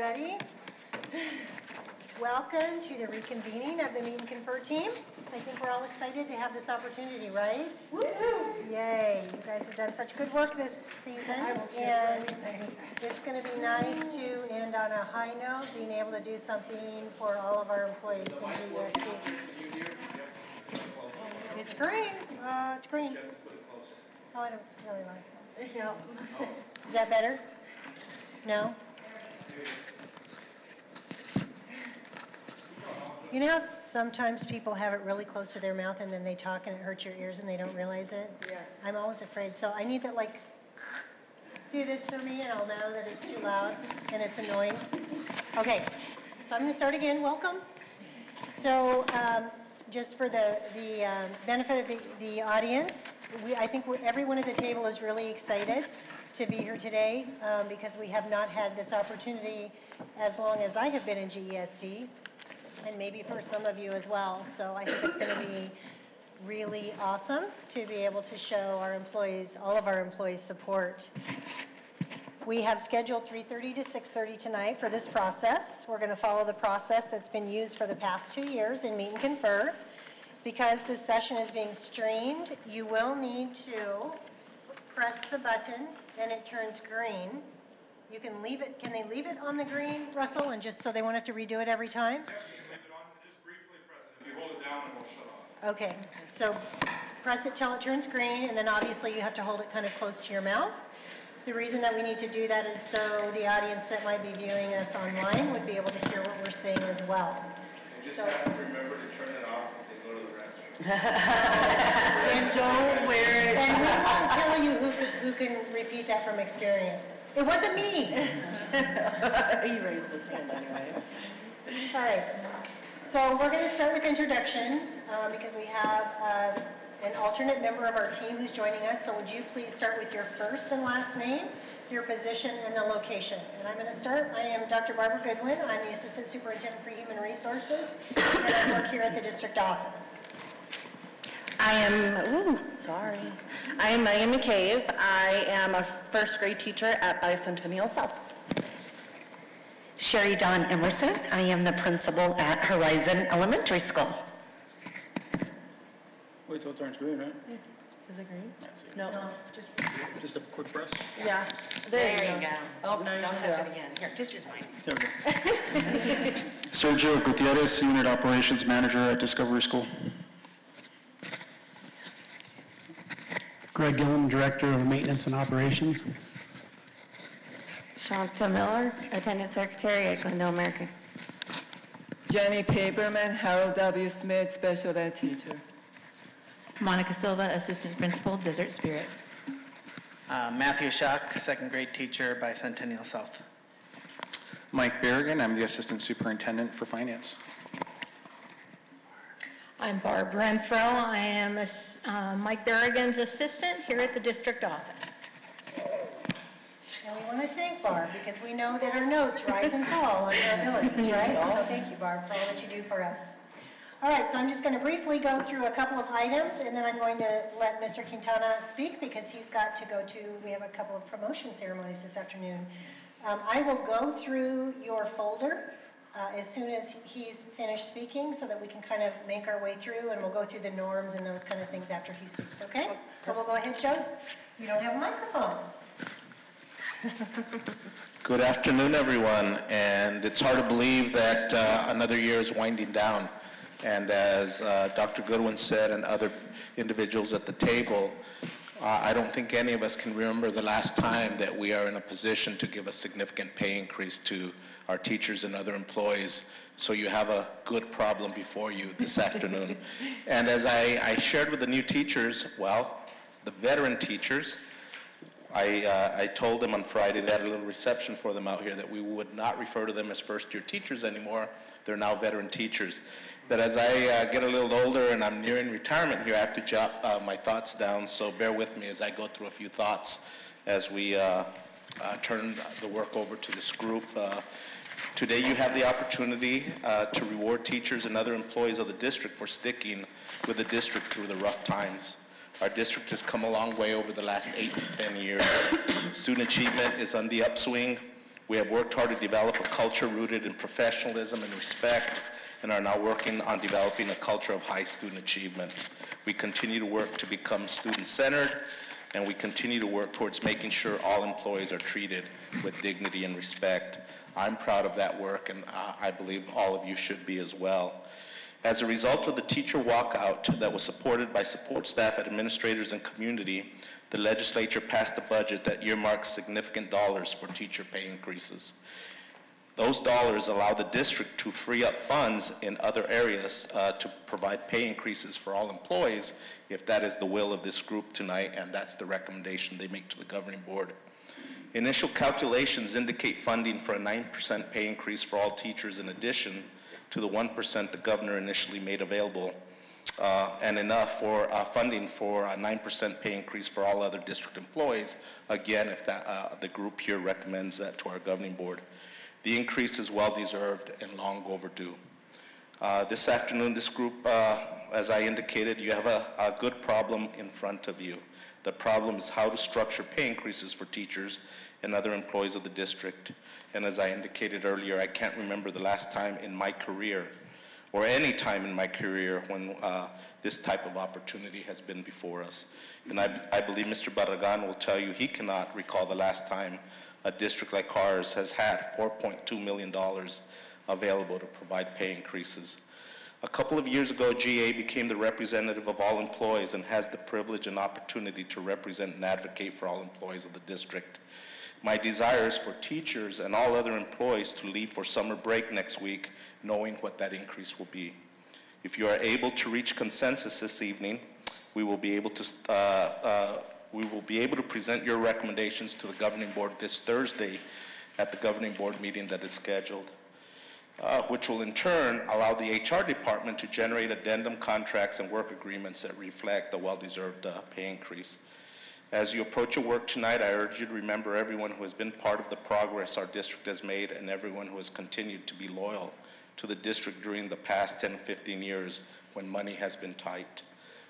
everybody. Welcome to the reconvening of the Meet and Confer team. I think we're all excited to have this opportunity, right? Woo-hoo! Yay, you guys have done such good work this season, and it's going to be nice to end on a high note, being able to do something for all of our employees in GESD. It's green. It's green. Oh, I don't really like that. No. Is that better? No? You know how sometimes people have it really close to their mouth and then they talk and it hurts your ears and they don't realize it? Yes. I'm always afraid. So I need to like do this for me and I'll know that it's too loud and it's annoying. Okay, so I'm going to start again. Welcome. So just for the benefit of the audience, I think everyone at the table is really excited to be here today because we have not had this opportunity as long as I have been in GESD. And maybe for some of you as well. So I think it's going to be really awesome to be able to show our employees, all of our employees, support. We have scheduled 3:30 to 6:30 tonight for this process. We're going to follow the process that's been used for the past 2 years in Meet and Confer. Because this session is being streamed, you will need to press the button and it turns green. You can leave it, can they leave it on the green, Russell, and just so they won't have to redo it every time? Yeah, you can leave it on, just briefly press it. If you hold it down, it will shut off. Okay, so press it till it turns green, and then obviously you have to hold it kind of close to your mouth. The reason that we need to do that is so the audience that might be viewing us online would be able to hear what we're saying as well. You just have to remember to turn it off if they go to the restroom. And don't wear it. And we won't tell you who can repeat that from experience. It wasn't me. You raised the hand anyway. All right. So we're going to start with introductions because we have an alternate member of our team who's joining us. So would you please start with your first and last name, your position, and the location. And I'm going to start. I am Dr. Barbara Goodwin. I'm the Assistant Superintendent for Human Resources, and I work here at the district office. I am Megan McCabe. I am a first grade teacher at Bicentennial South. Sherry Dawn Emerson. I am the principal at Horizon Elementary School. Wait till it turns green, right? Is it green? No, Just a quick press. Yeah. There you go. Oh, no, Don't touch it again. Here, just use mine. There we go. Sergio Gutierrez, Unit Operations Manager at Discovery School. Greg Gillum, Director of Maintenance and Operations. Shanta Miller, Attendant Secretary at Glendale Elementary. Jenny Paperman, Harold W. Smith, Special Ed Teacher. Monica Silva, Assistant Principal, Desert Spirit. Matthew Schock, second grade teacher by Centennial South. Mike Berrigan, I'm the Assistant Superintendent for Finance. I'm Barb Renfro. I am Mike Berrigan's assistant here at the district office. And we want to thank Barb because we know that her notes rise and fall on her abilities, right? So thank you, Barb, for all that you do for us. All right, so I'm just going to briefly go through a couple of items, and then I'm going to let Mr. Quintana speak because he's got to go to, we have a couple of promotion ceremonies this afternoon. I will go through your folder as soon as he's finished speaking so that we can kind of make our way through, and we'll go through the norms and those kind of things after he speaks, okay? So we'll go ahead, Joe. You don't have a microphone. Good afternoon, everyone, and it's hard to believe that another year is winding down. And as Dr. Goodwin said and other individuals at the table, I don't think any of us can remember the last time that we are in a position to give a significant pay increase to our teachers and other employees. So you have a good problem before you this afternoon. And as I shared with the new teachers, well, the veteran teachers, I told them on Friday, they had a little reception for them out here, that we would not refer to them as first-year teachers anymore. They're now veteran teachers. But as I get a little older and I'm nearing retirement here, I have to jot my thoughts down, so bear with me as I go through a few thoughts as we turn the work over to this group. Today you have the opportunity to reward teachers and other employees of the district for sticking with the district through the rough times. Our district has come a long way over the last 8 to 10 years. Student achievement is on the upswing. We have worked hard to develop a culture rooted in professionalism and respect, and are now working on developing a culture of high student achievement. We continue to work to become student-centered, and we continue to work towards making sure all employees are treated with dignity and respect. I'm proud of that work, and I believe all of you should be as well. As a result of the teacher walkout that was supported by support staff, administrators, and community, the legislature passed a budget that earmarks significant dollars for teacher pay increases. Those dollars allow the district to free up funds in other areas to provide pay increases for all employees, if that is the will of this group tonight, and that's the recommendation they make to the governing board. Initial calculations indicate funding for a 9% pay increase for all teachers in addition to the 1% the governor initially made available, and enough for funding for a 9% pay increase for all other district employees, again, if that, the group here recommends that to our governing board. The increase is well-deserved and long overdue. This afternoon, this group, as I indicated, you have a good problem in front of you. The problem is how to structure pay increases for teachers and other employees of the district. And as I indicated earlier, I can't remember the last time in my career, or any time in my career, when this type of opportunity has been before us. And I believe Mr. Barragan will tell you he cannot recall the last time a district like ours has had $4.2 million available to provide pay increases. A couple of years ago, GA became the representative of all employees and has the privilege and opportunity to represent and advocate for all employees of the district. My desire is for teachers and all other employees to leave for summer break next week, knowing what that increase will be. If you are able to reach consensus this evening, we will be able to present your recommendations to the governing board this Thursday at the governing board meeting that is scheduled, which will in turn allow the HR department to generate addendum contracts and work agreements that reflect the well-deserved pay increase. As you approach your work tonight, I urge you to remember everyone who has been part of the progress our district has made and everyone who has continued to be loyal to the district during the past 10, 15 years when money has been tight.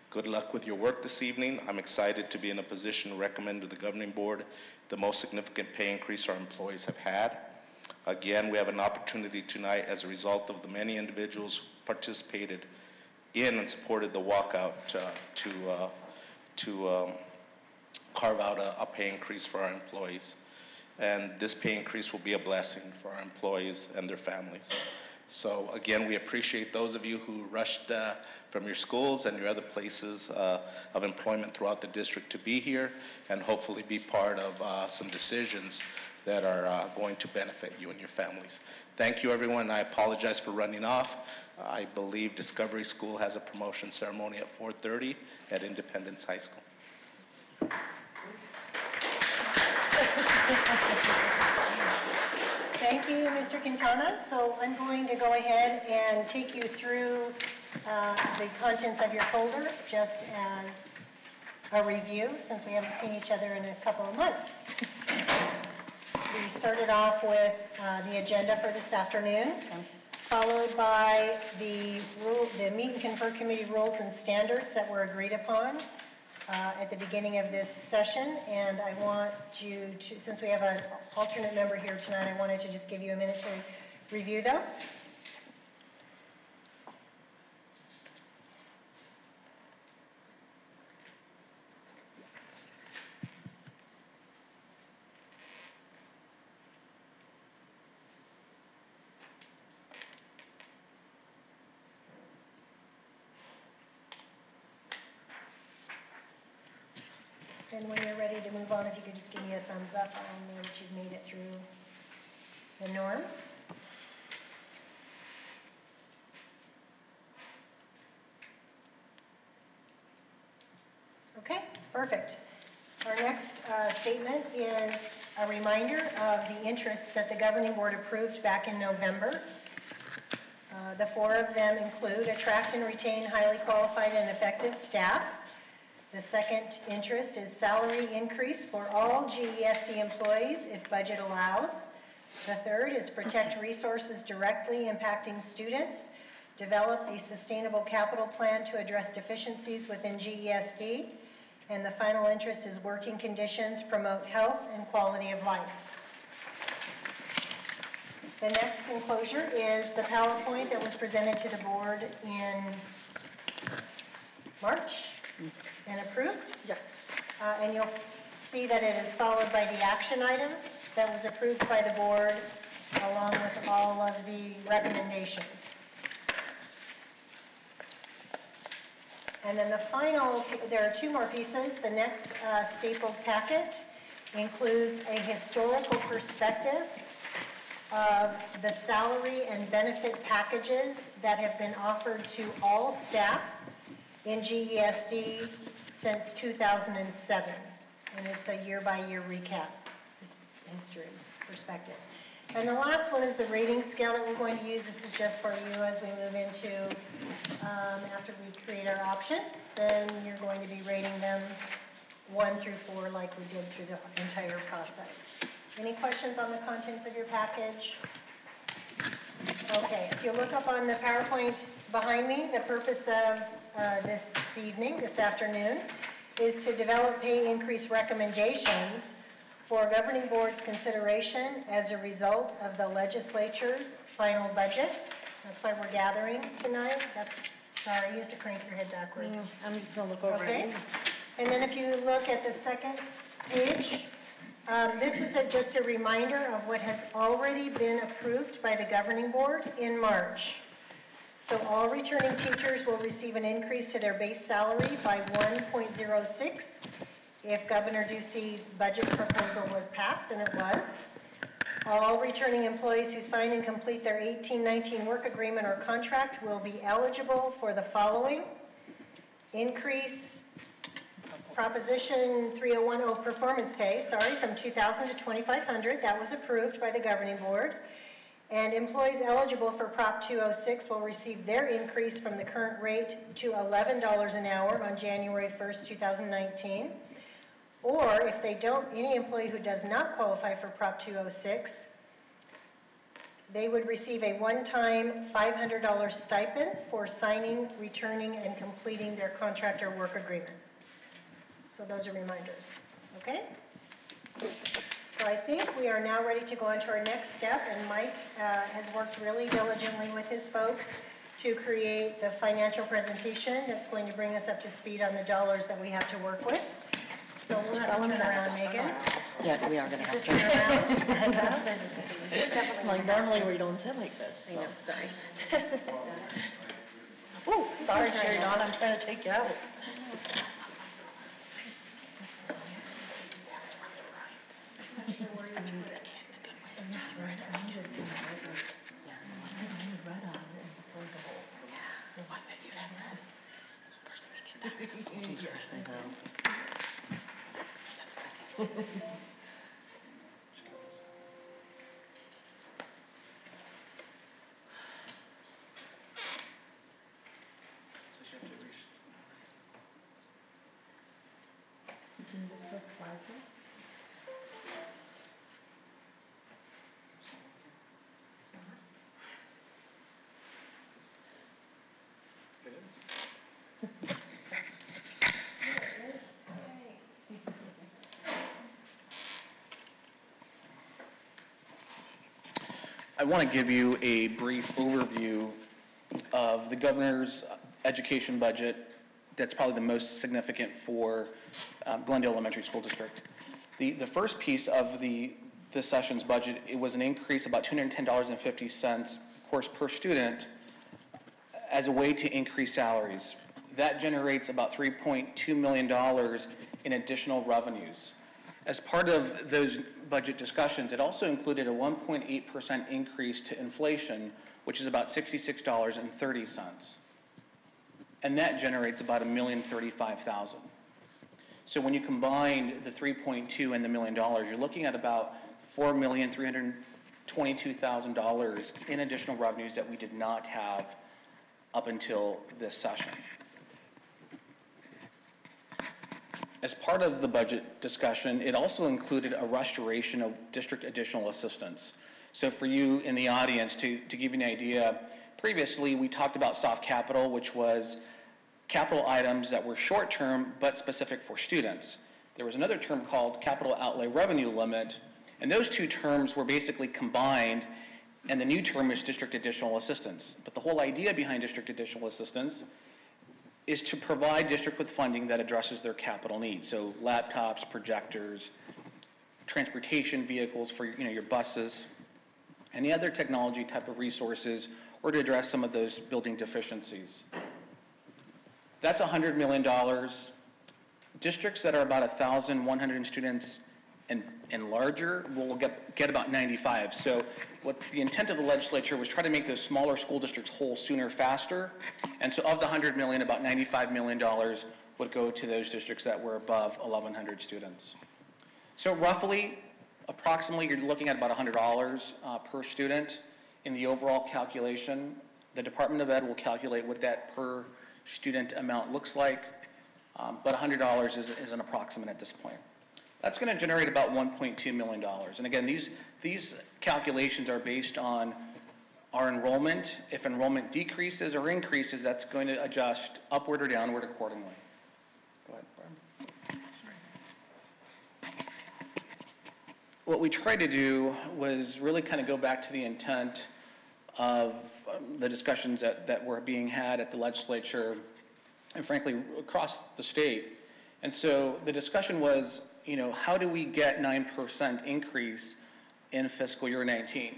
Good luck with your work this evening. I'm excited to be in a position to recommend to the governing board the most significant pay increase our employees have had. Again, we have an opportunity tonight as a result of the many individuals who participated in and supported the walkout to carve out a pay increase for our employees. And this pay increase will be a blessing for our employees and their families. So again, we appreciate those of you who rushed from your schools and your other places of employment throughout the district to be here and hopefully be part of some decisions that are going to benefit you and your families. Thank you, everyone. I apologize for running off. I believe Discovery School has a promotion ceremony at 4:30 at Independence High School. Thank you, Mr. Quintana. So I'm going to go ahead and take you through the contents of your folder just as a review, since we haven't seen each other in a couple of months. We started off with the agenda for this afternoon, followed by the Meet and Confer Committee rules and standards that were agreed upon at the beginning of this session. And I want you to, since we have an alternate member here tonight, I wanted to just give you a minute to review those. And when you're ready to move on, if you could just give me a thumbs up, I'll know that you've made it through the norms. Okay, perfect. Our next statement is a reminder of the interests that the governing board approved back in November. The four of them include attract and retain highly qualified and effective staff. The second interest is salary increase for all GESD employees if budget allows. The third is protect resources directly impacting students, develop a sustainable capital plan to address deficiencies within GESD. And the final interest is working conditions, promote health and quality of life. The next enclosure is the PowerPoint that was presented to the board in March and approved. Yes. And you'll see that it is followed by the action item that was approved by the board along with all of the recommendations. And then the final, there are two more pieces. The next stapled packet includes a historical perspective of the salary and benefit packages that have been offered to all staff in GESD since 2007. And it's a year-by-year recap, history perspective. And the last one is the rating scale that we're going to use. This is just for you as we move into, after we create our options, then you're going to be rating them 1 through 4 like we did through the entire process. Any questions on the contents of your package? Okay, if you look up on the PowerPoint behind me, the purpose of this afternoon, is to develop pay increase recommendations for governing board's consideration as a result of the legislature's final budget. That's why we're gathering tonight. Sorry, you have to crank your head backwards. I'm just gonna look over Okay. it. And then if you look at the second page, this is just a reminder of what has already been approved by the governing board in March. So all returning teachers will receive an increase to their base salary by 1.06 if Governor Ducey's budget proposal was passed, and it was. All returning employees who sign and complete their 18-19 work agreement or contract will be eligible for the following: increase Proposition 3010 performance pay, from $2,000 to $2,500. That was approved by the governing board. And employees eligible for Prop 206 will receive their increase from the current rate to $11 an hour on January 1st, 2019. Or if they don't, any employee who does not qualify for Prop 206, they would receive a one-time $500 stipend for signing, returning, and completing their contract or work agreement. So those are reminders, okay? So I think we are now ready to go on to our next step, and Mike has worked really diligently with his folks to create the financial presentation that's going to bring us up to speed on the dollars that we have to work with. So we'll have to turn around, Megan. Yeah, we are going to have to. Turn around. Like normally we don't sit like this. I know, sorry. Oh, sorry, Sherry Dawn, I'm trying to take you out. I want to give you a brief overview of the governor's education budget that's probably the most significant for Glendale Elementary School District. The first piece of this session's budget, it was an increase about $210.50, of course, per student as a way to increase salaries. That generates about $3.2 million in additional revenues. As part of those budget discussions, it also included a 1.8% increase to inflation, which is about $66.30. And that generates about $1,035,000. So when you combine the 3.2 and the $1 million, you're looking at about $4,322,000 in additional revenues that we did not have up until this session. As part of the budget discussion, it also included a restoration of district additional assistance. So for you in the audience, to give you an idea, previously we talked about soft capital, which was capital items that were short-term but specific for students. There was another term called capital outlay revenue limit, and those two terms were basically combined And the new term is district additional assistance. But the whole idea behind district additional assistance is to provide district with funding that addresses their capital needs. So laptops, projectors, transportation vehicles for your buses, any other technology type of resources, or to address some of those building deficiencies. That's $100 million. Districts that are about 1,100 students and larger will get about 95. So what the intent of the legislature was try to make those smaller school districts whole sooner, faster. And so of the $100 million, about $95 million would go to those districts that were above 1,100 students. So roughly, approximately, you're looking at about $100 per student in the overall calculation. The Department of Ed will calculate what that per student amount looks like, but $100 is an approximate at this point. That's going to generate about $1.2 million. And again, these calculations are based on our enrollment. If enrollment decreases or increases, that's going to adjust upward or downward accordingly. Go ahead, Barb. What we tried to do was really kind of go back to the intent of the discussions that were being had at the legislature and frankly across the state. And so the discussion was, how do we get 9% increase in fiscal year 19?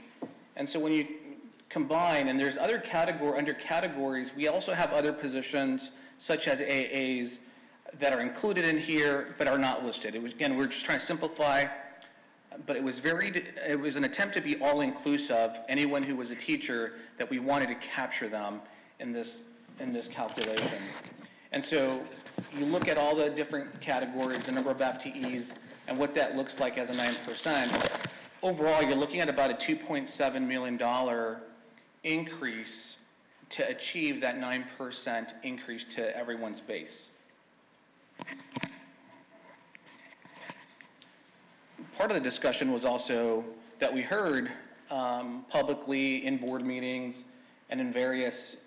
And so when you combine, and there's other under categories, we also have other positions such as AAs that are included in here but are not listed. Again, we're just trying to simplify, but it was an attempt to be all-inclusive. Anyone who was a teacher, that we wanted to capture them in this calculation. And so you look at all the different categories, the number of FTEs, and what that looks like as a 9%. Overall, you're looking at about a $2.7 million increase to achieve that 9% increase to everyone's base. Part of the discussion was also that we heard publicly in board meetings and in various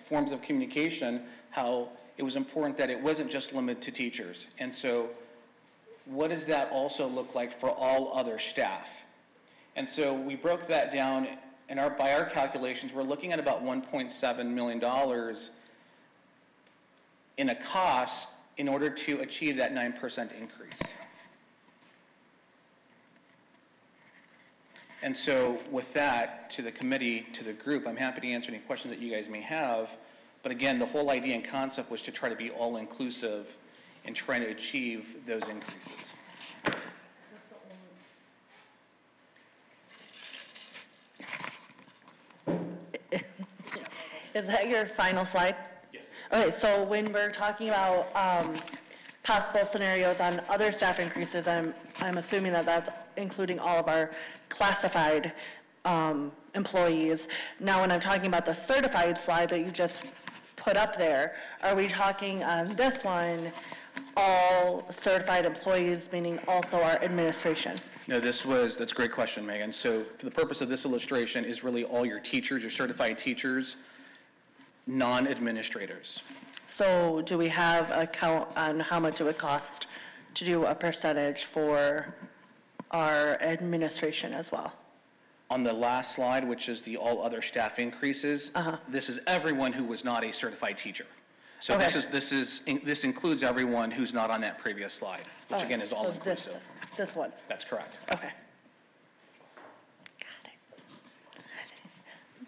forms of communication how it was important that it wasn't just limited to teachers. And so what does that also look like for all other staff? And so we broke that down, and by our calculations, we're looking at about $1.7 million in a cost in order to achieve that 9% increase. And so with that, to the committee, to the group, I'm happy to answer any questions that you guys may have. But again, the whole idea and concept was to try to be all-inclusive in trying to achieve those increases. Is that your final slide? Yes. Okay, so when we're talking about possible scenarios on other staff increases, I'm assuming that that's including all of our classified employees. Now, when I'm talking about the certified slide that you just put up there, are we talking on this one all certified employees, meaning also our administration? No, that's a great question, Megan. So for the purpose of this illustration is really all your teachers, your certified teachers, non-administrators. So do we have a count on how much it would cost to do a percentage for our administration as well? On the last slide, which is the all other staff increases, this is everyone who was not a certified teacher. So Okay. this includes everyone who's not on that previous slide, which again is all inclusive. This one? That's correct. Okay. Got it.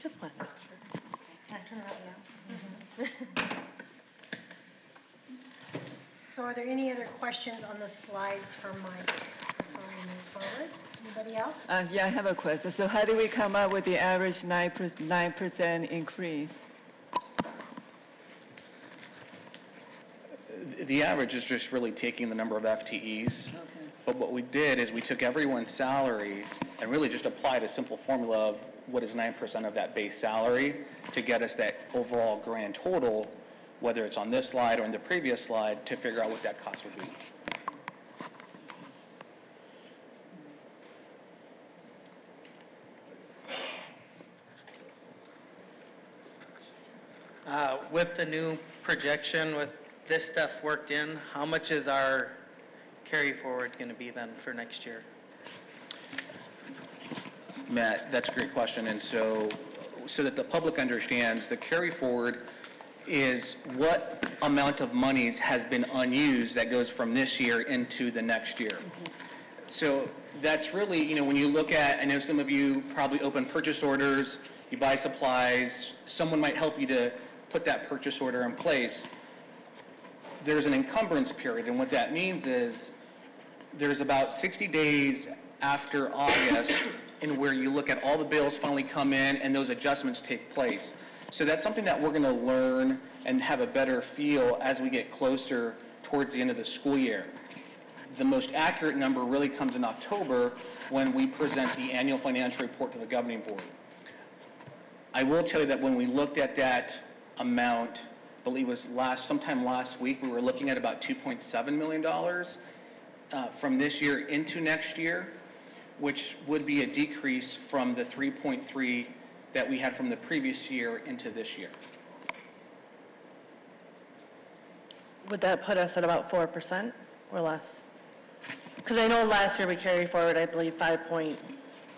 Just one. Can I turn around now? So are there any other questions on the slides for Mike before we move forward? Anybody else? Yeah, I have a question. So how do we come up with the average 9% increase? The average is just really taking the number of FTEs. But what we did is we took everyone's salary and really just applied a simple formula of what is 9% of that base salary to get us that overall grand total, whether it's on this slide or in the previous slide, to figure out what that cost would be. With the new projection, with this stuff worked in, how much is our carry forward going to be then for next year? Matt, that's a great question. And so that the public understands, the carry forward is what amount of monies has been unused that goes from this year into the next year. So that's really, you know, when you look at, I know some of you probably open purchase orders, you buy supplies, someone might help you to put that purchase order in place. There's an encumbrance period, and what that means is there's about 60 days after August in where you look at all the bills finally come in and those adjustments take place. So that's something that we're going to learn and have a better feel as we get closer towards the end of the school year. The most accurate number really comes in October when we present the annual financial report to the governing board. I will tell you that when we looked at that amount, I believe it was sometime last week, we were looking at about $2.7 million from this year into next year, which would be a decrease from the 3.3 that we had from the previous year into this year. Would that put us at about 4% or less? Because I know last year we carried forward, I believe, 5 point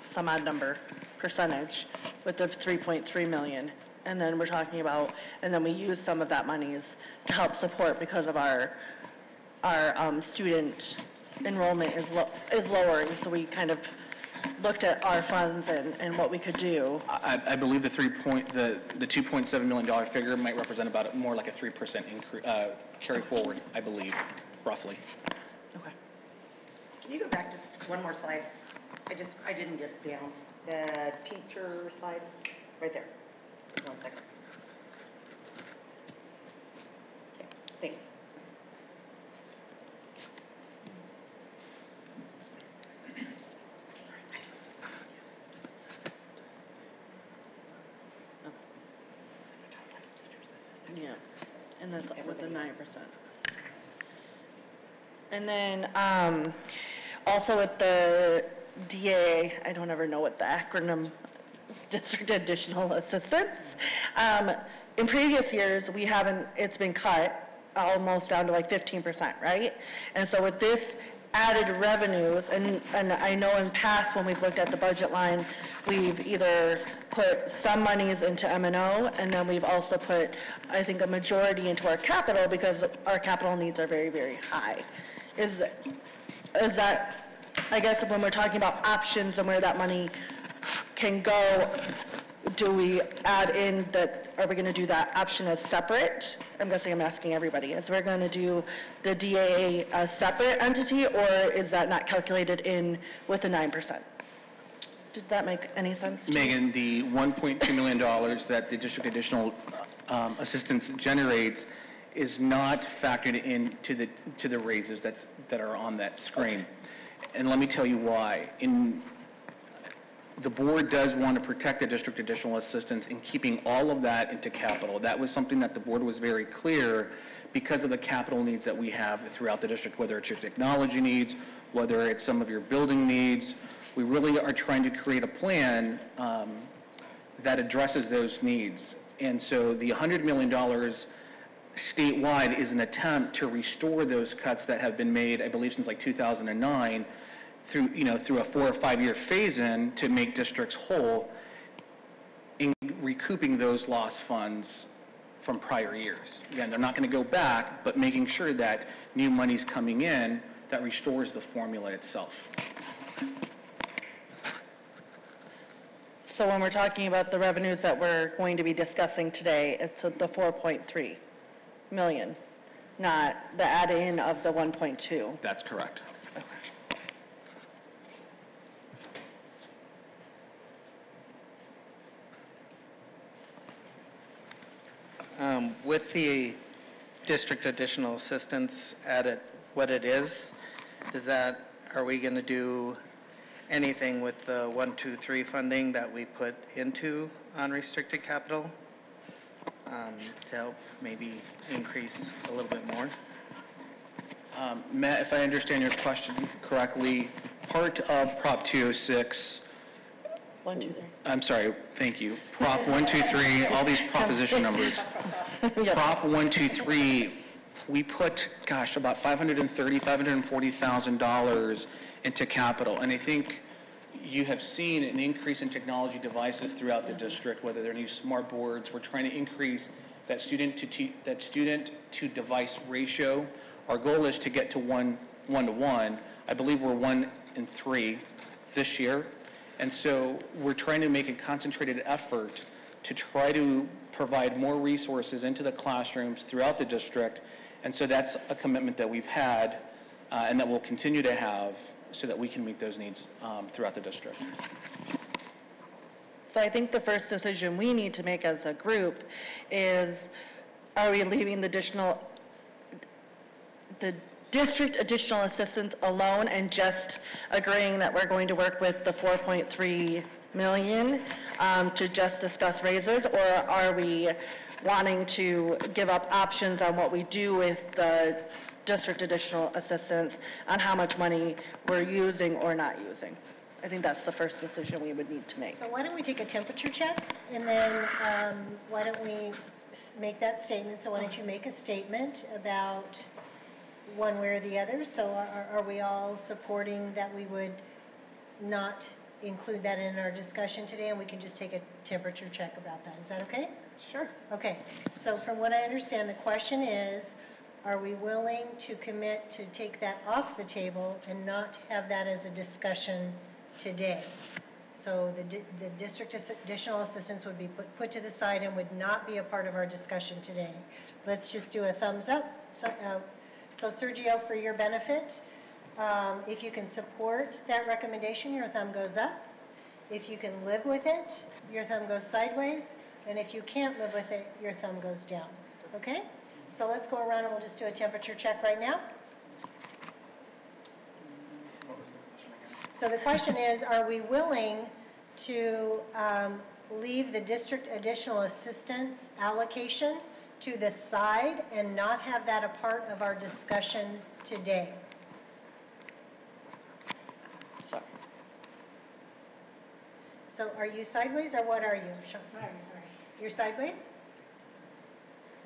some odd number percentage with the 3.3 million. And then we're talking about, and then we use some of that monies to help support because of our student enrollment is lowering. So we kind of looked at our funds and what we could do. I believe the $2.7 million figure might represent about more like a 3% increase, carry forward, I believe, roughly. Okay. Can you go back just one more slide? I didn't get down. The teacher slide, right there. 1 second. Okay, thanks. Yeah, and that's with the 9%. And then also with the DA, I don't ever know what the acronym, District Additional Assistance. In previous years, it's been cut almost down to like 15%, right? And so with this added revenues, and I know in past when we've looked at the budget line, we've either put some monies into M&O, and then we've also put, I think, a majority into our capital because our capital needs are very, very high. Is that, I guess when we're talking about options and where that money can go, do we add in that, are we going to do that option as separate? I'm guessing I'm asking everybody. Is we're going to do the DAA a separate entity, or is that not calculated in with the 9%? Did that make any sense to you? Megan, the $1.2 million that the district additional assistance generates is not factored into the raises that are on that screen. And let me tell you why. The board does want to protect the district additional assistance in keeping all of that into capital. That was something that the board was very clear because of the capital needs that we have throughout the district, whether it's your technology needs, whether it's some of your building needs. We really are trying to create a plan that addresses those needs. And so the $100 million statewide is an attempt to restore those cuts that have been made, I believe, since like 2009, through a 4 or 5 year phase-in to make districts whole in recouping those lost funds from prior years. Again, they're not going to go back, but making sure that new money's coming in that restores the formula itself. So when we're talking about the revenues that we're going to be discussing today, it's the 4.3 million, not the add-in of the 1.2. That's correct. With the district additional assistance at what it is, are we going to do anything with the 1, 2, 3 funding that we put into unrestricted capital to help maybe increase a little bit more? Matt, if I understand your question correctly, part of Prop 206, 1, 2, 3. I'm sorry, thank you. Prop 123, all these proposition numbers. Prop 123, we put, about $540,000 into capital. And I think you have seen an increase in technology devices throughout the district, whether they're new smart boards. We're trying to increase that student to device ratio. Our goal is to get to one to one. I believe we're 1 in 3 this year. And so we're trying to make a concentrated effort to try to provide more resources into the classrooms throughout the district. And so that's a commitment that we've had and that we'll continue to have so that we can meet those needs throughout the district. So I think the first decision we need to make as a group is, are we leaving the district additional assistance alone and just agreeing that we're going to work with the 4.3 million to just discuss raises, or are we wanting to give up options on what we do with the district additional assistance on how much money we're using or not using? I think that's the first decision we would need to make. So why don't we take a temperature check, and then why don't we make that statement? So why don't you make a statement about one way or the other? So are we all supporting that we would not include that in our discussion today, and we can just take a temperature check about that? Is that okay? Sure. Okay, so from what I understand, the question is, are we willing to commit to take that off the table and not have that as a discussion today? So the district additional assistance would be put to the side and would not be a part of our discussion today. Let's just do a thumbs up. So Sergio, for your benefit, if you can support that recommendation, your thumb goes up. If you can live with it, your thumb goes sideways. And if you can't live with it, your thumb goes down. Okay? So let's go around and we'll just do a temperature check right now. So the question is, are we willing to leave the district additional assistance allocation to the side and not have that a part of our discussion today? So are you sideways, or what are you? Sorry. You're sideways?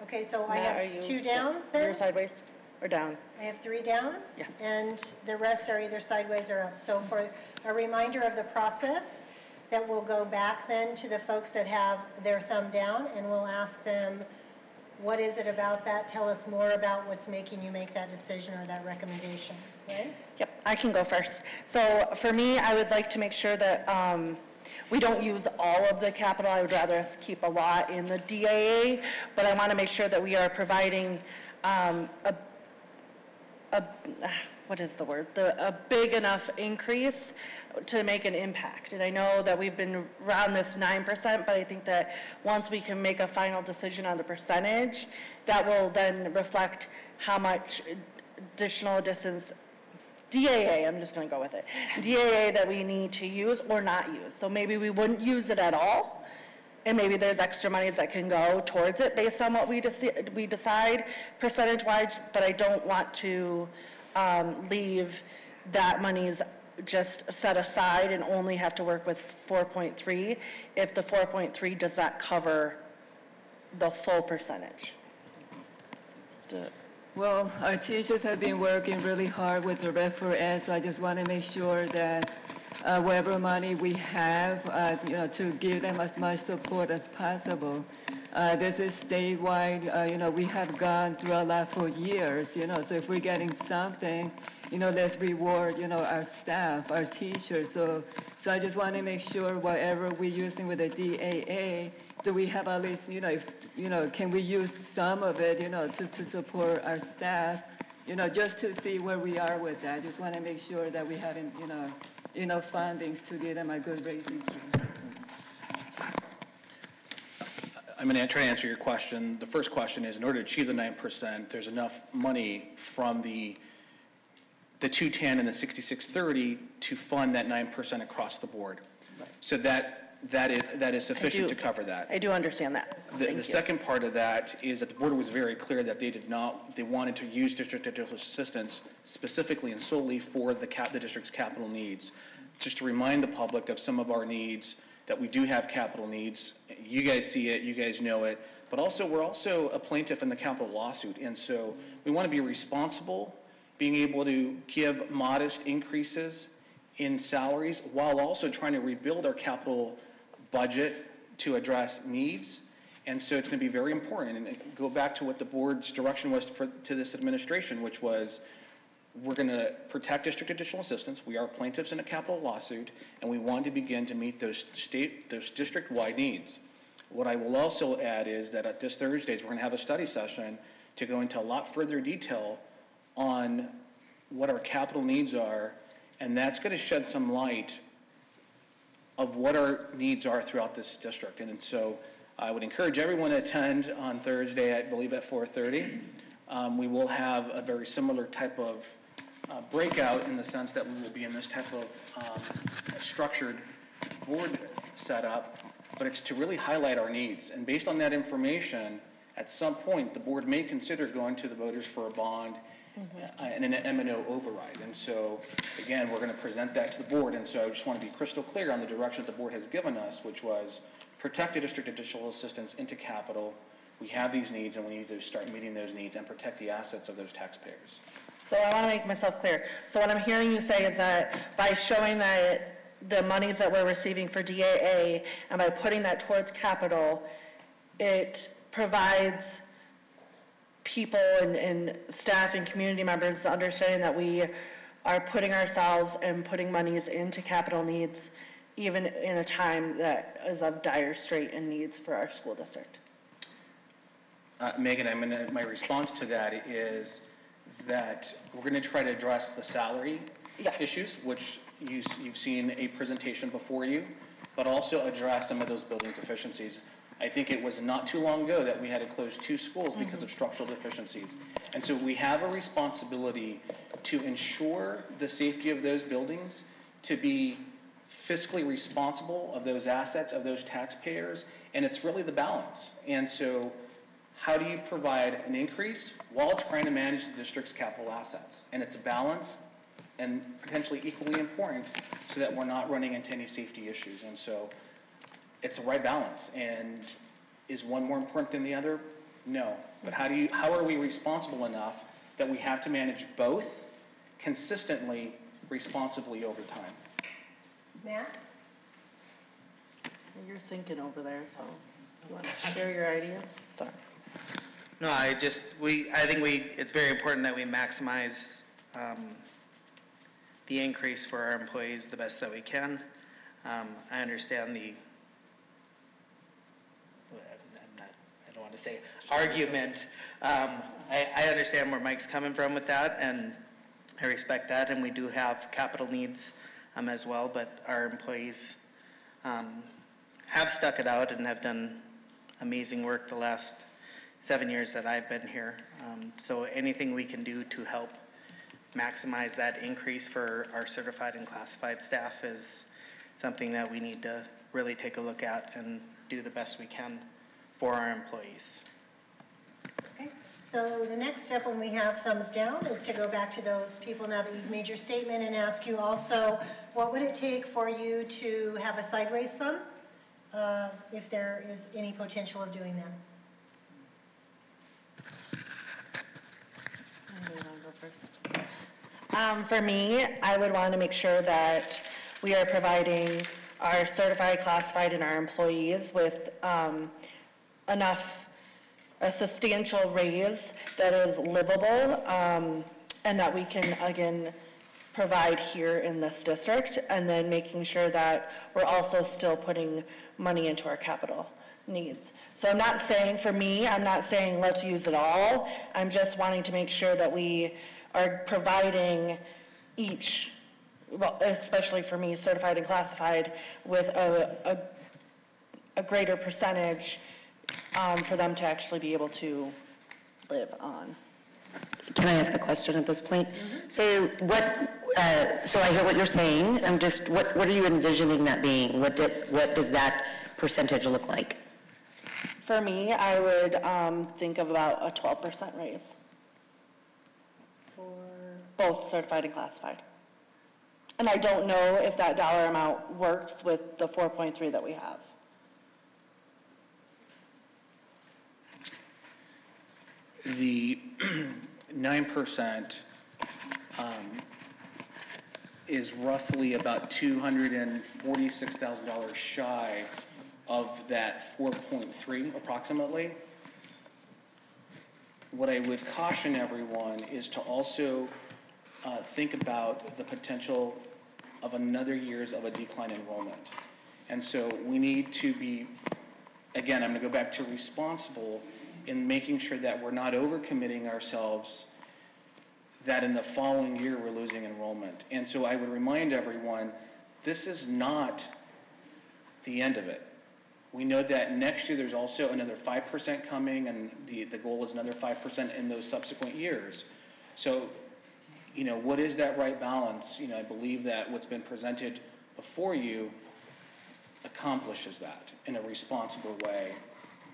Okay, so I have 2 downs then? You're sideways or down? I have 3 downs? Yes. And the rest are either sideways or up. So for a reminder of the process, that will go back then to the folks that have their thumb down, and we'll ask them, what is it about that? Tell us more about what's making you make that decision or that recommendation, right? Yep, I can go first. So for me, I would like to make sure that we don't use all of the capital. I would rather us keep a lot in the DAA, but I want to make sure that we are providing a big enough increase to make an impact. And I know that we've been around this 9%, but I think that once we can make a final decision on the percentage, that will then reflect how much additional distance DAA, I'm just going to go with it, DAA that we need to use or not use. So maybe we wouldn't use it at all, and maybe there's extra monies that can go towards it based on what we decide percentage-wise, but I don't want to leave that money's just set aside and only have to work with 4.3 if the 4.3 does not cover the full percentage. Well, our teachers have been working really hard with the referral ed, so I just want to make sure that whatever money we have, to give them as much support as possible. This is statewide. We have gone through a lot for years, so if we're getting something, let's reward, our staff, our teachers. So I just want to make sure whatever we're using with the DAA, do we have at least, can we use some of it, to support our staff, just to see where we are with that. I just want to make sure that we haven't, enough fundings to give them a good raise increase. I'm going to try to answer your question. The first question is, in order to achieve the 9%, there's enough money from the 210 and the 6630 to fund that 9% across the board. Right. So that is sufficient to cover that. I do understand that. The second part of that is that the board was very clear that they wanted to use district additional assistance specifically and solely for the district's capital needs. Just to remind the public of some of our needs, that we do have capital needs. You guys see it, you guys know it, but also we're also a plaintiff in the capital lawsuit, and so we want to be responsible, being able to give modest increases in salaries while also trying to rebuild our capital budget to address needs. And so it's going to be very important, and go back to what the board's direction was to this administration, which was we're going to protect district additional assistance. We are plaintiffs in a capital lawsuit, and we want to begin to meet those district-wide needs. What I will also add is that at this Thursdays, we're going to have a study session to go into a lot further detail on what our capital needs are, and that's going to shed some light of what our needs are throughout this district. And so I would encourage everyone to attend on Thursday, I believe at 4:30. We will have a very similar type of breakout in the sense that we will be in this type of structured board setup, but it's to really highlight our needs. And based on that information, at some point, the board may consider going to the voters for a bond and an M&O override. And so, again, we're going to present that to the board. And so I just want to be crystal clear on the direction that the board has given us, which was protect the district additional assistance into capital. We have these needs, and we need to start meeting those needs and protect the assets of those taxpayers. So I want to make myself clear. So what I'm hearing you say is that by showing that the monies that we're receiving for DAA and by putting that towards capital, it provides people and staff and community members understanding that we are putting ourselves and putting monies into capital needs even in a time that is of dire strait and needs for our school district. Megan, my response to that is that we're going to try to address the salary issues, which you've seen a presentation before you, but also address some of those building deficiencies. I think it was not too long ago that we had to close 2 schools because of structural deficiencies. And so we have a responsibility to ensure the safety of those buildings, to be fiscally responsible of those assets, of those taxpayers, and it's really the balance. And so how do you provide an increase while trying to manage the district's capital assets? And it's a balance, and potentially equally important, so that we're not running into any safety issues. And so it's a right balance. And is one more important than the other? No. But how are we responsible enough that we have to manage both consistently, responsibly over time? Matt? You're thinking over there, so you want to share your ideas? Sorry. No, I think it's very important that we maximize the increase for our employees the best that we can. I understand I don't want to say argument. I understand where Mike's coming from with that, and I respect that, and we do have capital needs as well, but our employees have stuck it out and have done amazing work the last 7 years that I've been here. So anything we can do to help maximize that increase for our certified and classified staff is something that we need to really take a look at and do the best we can for our employees. Okay, so the next step when we have thumbs down is to go back to those people now that you've made your statement and ask you also, what would it take for you to have a sideways thumb if there is any potential of doing that? For me, I would want to make sure that we are providing our certified, classified, and our employees with a substantial raise that is livable, and that we can, again, provide here in this district, and then making sure that we're also still putting money into our capital needs. So I'm not saying, for me, I'm not saying let's use it all. I'm just wanting to make sure that we are providing each, well, especially for me, certified and classified, with a greater percentage for them to actually be able to live on. Can I ask a question at this point? So so I hear what you're saying. I'm just, what are you envisioning that being? What does that percentage look like? For me, I would think of about a 12% raise. For both certified and classified. And I don't know if that dollar amount works with the 4.3 that we have. The 9% is roughly about $246,000 shy of that 4.3 approximately. What I would caution everyone is to also think about the potential of another years of a decline in enrollment. And so we need to be, again, I'm going to go back to responsible in making sure that we're not overcommitting ourselves that in the following year we're losing enrollment. And so I would remind everyone, this is not the end of it. We know that next year there's also another 5% coming, and the goal is another 5% in those subsequent years. So, you know, what is that right balance? You know, I believe that what's been presented before you accomplishes that in a responsible way.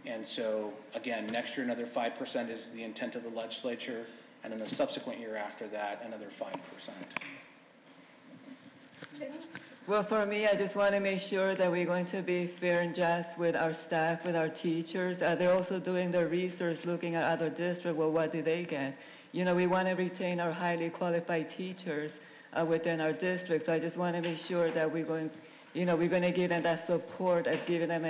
And so, again, next year another 5% is the intent of the legislature, and in the subsequent year after that, another 5%. Well, for me, I just want to make sure that we're going to be fair and just with our staff, with our teachers. They're also doing their research, looking at other districts. Well, what do they get? You know, we want to retain our highly qualified teachers within our district. So I just want to make sure that we're going to give them that support of giving them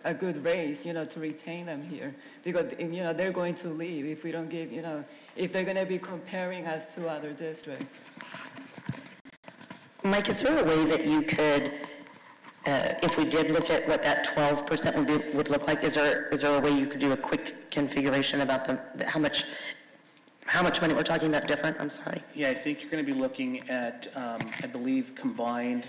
a good raise, you know, to retain them here. Because, you know, they're going to leave if we don't give, you know, if they're going to be comparing us to other districts. Mike, is there a way that you could, if we did look at what that 12% would look like, is there a way you could do a quick configuration about how much money we're talking about different? I'm sorry. Yeah, I think you're going to be looking at, I believe, combined,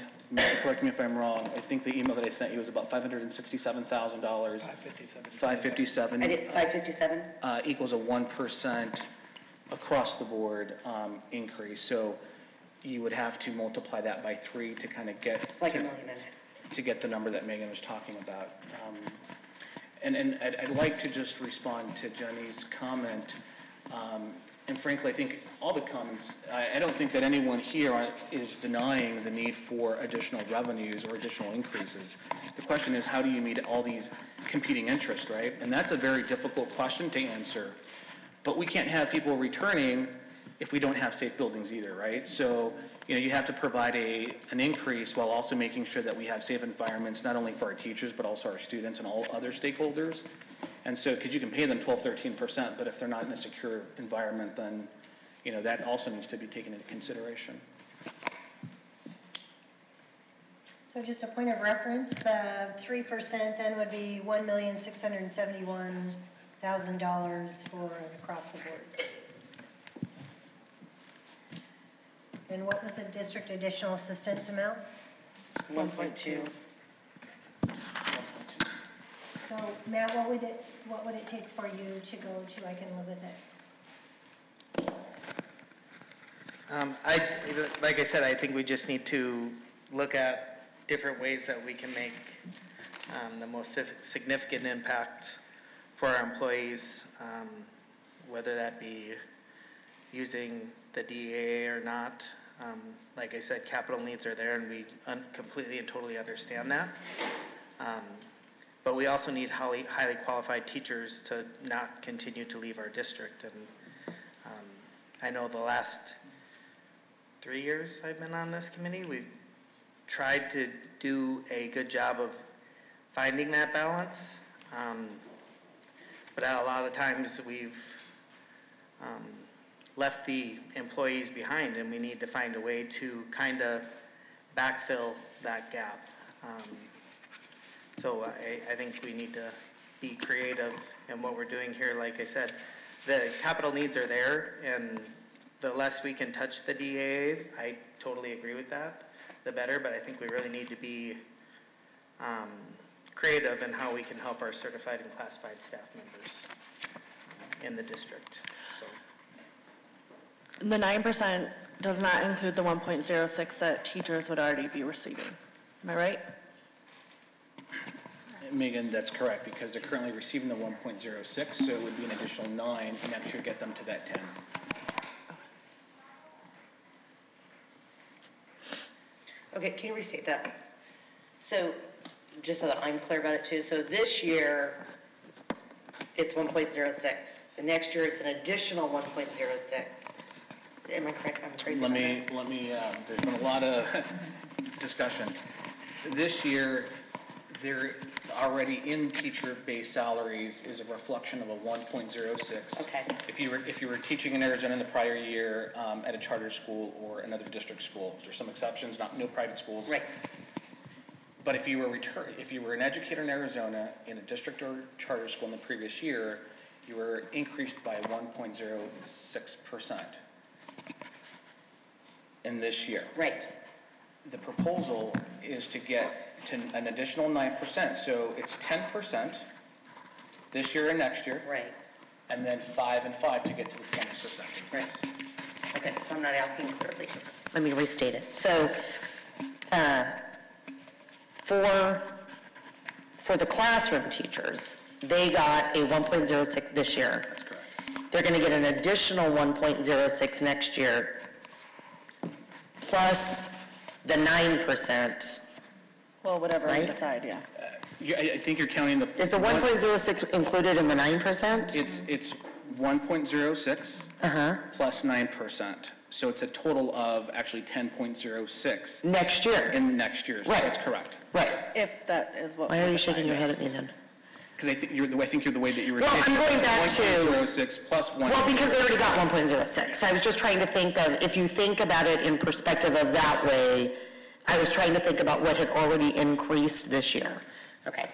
correct me if I'm wrong, I think the email that I sent you was about $567,000. 557. I did 557? Equals a 1% across the board increase. So you would have to multiply that by 3 to kind of get it's like $1 million in it. To get the number that Megan was talking about. And I'd like to just respond to Jenny's comment. And frankly, I think all the comments, I don't think that anyone here is denying the need for additional revenues or additional increases. The question is, how do you meet all these competing interests, right? And that's a very difficult question to answer. But we can't have people returning if we don't have safe buildings either, right? So, you know, you have to provide an increase while also making sure that we have safe environments, not only for our teachers, but also our students and all other stakeholders. And so, because you can pay them 12, 13%, but if they're not in a secure environment, then, you know, that also needs to be taken into consideration. So just a point of reference, the 3% then would be $1,671,000 for across the board. And what was the district additional assistance amount? 1.2. So Matt, what would it take for you to go to I can live with it? Like I said, I think we just need to look at different ways that we can make the most significant impact for our employees, whether that be using the DEA or not. Like I said, capital needs are there, and we completely and totally understand that. But we also need highly qualified teachers to not continue to leave our district. And I know the last 3 years I've been on this committee, we've tried to do a good job of finding that balance. But a lot of times we've left the employees behind, and we need to find a way to kind of backfill that gap. So I think we need to be creative in what we're doing here. Like I said, the capital needs are there, and the less we can touch the DAA, I totally agree with that, the better, but I think we really need to be creative in how we can help our certified and classified staff members in the district. So. The 9% does not include the 1.06 that teachers would already be receiving. Am I right? Megan, that's correct, because they're currently receiving the 1.06, so it would be an additional 9, and that should get them to that 10. Okay, can you restate that? So, just so that I'm clear about it too, so this year, it's 1.06. The next year, it's an additional 1.06. Am I correct? I'm crazy. Let me, there's been a lot of discussion. This year, there already in teacher-based salaries is a reflection of a 1.06. Okay. If you were teaching in Arizona in the prior year at a charter school or another district school, there's some exceptions, no private schools. Right. But if you were an educator in Arizona in a district or charter school in the previous year, you were increased by 1.06% in this year. Right. The proposal is to get to an additional 9%, so it's 10% this year and next year. Right. And then 5 and 5 to get to the 20%. Right. Okay, so I'm not asking clearly. Let me restate it. So, for the classroom teachers, they got a 1.06 this year. That's correct. They're going to get an additional 1.06 next year, plus the 9%. Well, whatever we Right? decide, yeah. I think you're counting the... Is the 1.06 included in the 9%? It's 1.06 plus 9%. So it's a total of actually 10.06 Next year? in the next year. So Right. That's correct. Right. If that is what. Why are we you decide. shaking your head at me then? Because I think you're the way that you were Well, taking I'm going back to- 1.06 plus 1. Well, because they already got 1.06. I was just trying to think of, if you think about it in perspective of that way, I was trying to think about what had already increased this year. Okay.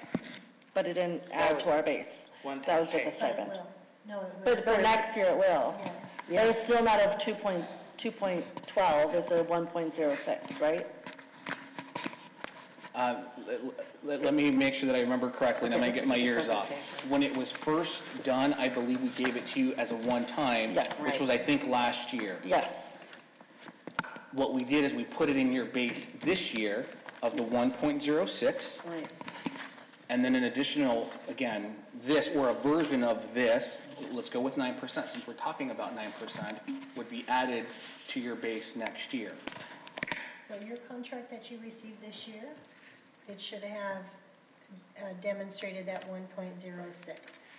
But it didn't add to our base. That was just a But it stipend. will. No, it will. But for next year, it will. Yes. But it's still not a 2.12, it's a 1.06, right? Let me make sure that I remember correctly, and I might get my years off. When it was first done, I believe we gave it to you as a one-time, Yes. which was, I think, last year. Yes. What we did is we put it in your base this year of the 1.06, Right. and then an additional, again, this, or a version of this, let's go with 9%, since we're talking about 9%, would be added to your base next year. So your contract that you received this year, it should have demonstrated that 1.06.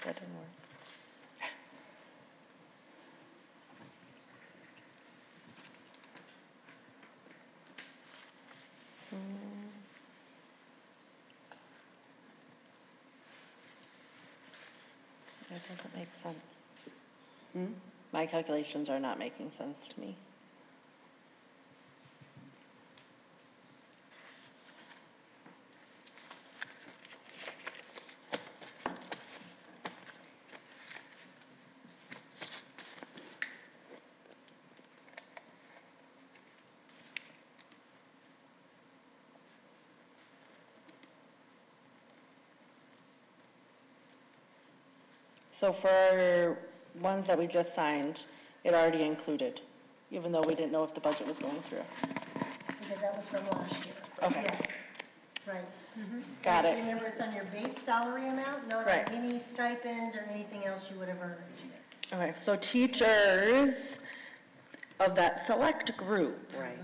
That didn't work. That doesn't make sense. My calculations are not making sense to me. So for our ones that we just signed, it already included, even though we didn't know if the budget was going through. Because that was from last year. Okay. Yes, right. Got it. Remember, it's on your base salary amount, not on Right. any stipends or anything else you would have earned. Okay, so teachers of that select group Right.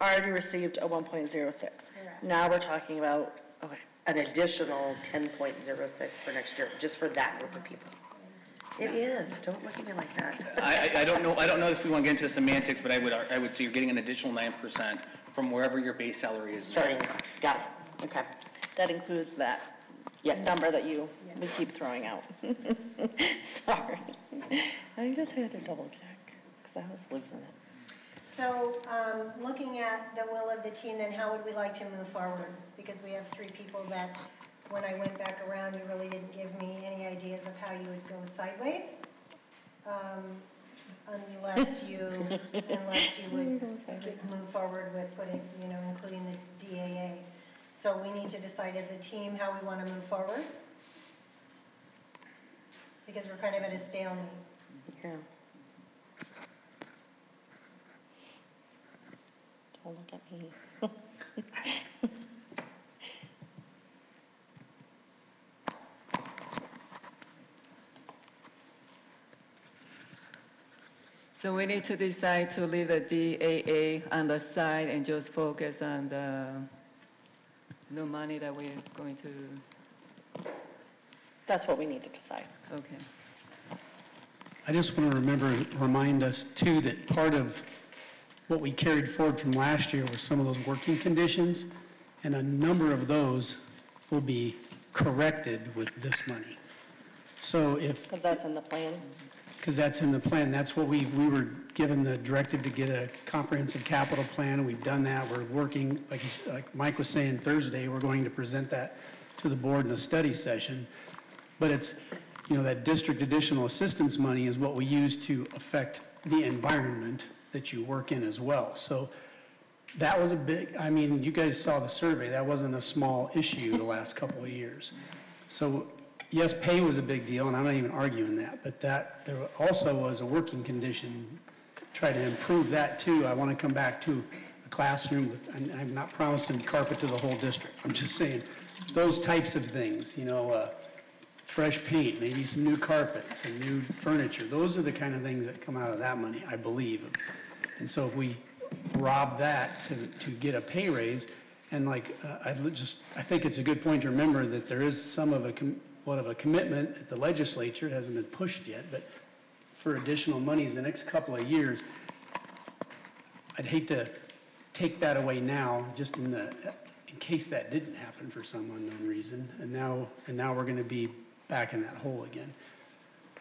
already received a 1.06. Correct. Now we're talking about, okay, An additional 10.06 for next year, just for that group of people. It is. Don't look at me like that. I don't know if we want to get into the semantics, but I would say you're getting an additional 9% from wherever your base salary is now. Starting, got it. Okay. that includes that Yes. number that we keep throwing out. Sorry. I just had to double check, because I was losing it. So, looking at the will of the team, then how would we like to move forward? Because we have 3 people that, when I went back around, you really didn't give me any ideas of how you would go sideways. Unless you would move forward with putting, including the DAA. So we need to decide as a team how we want to move forward. Because we're kind of at a stalemate. Yeah. Don't look at me. So we need to decide to leave the DAA on the side and just focus on the money that we're going to, That's what we need to decide. okay. I just want to remind us too that part of what we carried forward from last year were some of those working conditions, and a number of those will be corrected with this money. So if, Because that's in the plan. because that's in the plan, that's what we were given the directive to get a comprehensive capital plan, and we've done that. We're working, like Mike was saying Thursday, we're going to present that to the board in a study session. But it's, that district additional assistance money is what we use to affect the environment that you work in as well. So that was a big, you guys saw the survey, that wasn't a small issue the last couple of years. So yes, pay was a big deal, and I'm not even arguing that, but there also was a working condition, try to improve that too. I want to come back to a classroom and I'm not promising carpet to the whole district. I'm just saying those types of things, fresh paint, maybe some new carpet, some new furniture. Those are the kind of things that come out of that money, I believe. And so if we rob that to get a pay raise, and I think it's a good point to remember that there is some of a commitment at the legislature. It hasn't been pushed yet, but for additional monies the next couple of years, I'd hate to take that away now, just in case that didn't happen for some unknown reason. And now we're going to be back in that hole again.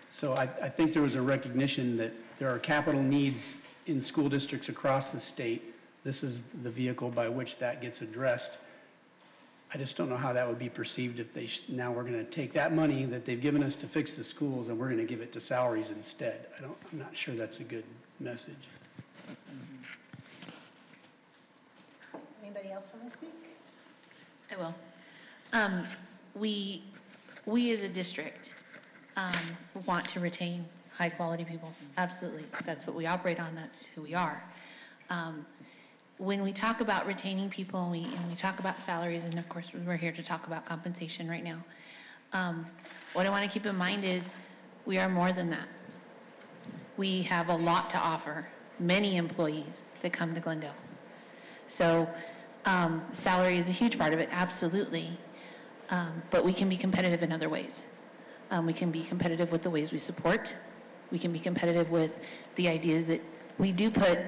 So I think there was a recognition that there are capital needs in school districts across the state. This is the vehicle by which that gets addressed. I just don't know how that would be perceived if now we're going to take that money that they've given us to fix the schools and we're going to give it to salaries instead. I'm not sure that's a good message. Anybody else want to speak? I will. We as a district want to retain high-quality people. Absolutely. That's what we operate on. That's who we are. When we talk about retaining people and we talk about salaries, and of course we're here to talk about compensation right now, what I want to keep in mind is we are more than that. We have a lot to offer many employees that come to Glendale. So salary is a huge part of it, absolutely. But we can be competitive in other ways. We can be competitive with the ways we support. We can be competitive with the ideas that we do put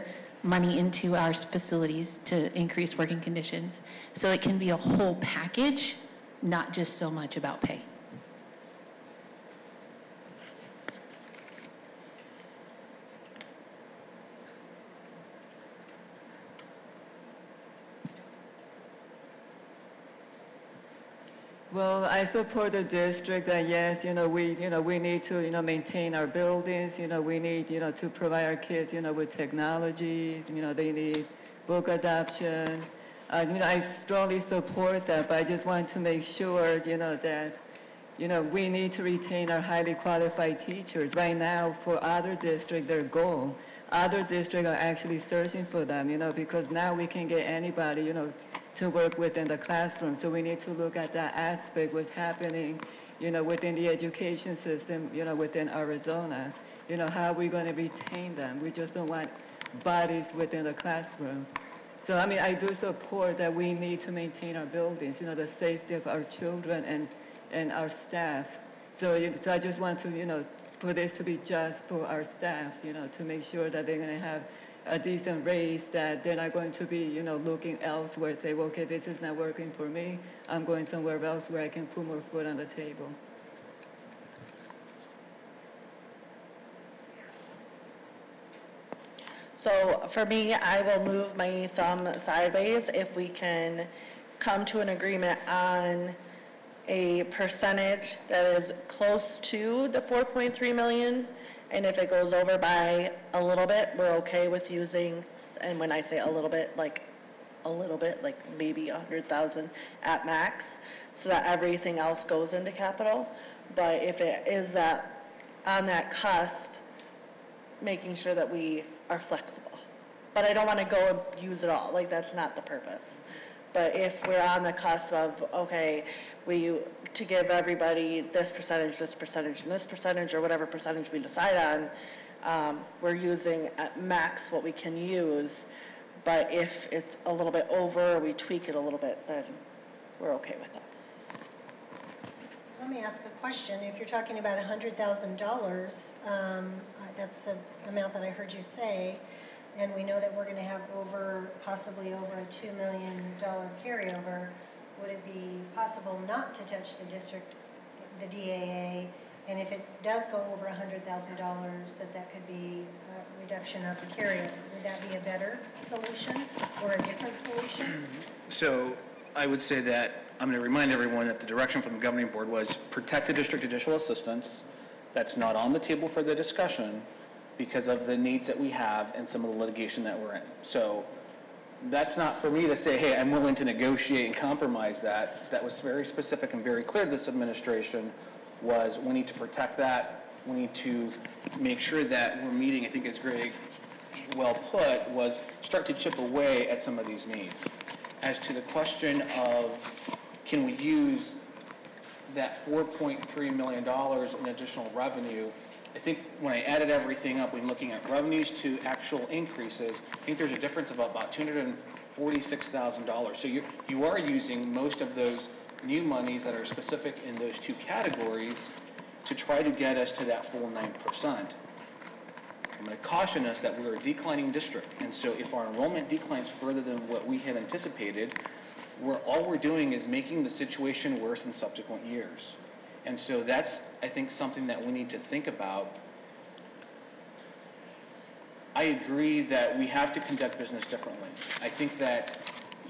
money into our facilities to increase working conditions. So it can be a whole package, not just so much about pay. Well, I support the district that yes, we need to, maintain our buildings, we need, to provide our kids, with technologies, they need book adoption. I strongly support that, but I just want to make sure, that, we need to retain our highly qualified teachers. Right now, for other districts, their goal, other districts are actually searching for them, because now we can get anybody, to work within the classroom. So we need to look at that aspect, what's happening, within the education system, within Arizona. How are we going to retain them? We just don't want bodies within the classroom. So, I do support that we need to maintain our buildings, the safety of our children and our staff. So, so I just want to, for this to be just for our staff, to make sure that they're going to have a decent raise, that they're not going to be, looking elsewhere, say, well, okay, this is not working for me. I'm going somewhere else where I can put more food on the table. So for me, I will move my thumb sideways if we can come to an agreement on a percentage that is close to the 4.3 million. And if it goes over by a little bit, we're okay with using, and when I say a little bit, like maybe 100,000 at max, so that everything else goes into capital. But if it is that on that cusp, making sure that we are flexible. But I don't want to go and use it all, that's not the purpose. but if we're on the cusp of, okay, to give everybody this percentage, and this percentage, or whatever percentage we decide on, we're using at max what we can use, but if it's a little bit over, or we tweak it a little bit, then we're okay with that. Let me ask a question. If you're talking about $100,000, that's the amount that I heard you say, and we know that we're going to have possibly over a $2 million carryover, would it be possible not to touch the district, the DAA, and if it does go over $100,000, that could be a reduction of the carryover? Would that be a better solution or a different solution? So I would say that I'm going to remind everyone that the direction from the governing board was protect the district additional assistance. That's not on the table for the discussion because of the needs that we have and some of the litigation that we're in. So that's not for me to say, hey, I'm willing to negotiate and compromise that. That was very specific and very clear to this administration was we need to protect that. We need to make sure that we're meeting, I think as Greg well put, was start to chip away at some of these needs. As to the question of can we use that $4.3 million in additional revenue, I think when I added everything up, when looking at revenues to actual increases, I think there's a difference of about $246,000. So you are using most of those new monies that are specific in those two categories to try to get us to that full 9%. I'm going to caution us that we're a declining district, and so if our enrollment declines further than what we had anticipated, all we're doing is making the situation worse in subsequent years. And so that's, I think, something that we need to think about. I agree that we have to conduct business differently. I think that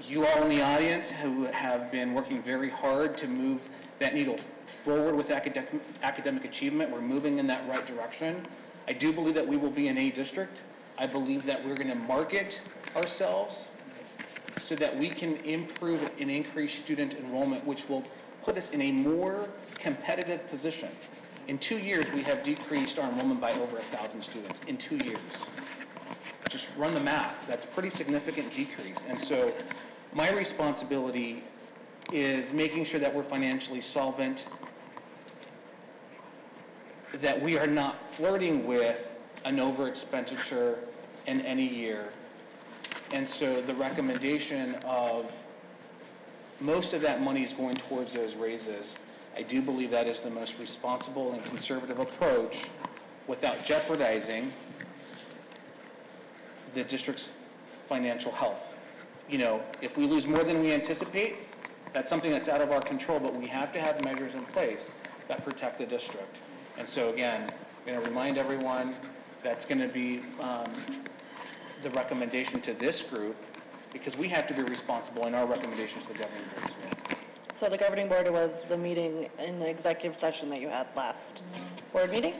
you all in the audience who have been working very hard to move that needle forward with academic achievement, we're moving in that right direction. I do believe that we will be an A district. I believe that we're going to market ourselves so that we can improve and increase student enrollment, which will put us in a more competitive position. In 2 years, we have decreased our enrollment by over 1,000 students. In 2 years. Just run the math. That's a pretty significant decrease. And so my responsibility is making sure that we're financially solvent, that we are not flirting with an over expenditure in any year. And so the recommendation of most of that money is going towards those raises. I do believe that is the most responsible and conservative approach without jeopardizing the district's financial health. You know, if we lose more than we anticipate, that's something that's out of our control, but we have to have measures in place that protect the district. And so again, I'm going to remind everyone that's going to be the recommendation to this group, because we have to be responsible in our recommendations to the governing board as well. So the governing board was the meeting in the executive session that you had last board meeting?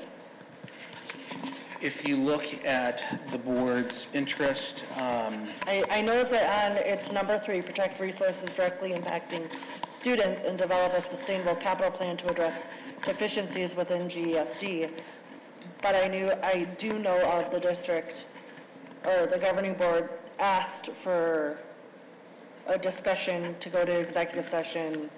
If you look at the board's interest, I noticed that on its number 3, protect resources directly impacting students and develop a sustainable capital plan to address deficiencies within GESD. But I do know of the district, or the governing board asked for a discussion to go to executive session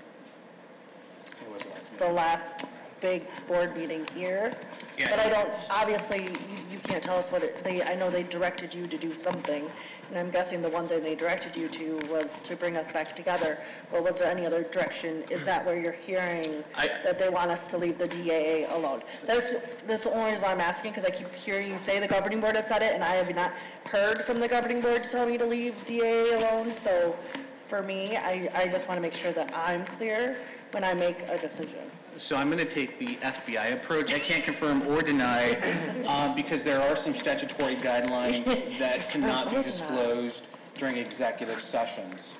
the last big board meeting here. Yeah. But I don't, obviously, you can't tell us what I know they directed you to do something, and I'm guessing the one thing they directed you to was to bring us back together. But was there any other direction? Is that where you're hearing that they want us to leave the DAA alone? That's the only reason why I'm asking, because I keep hearing you say the governing board has said it, and I have not heard from the governing board to tell me to leave DAA alone. So for me, I just want to make sure that I'm clear when I make a decision. so I'm going to take the FBI approach. I can't confirm or deny because there are some statutory guidelines that cannot be disclosed during executive sessions.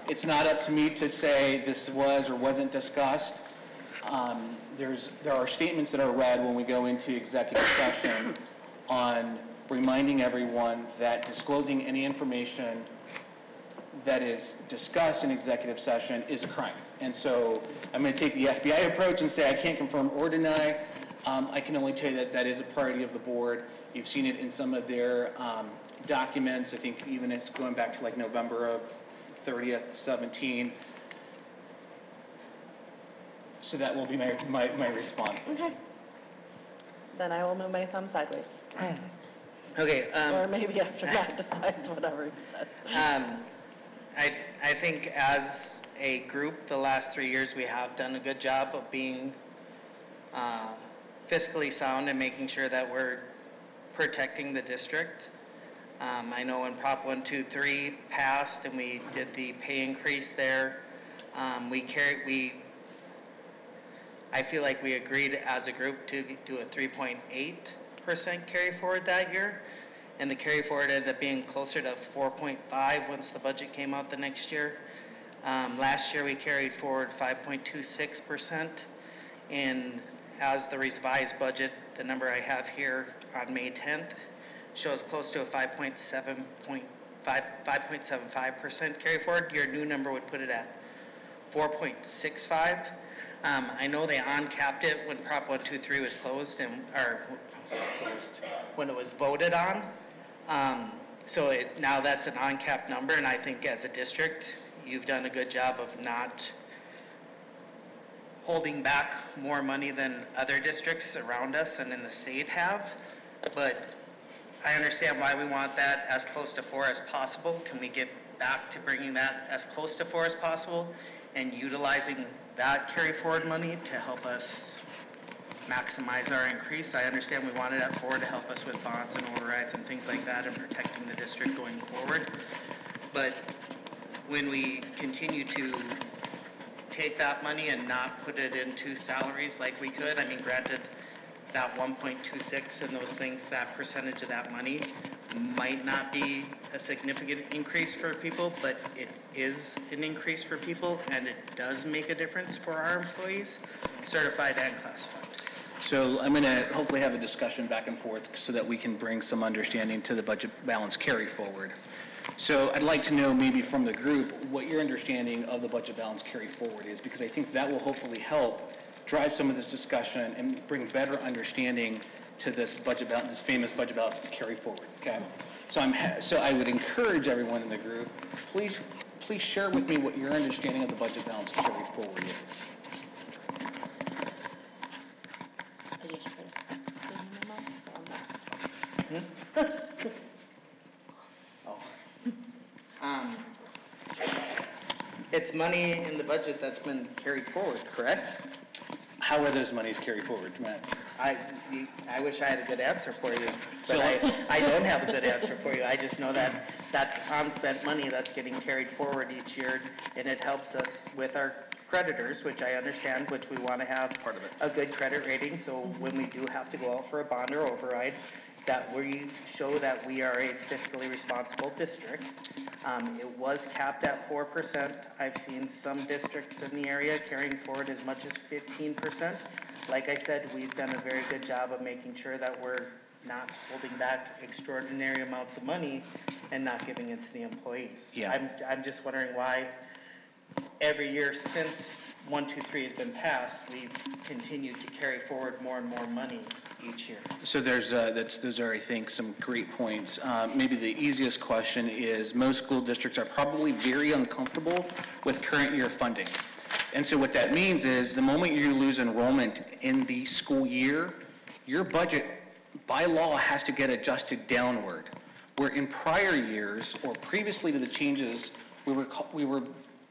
It's not up to me to say this was or wasn't discussed. There are statements that are read when we go into executive session on reminding everyone that disclosing any information that is discussed in executive session is a crime. And so I'm going to take the FBI approach and say I can't confirm or deny. I can only tell you that that is a priority of the board. You've seen it in some of their documents. I think even it's going back to like November of 30th, 17. So that will be my response. Okay. Then I will move my thumb sideways. Okay. Or maybe after Matt decides whatever he said. I think as a group, the last 3 years, we have done a good job of being fiscally sound and making sure that we're protecting the district. I know when Prop 123 passed and we did the pay increase there, I feel like we agreed as a group to do a 3.8% carry forward that year. And the carry forward ended up being closer to 4.5 once the budget came out the next year. Last year we carried forward 5.26%. And as the revised budget, the number I have here on May 10th, shows close to a 5.75% carry forward. Your new number would put it at 4.65. I know they on-capped it when Prop 123 was closed when it was voted on. So now that's an on-capped number, and I think as a district, you've done a good job of not holding back more money than other districts around us and in the state have. But I understand why we want that as close to 4 as possible. Can we get back to bringing that as close to 4 as possible and utilizing that carry forward money to help us maximize our increase? I understand we want it at 4 to help us with bonds and overrides and things like that and protecting the district going forward. But when we continue to take that money and not put it into salaries like we could, I mean, granted, that 1.26 and those things, that percentage of that money might not be a significant increase for people, but it is an increase for people, and it does make a difference for our employees, certified and classified. So I'm going to hopefully have a discussion back and forth so that we can bring some understanding to the budget balance carry forward. So I'd like to know maybe from the group what your understanding of the budget balance carry forward is, because I think that will hopefully help drive some of this discussion and bring better understanding to this budget balance, this famous budget balance carry forward. Okay. So I would encourage everyone in the group, please share with me what your understanding of the budget balance carry forward is. It's money in the budget that's been carried forward, correct? How are those monies carried forward, Matt? I wish I had a good answer for you, but I don't have a good answer for you. I just know that that's unspent money that's getting carried forward each year, and it helps us with our creditors, which I understand, which we want to have part of it, a good credit rating, so when we do have to go out for a bond or override, that we show that we are a fiscally responsible district. It was capped at 4%. I've seen some districts in the area carrying forward as much as 15%. Like I said, we've done a very good job of making sure that we're not holding back extraordinary amounts of money and not giving it to the employees. Yeah. I'm just wondering why every year since 123 has been passed, we've continued to carry forward more and more money each year. So those are, I think, some great points. Maybe the easiest question is most school districts are probably very uncomfortable with current year funding. And so what that means is the moment you lose enrollment in the school year, your budget by law has to get adjusted downward. Where in prior years or previously to the changes, we were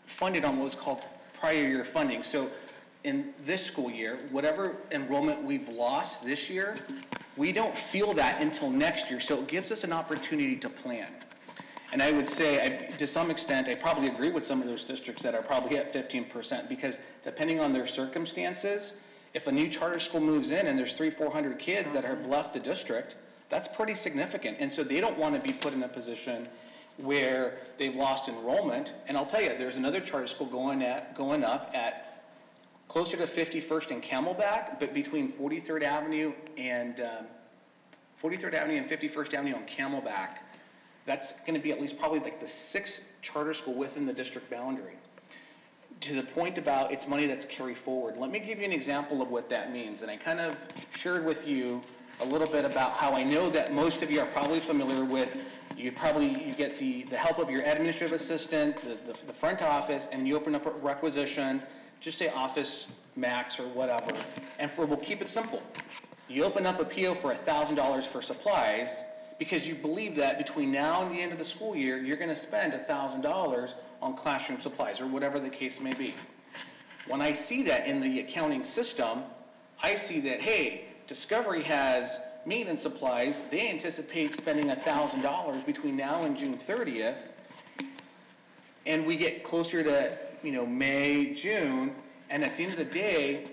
funded on what was called prior year funding. So in this school year, whatever enrollment we've lost this year, we don't feel that until next year. So it gives us an opportunity to plan. And I would say, to some extent, I probably agree with some of those districts that are probably at 15%, because depending on their circumstances, if a new charter school moves in and there's 300-400 kids that have left the district, that's pretty significant. And so they don't want to be put in a position where they've lost enrollment. And I'll tell you, there's another charter school going up at closer to 51st and Camelback, but between 43rd Avenue and 51st Avenue on Camelback. That's going to be at least probably like the 6th charter school within the district boundary. To the point about it's money that's carried forward, let me give you an example of what that means. And I kind of shared with you a little bit about how I know that most of you are probably familiar with You get the help of your administrative assistant, the front office, and you open up a requisition, just say Office Max or whatever, and we'll keep it simple. You open up a PO for $1,000 for supplies because you believe that between now and the end of the school year, you're going to spend $1,000 on classroom supplies or whatever the case may be. When I see that in the accounting system, I see that, hey, Discovery has maintenance supplies. They anticipate spending $1,000 between now and June 30th. And we get closer to, May, June, and at the end of the day,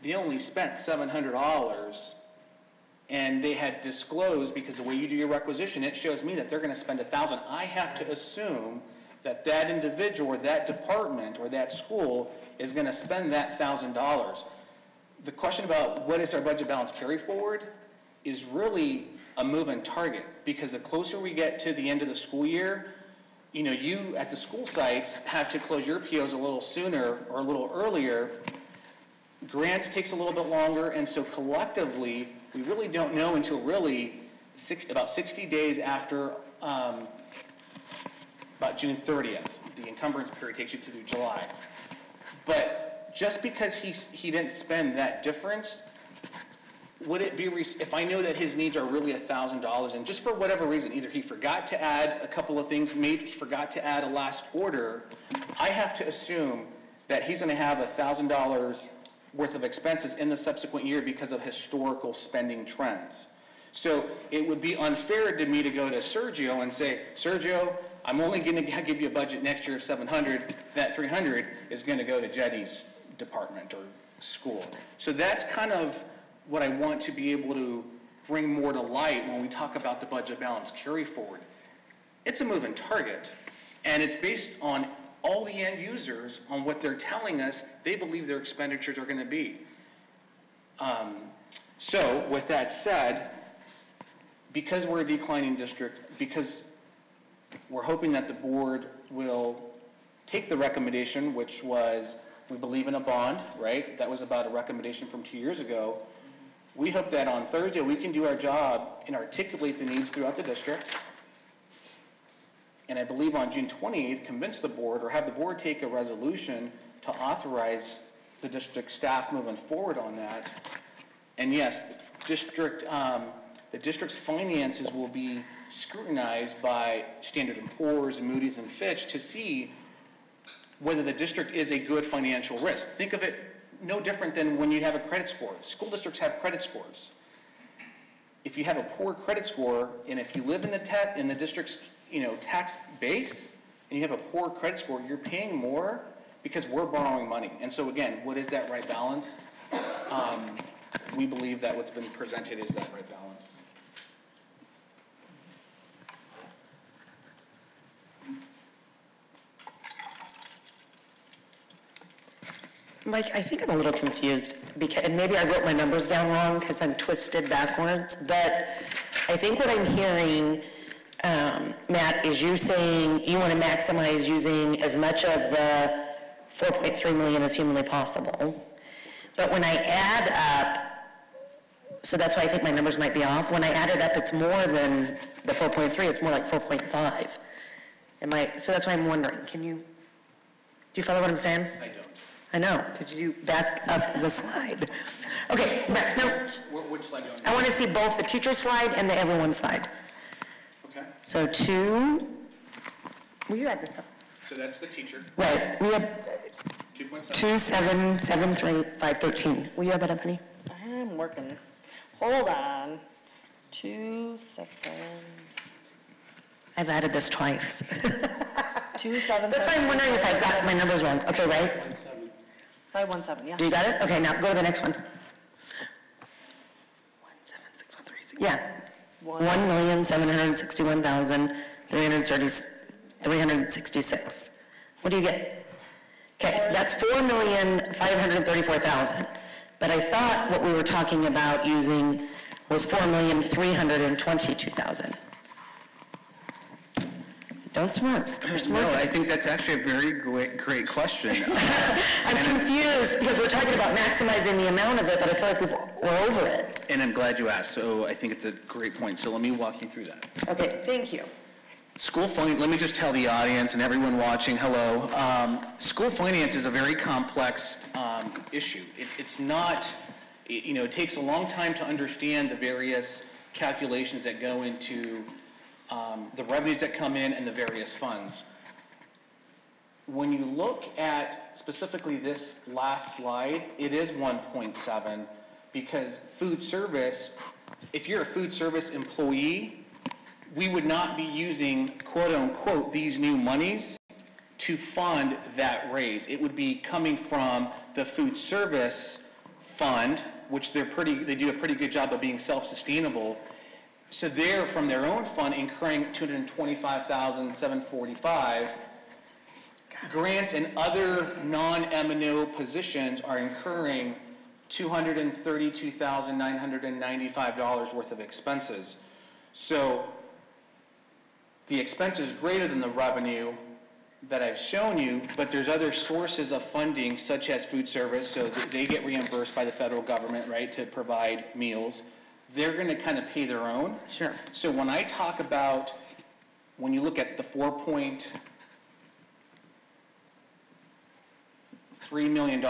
they only spent $700. And they had disclosed, because the way you do your requisition, it shows me that they're going to spend $1,000. I have to assume that that individual or that department or that school is going to spend that $1,000. The question about what is our budget balance carry forward is really a moving target, because the closer we get to the end of the school year, you at the school sites have to close your POs a little sooner or a little earlier. Grants takes a little bit longer, and so collectively, we really don't know until really about 60 days after about June 30th. The encumbrance period takes you through July. But just because he didn't spend that difference, would it be, if I know that his needs are really $1,000, and just for whatever reason, either he forgot to add a couple of things, maybe he forgot to add a last order, I have to assume that he's going to have $1,000 worth of expenses in the subsequent year because of historical spending trends. So it would be unfair to me to go to Sergio and say, Sergio, I'm only going to give you a budget next year of $700. That $300 is going to go to Jetty's department or school. So that's kind of what I want to be able to bring more to light when we talk about the budget balance carry forward. It's a moving target, and it's based on all the end users on what they're telling us they believe their expenditures are going to be. So with that said, because we're a declining district, because we're hoping that the board will take the recommendation, which was we believe in a bond, right? That was about a recommendation from 2 years ago. We hope that on Thursday we can do our job and articulate the needs throughout the district. And I believe on June 28th, convince the board or have the board take a resolution to authorize the district staff moving forward on that. And yes, the district's finances will be scrutinized by Standard & Poor's, Moody's, and Fitch to see whether the district is a good financial risk. Think of it no different than when you have a credit score. School districts have credit scores. If you have a poor credit score, and if you live in the district's tax base, and you have a poor credit score, you're paying more because we're borrowing money. And so again, what is that right balance? We believe that what's been presented is that right balance. Mike, I think I'm a little confused, because, and maybe I wrote my numbers down wrong because I'm twisted backwards, but I think what I'm hearing, Matt, is you saying you want to maximize using as much of the 4.3 million as humanly possible. But when I add up, so that's why I think my numbers might be off. When I add it up, it's more than the 4.3, it's more like 4.5. So that's why I'm wondering, do you follow what I'm saying? I don't. I know. Could you back up the slide? Okay, Which slide do you want? I want to see both the teacher slide and the everyone slide. Okay. So will you add this up? So that's the teacher. Right, we have 2.7. 2,775.13. Will you add that up, honey? I'm working. Hold on. 2,7. I've added this twice. 2,7. That's why I'm wondering if I've got my numbers wrong. Okay, right? 517, yeah. Do you got it? Okay, now go to the next one. 176,136. Yeah. 1,761,366. What do you get? Okay, that's 4,534,000. But I thought what we were talking about using was 4,322,000. Don't smirk. No, I think that's actually a very great question. I'm confused because we're talking about maximizing the amount of it, but I feel like we're over it. And I'm glad you asked. So I think it's a great point. So let me walk you through that. Okay, thank you. Let me just tell the audience and everyone watching, hello. School finance is a very complex issue. It's not, it takes a long time to understand the various calculations that go into the revenues that come in and the various funds. When you look at specifically this last slide, it is 1.7 because food service, if you're a food service employee, we would not be using, quote unquote, these new monies to fund that raise. It would be coming from the food service fund, which they do a pretty good job of being self-sustainable. So they're, from their own fund, incurring $225,745. Grants and other non-M&O positions are incurring $232,995 worth of expenses. So the expense is greater than the revenue that I've shown you, but there's other sources of funding such as food service, so they get reimbursed by the federal government, right, to provide meals. They're going to kind of pay their own. Sure. So when I talk about, when you look at the $4.3 million,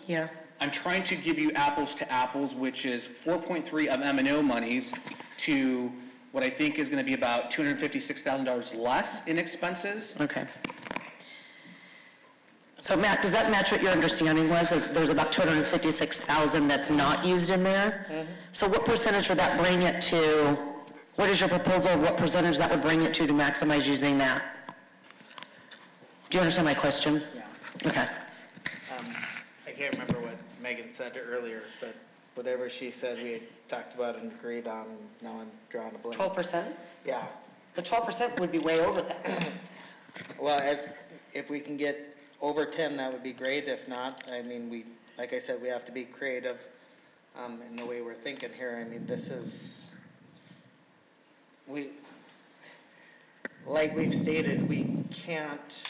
Yeah. I'm trying to give you apples to apples, which is 4.3 of M&O monies to what I think is going to be about $256,000 less in expenses. Okay. So Matt, does that match what your understanding was? Is there's about $256,000 that's not used in there? Mm-hmm. So what percentage would that bring it to? What is your proposal of what percentage that would bring it to maximize using that? Do you understand my question? Yeah. Okay. I can't remember what Megan said earlier, but whatever she said, we had talked about and agreed on. Now I'm drawing a blank. 12%? Yeah. The 12% would be way over that. Well, if we can get over 10, that would be great. If not, I mean, like I said, we have to be creative in the way we're thinking here. I mean, this is, like we've stated, we can't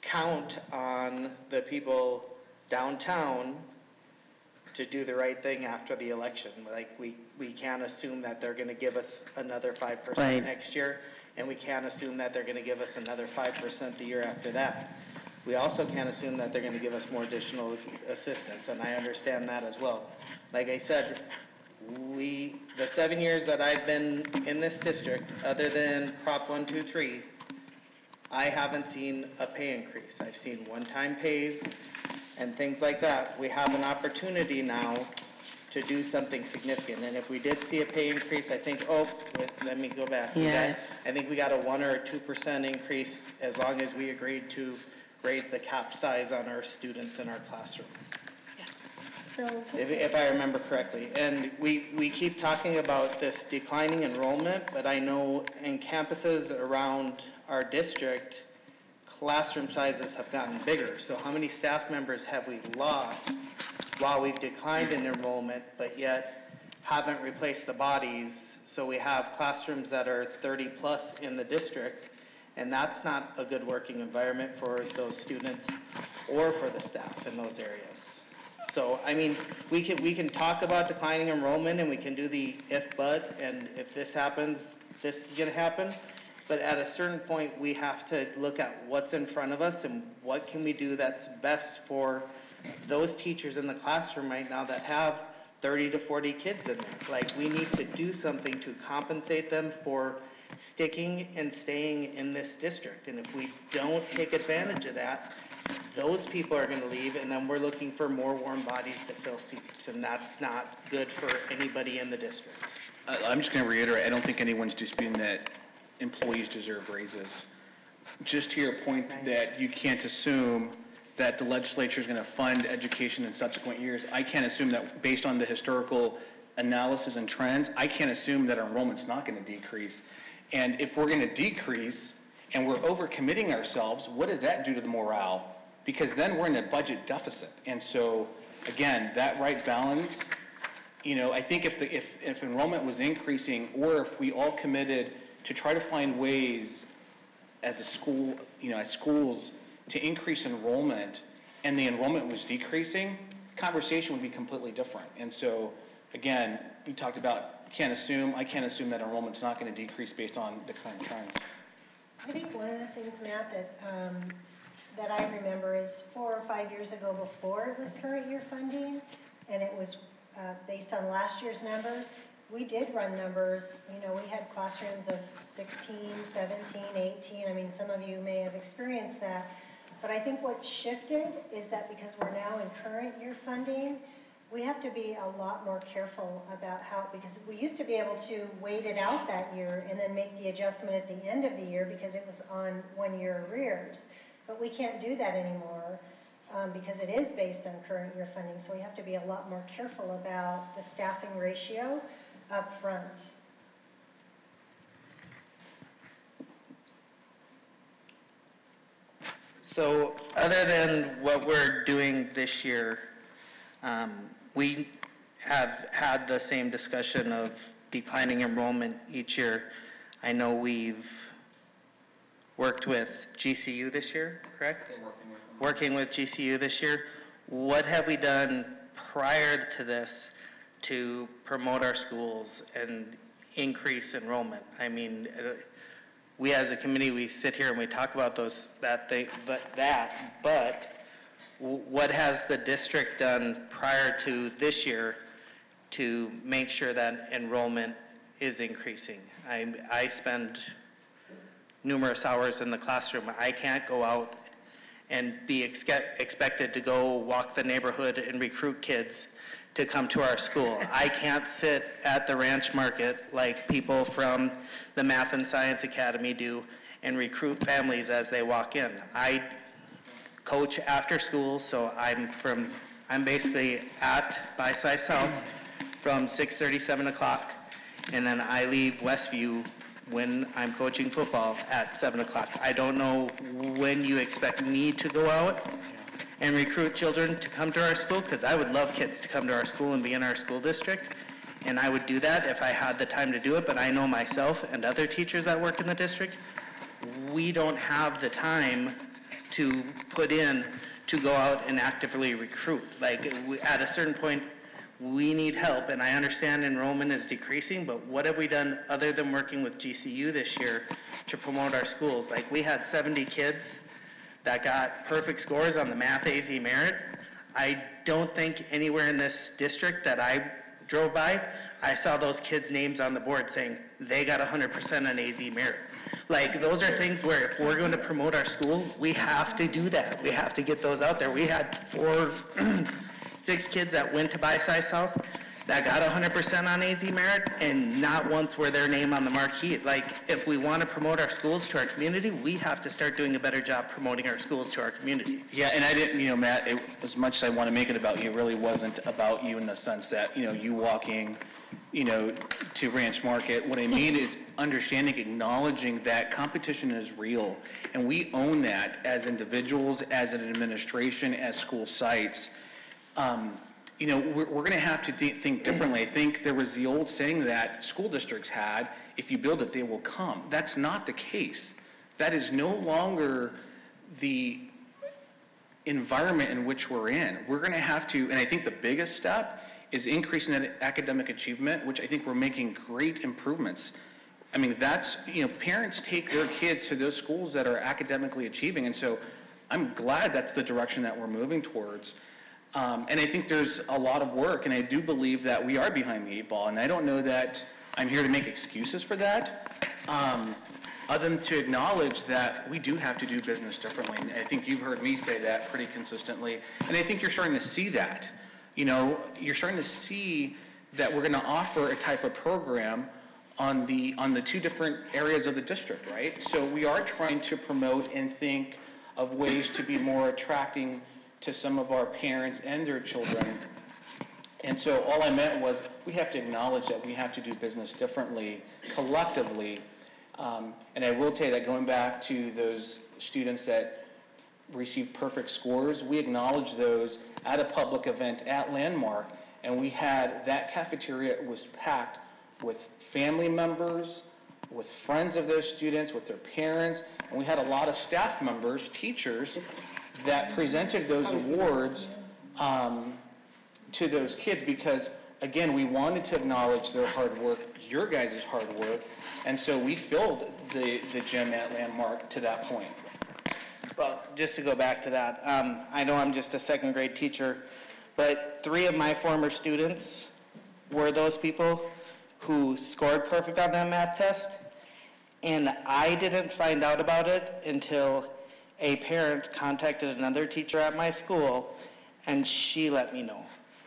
count on the people downtown to do the right thing after the election. Like, we can't assume that they're going to give us another 5% Right. next year, and we can't assume that they're going to give us another 5% the year after that. We also can't assume that they're going to give us more additional assistance, and I understand that as well. Like I said, the 7 years that I've been in this district, other than Prop 123, I haven't seen a pay increase. I've seen one-time pays and things like that. We have an opportunity now to do something significant. And if we did see a pay increase, I think, let me go back. Yeah. I think we got a 1 or 2% increase as long as we agreed to raise the cap size on our students in our classroom. So, If I remember correctly. And we keep talking about this declining enrollment, but I know in campuses around our district, classroom sizes have gotten bigger. So how many staff members have we lost while we've declined in enrollment, but yet haven't replaced the bodies? So we have classrooms that are 30 plus in the district, and that's not a good working environment for those students or for the staff in those areas. So, I mean, we can talk about declining enrollment, and we can do the if but, and if this happens, this is going to happen. But at a certain point, we have to look at what's in front of us and what can we do that's best for those teachers in the classroom right now that have 30 to 40 kids in there. Like, we need to do something to compensate them for sticking and staying in this district. And if we don't take advantage of that, those people are going to leave, and then we're looking for more warm bodies to fill seats, and that's not good for anybody in the district. I'm just going to reiterate, I don't think anyone's disputing that employees deserve raises. Just to your point that you can't assume that the legislature is going to fund education in subsequent years, I can't assume that based on the historical analysis and trends, I can't assume that our enrollment's not going to decrease. And if we're going to decrease and we're overcommitting ourselves, what does that do to the morale? Because then we're in a budget deficit. And so, again, that right balance, I think if enrollment was increasing, or if we all committed to try to find ways as a school, as schools, to increase enrollment, and the enrollment was decreasing, conversation would be completely different. And so again, you talked about, I can't assume that enrollment's not going to decrease based on the current trends. I think one of the things, Matt, that I remember is 4 or 5 years ago, before it was current year funding, and it was based on last year's numbers, we did run numbers. You know, we had classrooms of 16, 17, 18. I mean, some of you may have experienced that. But I think what shifted is that because we're now in current year funding, we have to be a lot more careful about because we used to be able to wait it out that year and then make the adjustment at the end of the year because it was on 1 year arrears. But we can't do that anymore because it is based on current year funding. So we have to be a lot more careful about the staffing ratio up front. So other than what we're doing this year, we have had the same discussion of declining enrollment each year. I know we've worked with GCU this year, correct? Working with GCU this year. What have we done prior to this to promote our schools and increase enrollment? I mean, we as a committee, we sit here and we talk about but what has the district done prior to this year to make sure that enrollment is increasing? I spend numerous hours in the classroom. I can't go out and be expected to go walk the neighborhood and recruit kids to come to our school. I can't sit at the ranch market like people from the Math and Science Academy do and recruit families as they walk in. I coach after school, so I'm basically at By-Side South from 6:30, 7 o'clock, and then I leave Westview when I'm coaching football at 7 o'clock. I don't know when you expect me to go out and recruit children to come to our school, because I would love kids to come to our school and be in our school district, and I would do that if I had the time to do it, but I know myself and other teachers that work in the district, we don't have the time to put in to go out and actively recruit. Like, at a certain point, we need help, and I understand enrollment is decreasing, but what have we done other than working with GCU this year to promote our schools? Like, we had 70 kids that got perfect scores on the Math AZ Merit. I don't think anywhere in this district that I drove by, I saw those kids' names on the board saying they got 100% on AZ Merit. Like, those are things where if we're going to promote our school, we have to do that. We have to get those out there. We had 6 kids that went to By-Side South that got 100% on AZ Merit, and not once were their name on the marquee. Like, if we want to promote our schools to our community, we have to start doing a better job promoting our schools to our community. Yeah, and I didn't, Matt, as much as I want to make it about you, it really wasn't about you in the sense that, you walking, to Ranch Market. What I mean is understanding, acknowledging that competition is real, and we own that as individuals, as an administration, as school sites. We're going to have to think differently. I think there was the old saying that school districts had, if you build it, they will come. That's not the case. That is no longer the environment in which we're in. We're going to have to, and I think the biggest step is increasing that academic achievement, which I think we're making great improvements. I mean, that's, parents take their kids to those schools that are academically achieving, and so I'm glad that's the direction that we're moving towards. And I think there's a lot of work, and I do believe that we are behind the 8 ball, and I don't know that I'm here to make excuses for that, other than to acknowledge that we do have to do business differently, and I think you've heard me say that pretty consistently, and I think you're starting to see that. You're starting to see that we're going to offer a type of program on the 2 different areas of the district, right? So we are trying to promote and think of ways to be more attracting to some of our parents and their children. And so all I meant was we have to acknowledge that we have to do business differently, collectively. And I will tell you that going back to those students that received perfect scores, we acknowledged those at a public event at Landmark, and we had that cafeteria was packed with family members, with friends of those students, with their parents, and we had a lot of staff members, teachers, that presented those awards to those kids, because again, we wanted to acknowledge their hard work, your guys' hard work, and so we filled the gym at Landmark to that point. Well, just to go back to that, I know I'm just a second grade teacher, but 3 of my former students were those people who scored perfect on that math test, and I didn't find out about it until a parent contacted another teacher at my school, and she let me know.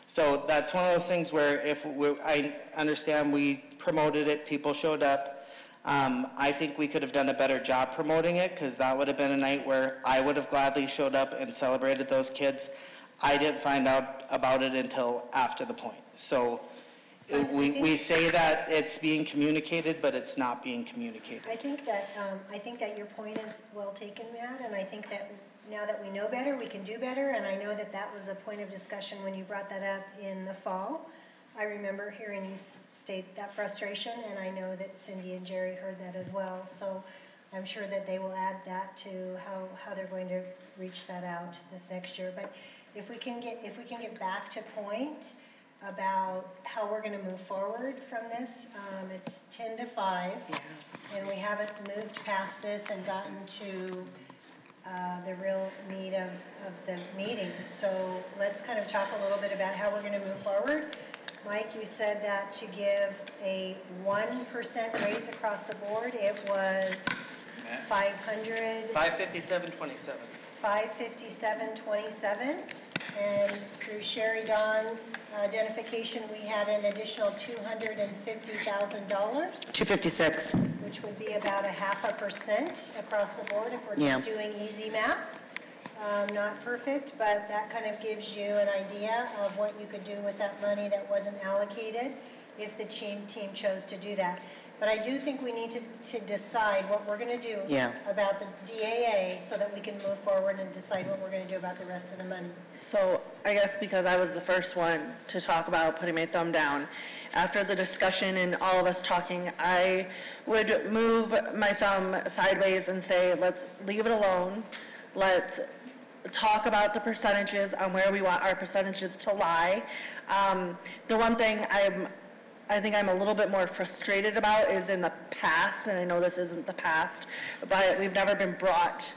So that's one of those things where I understand we promoted it, people showed up. I think we could have done a better job promoting it, because that would have been a night where I would have gladly showed up and celebrated those kids. I didn't find out about it until after the point. So we say that it's being communicated, but it's not being communicated. I think that your point is well taken, Matt, and I think that now that we know better, we can do better, and I know that that was a point of discussion when you brought that up in the fall. I remember hearing you state that frustration, and I know that Cindy and Jerry heard that as well, so I'm sure that they will add that to how they're going to reach that out this next year. But if we can get back to point about how we're going to move forward from this. It's 10 to 5, and we haven't moved past this and gotten to the real meat of the meeting. So let's kind of talk a little bit about how we're going to move forward. Mike, you said that to give a 1% raise across the board, it was 500. 557.27. 557.27. And through Sherry Dawn's identification, we had an additional $250,000. 256. Which would be about 0.5% across the board if we're just doing easy math. Not perfect, but that kind of gives you an idea of what you could do with that money that wasn't allocated if the team chose to do that. But I do think we need to decide what we're going to do about the DAA so that we can move forward and decide what we're going to do about the rest of the money. So I guess because I was the first one to talk about putting my thumb down, after the discussion and all of us talking, I would move my thumb sideways and say, let's leave it alone. Let's talk about the percentages on where we want our percentages to lie. The one thing I think I'm a little bit more frustrated about is in the past, and I know this isn't the past, but we've never been brought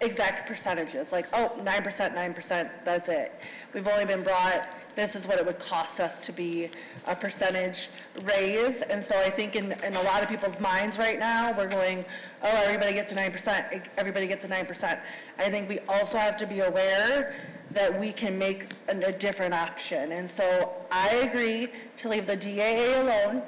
exact percentages, like, oh, 9%, that's it. We've only been brought, this is what it would cost us to be a percentage raise, and so I think in a lot of people's minds right now, we're going, oh, everybody gets a 9%, everybody gets a 9%. I think we also have to be aware that we can make a different option, and so I agree to leave the DAA alone.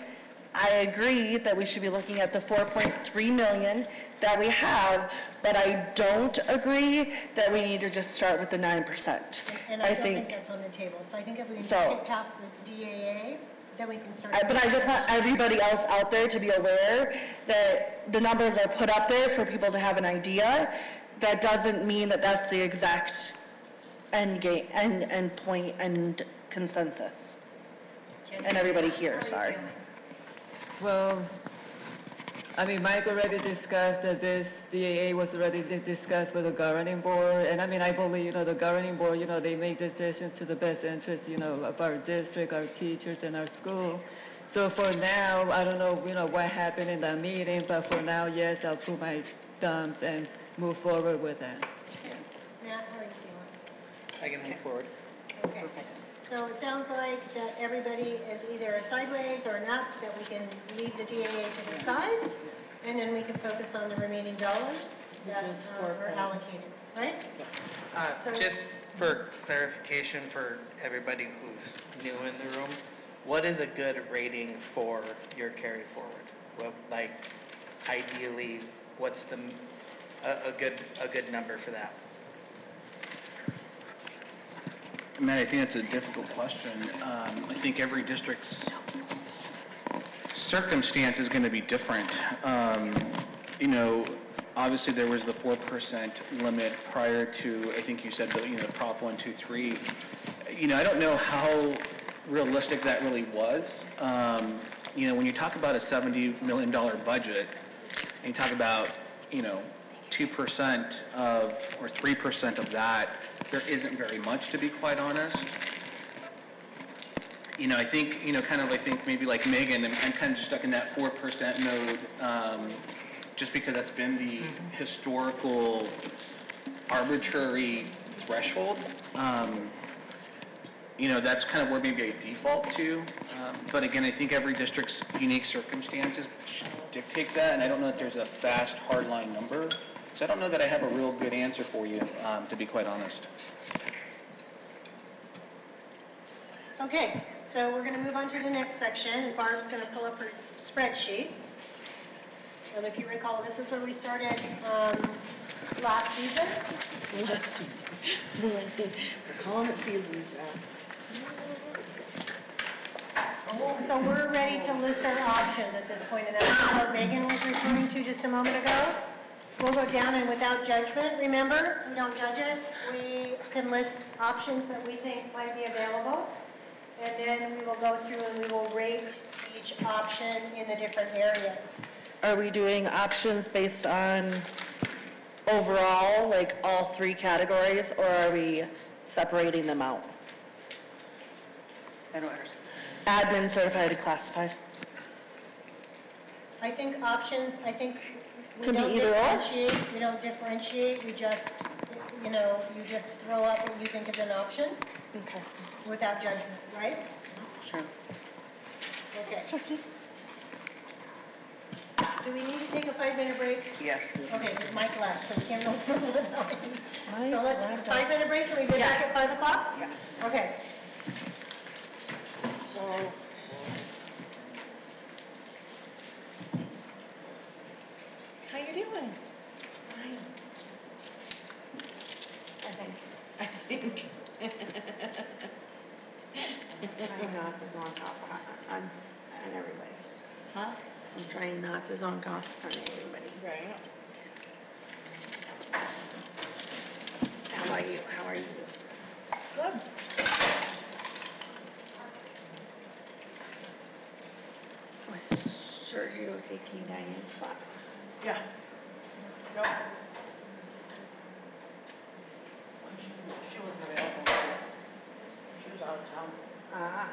I agree that we should be looking at the 4.3 million that we have, but I don't agree that we need to just start with the 9%. And I don't think that's on the table. So I think if we can just get past the DAA, then we can start. But I just want everybody else out there to be aware that the numbers are put up there for people to have an idea. That doesn't mean that that's the exact end game, end point, and consensus. Jenny, and everybody here, sorry. Well, I mean, Mike already discussed that this DAA was already discussed with the governing board, and I mean, I believe, the governing board, they make decisions to the best interest, of our district, our teachers, and our school. So for now, I don't know, what happened in that meeting, but for now, yes, I'll put my thumbs and move forward with that. Matt, how are you feeling? I can move forward. Okay. So it sounds like that everybody is either a sideways or an up, that we can leave the DAA to the side, and then we can focus on the remaining dollars that are allocated, right? Just for clarification for everybody who's new in the room, what is a good rating for your carry forward? Well, ideally, what's a good number for that? Matt, I think that's a difficult question. I think every district's circumstance is going to be different. Obviously there was the 4% limit prior to, I think you said, Prop 123. I don't know how realistic that really was. When you talk about a $70 million budget, and you talk about, 2% of, or 3% of that, there isn't very much, to be quite honest. I think, I think maybe like Megan, I'm kind of stuck in that 4% mode, just because that's been the historical arbitrary threshold. That's kind of where maybe I default to. But again, I think every district's unique circumstances should dictate that, and I don't know that there's a fast, hardline number. So I don't know that I have a real good answer for you, to be quite honest. Okay, so we're going to move on to the next section, and Barb's going to pull up her spreadsheet. And if you recall, this is where we started last season. We're calling it seasons now. So we're ready to list our options at this point, and that's what Megan was referring to just a moment ago. We'll go down and without judgment, remember, we don't judge it. We can list options that we think might be available, and then we will go through and we will rate each option in the different areas. Are we doing options based on overall, like all three categories, or are we separating them out? I don't understand. Admin, certified, and classified. I think options, we Can be don't either or. differentiate, we don't differentiate, we just, you just throw up what you think is an option Okay. without judgment, right? Sure. Okay. Do we need to take a 5-minute break? Yes. Okay, because Mike left, so we can't go without him. So let's, left 5-minute break, can we be back at 5 o'clock? Yeah. Okay. How you doing? Fine. I think. Trying not to zone off on everybody. Huh? I'm trying not to zone off on everybody. Right. How about you? How are you? Good. Was Sergio taking Diane's spot? Yeah. Nope. She wasn't available. She was out of town. Ah.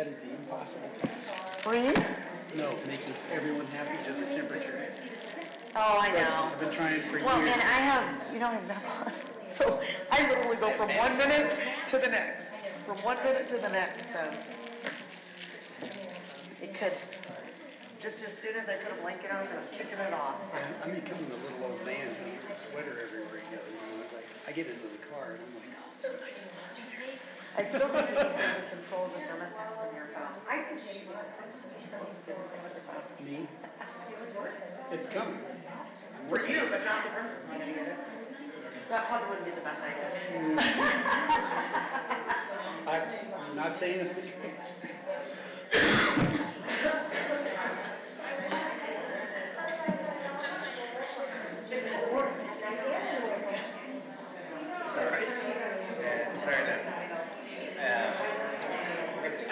That is the impossible task. Breathe? No, making everyone happy to the temperature. Oh, I know. I've been trying for years. Well, and I have, you know, I have that, so I literally go from 1 minute to the next, from 1 minute to the next, so. It could, just as soon as I put a blanket on, I'm kicking it off. I'm becoming a little old man who wears a sweater everywhere he goes. You know, it's like, I get into the car and I'm like, oh, it's so nice. I still think you can really control the thermostats from your phone. I think you should be Me? It's coming. For you, but not the principal. That probably wouldn't be the best idea. I'm not saying it.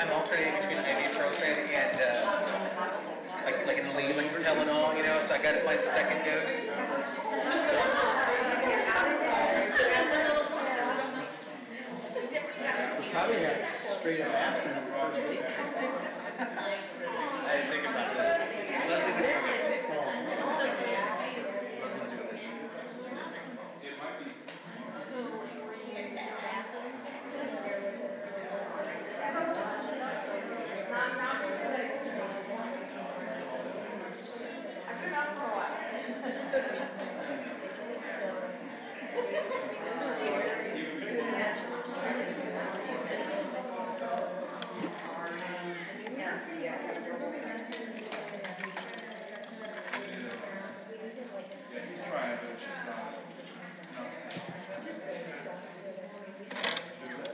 I'm alternating between ibuprofen and like in the lead, like Tylenol, you know, so I got to find the second dose. You probably have straight up aspirin in the first week. I didn't think about that.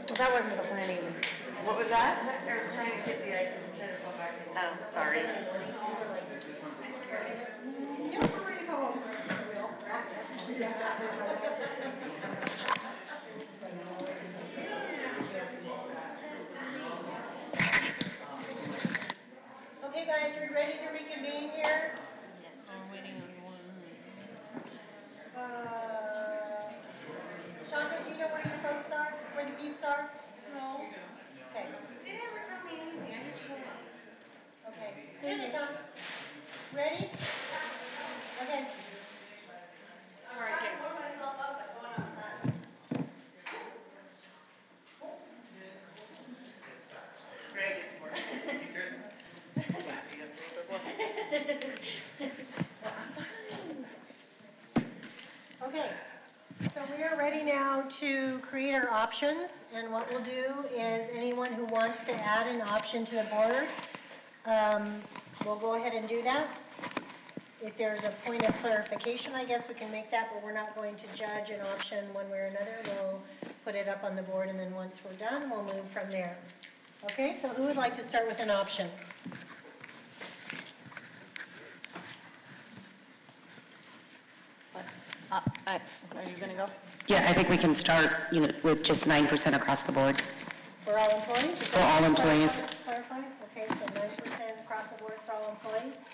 Well, that wasn't the planning. What was that? They're trying to get the ice instead of go back. Oh, sorry. Okay, guys, are we ready to reconvene here? Yes. I'm waiting on one. Shanta, do you know where your folks are? Where the peeps are? No. Okay. They never tell me anything, I just show up. Okay. Here they come. Ready? Okay. All right, yes. Okay, so we are ready now to create our options, and what we'll do is anyone who wants to add an option to the board, we'll go ahead and do that. If there's a point of clarification, I guess we can make that, but we're not going to judge an option one way or another. We'll put it up on the board, and then once we're done, we'll move from there. Okay, so who would like to start with an option? Are you gonna go? Yeah, I think we can start, you know, with just 9% across the board. For all employees? Is For that all employees. Clarified? Okay, so 9% across the board for all employees?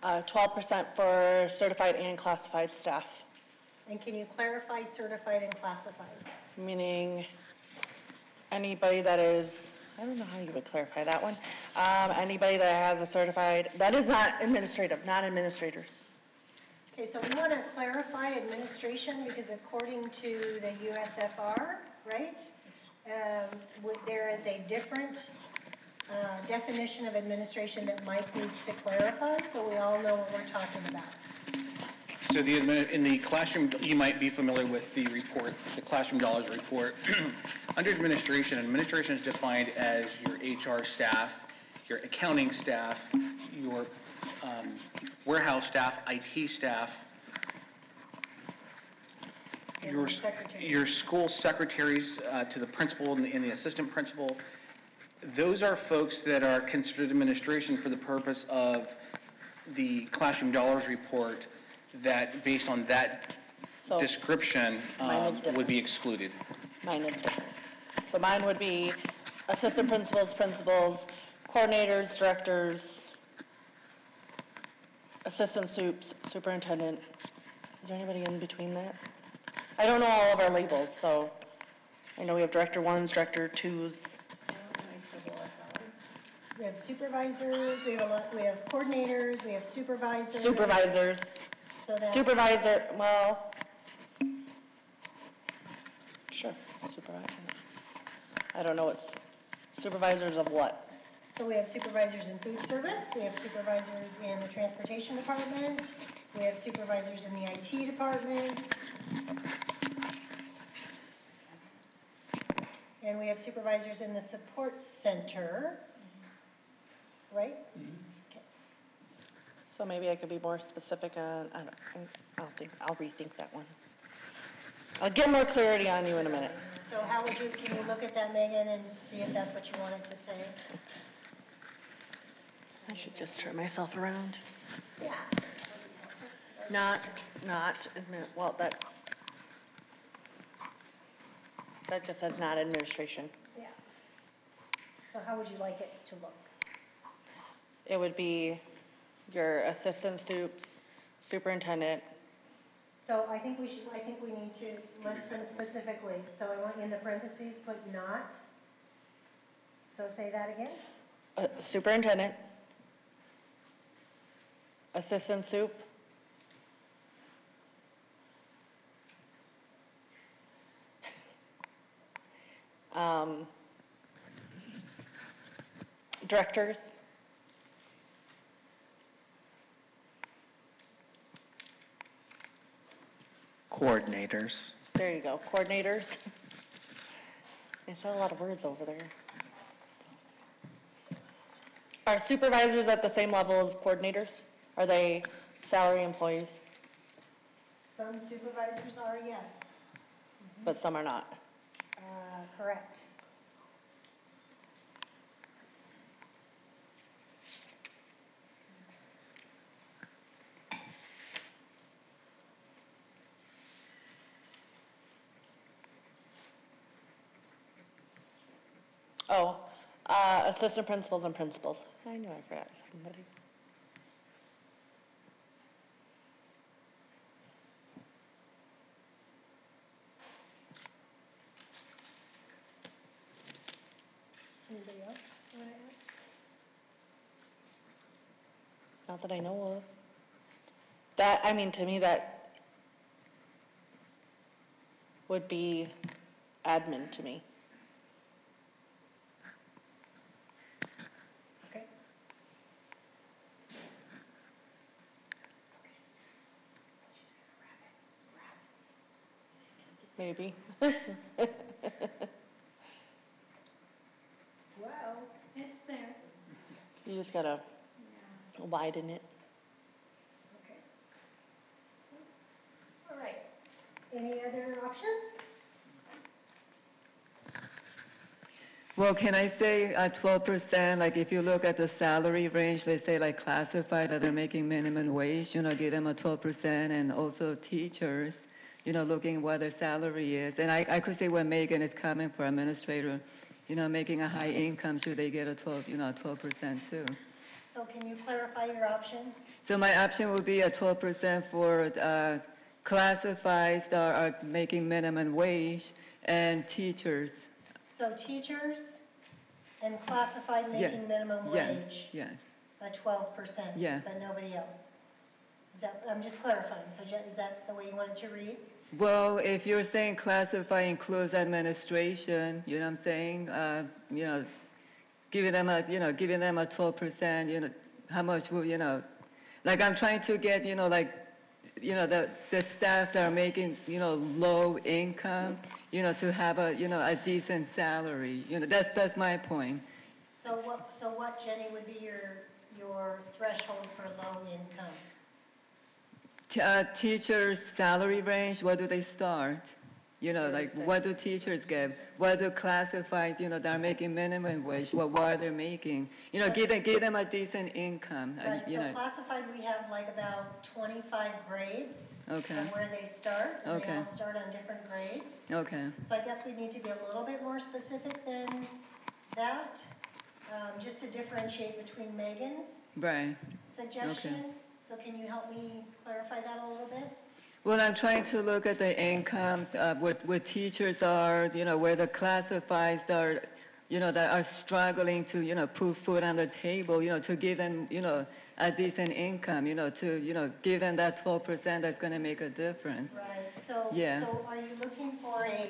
12% for certified and classified staff, And can you clarify certified and classified? meaning anybody that is, I don't know how you would clarify that one. Anybody that has a certified, that is not administrative, not administrators. Okay, so we want to clarify administration because according to the USFR, right? There is a different definition of administration that Mike needs to clarify, so we all know what we're talking about. So in the classroom, you might be familiar with the report, the classroom dollars report. Under administration is defined as your HR staff, your accounting staff, your warehouse staff, IT staff, your school secretaries to the principal and the assistant principal. Those are folks that are considered administration for the purpose of the classroom dollars report, that based on that So description mine is different. would be excluded. Mine is different. So mine would be assistant principals, principals, coordinators, directors, assistant superintendent. Is there anybody in between that? I don't know all of our labels, so I know we have director ones, director twos. We have supervisors, we have coordinators, we have supervisors. Supervisors. So that, Supervisor, well, sure, supervisor. I don't know what's, supervisors of what? so we have supervisors in food service, we have supervisors in the transportation department, we have supervisors in the IT department, and we have supervisors in the support center, right? Okay. So maybe I could be more specific on, I'll rethink that one. I'll get more clarity on you in a minute. So how would you, can you look at that, Megan, and see if that's what you wanted to say? I should just turn myself around. Yeah. Not, well, that just says not administration. Yeah. So how would you like it to look? It would be your assistant superintendent. So I think we need to list them specifically. So I want you in the parentheses, put not. So say that again. Superintendent, assistant directors, Coordinators. there you go, coordinators. It's a lot of words over there. Are supervisors at the same level as coordinators? Are they salary employees? Some supervisors are, yes. But some are not. Correct. Oh, assistant principals and principals. I knew I forgot somebody. Anybody else want to add? Not that I know of. That, I mean, to me, that would be admin to me. Okay. Maybe. Well, it's there. You just gotta widen it. Okay. All right. Any other options? Well, can I say 12%, like if you look at the salary range, let's say like classified that are making minimum wage, give them a 12%, and also teachers, looking what their salary is. And I could say when Megan is coming for administrator, making a high income, should they get a 12% too? So can you clarify your option? So my option would be a 12% for classifieds that are making minimum wage and teachers. So teachers and classified making minimum wage, Yes. a 12%, Yeah. but nobody else. Is that, I'm just clarifying, so is that the way you want it to read? Well, if you're saying classify includes administration, you know what I'm saying? Giving them a 12%, how much will, like I'm trying to get, the staff that are making, low income, to have a decent salary. That's my point. So what, Jenny, would be your threshold for low income? Teachers' salary range, what do they start? Like what do teachers get? What do classifieds, that are making minimum wage, what are they making? Give them a decent income. Right, so classified, we have like about 25 grades Okay. of where they start, and they Okay. all start on different grades. Okay. So I guess we need to be a little bit more specific than that, just to differentiate between Megan's Right. suggestion. So can you help me clarify that a little bit? Well, I'm trying to look at the income, where teachers are, where the classifieds are, that are struggling to, put food on the table, to give them, a decent income, to, give them that 12% that's going to make a difference. Right, so, Yeah. so are you looking for a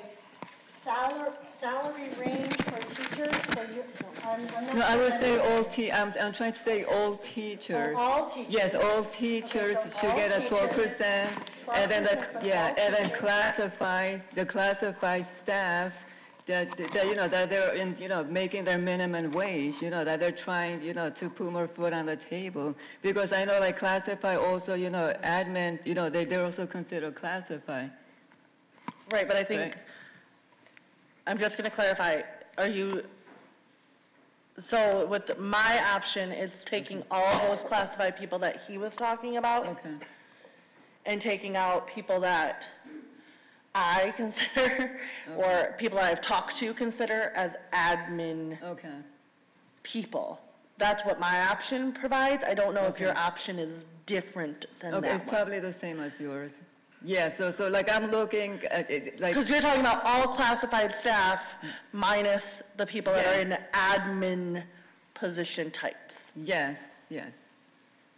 salary range for teachers? So you, I'm not. No, I would sure say that I'm trying to say all teachers. Oh, all teachers? Yes, all Okay, teachers so should all get a teachers, 12%. And then 12% for all and then teachers. the classified staff, that they're in, making their minimum wage, that they're trying, to put more food on the table. Because I know like classified also, admin, they're also considered classified. Right, but I think, Right. I'm just going to clarify, so with my option is taking all those classified people that he was talking about Okay. and taking out people that I consider, or people that I've talked to consider as admin Okay. people. That's what my option provides. I don't know if your Okay. option is different than Okay, it's that one. probably the same as yours. Yeah, so like I'm looking at it, like. Because you're talking about all classified staff minus the people that are in Yes. admin position types. Yes, yes.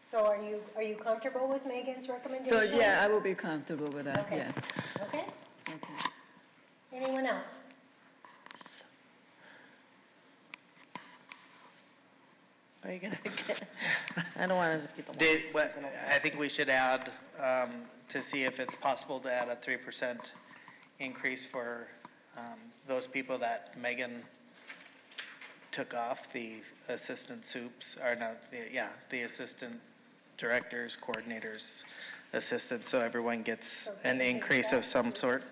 So are you comfortable with Megan's recommendation? So, yeah, I will be comfortable with that, Okay. yeah. Okay, Okay. anyone else? Are you gonna get, I don't want to people. I think we should add, to see if it's possible to add a 3% increase for those people that Megan took off, the assistant soups, or not, the assistant directors, coordinators, assistants, so everyone gets So an can you increase fix of some sort.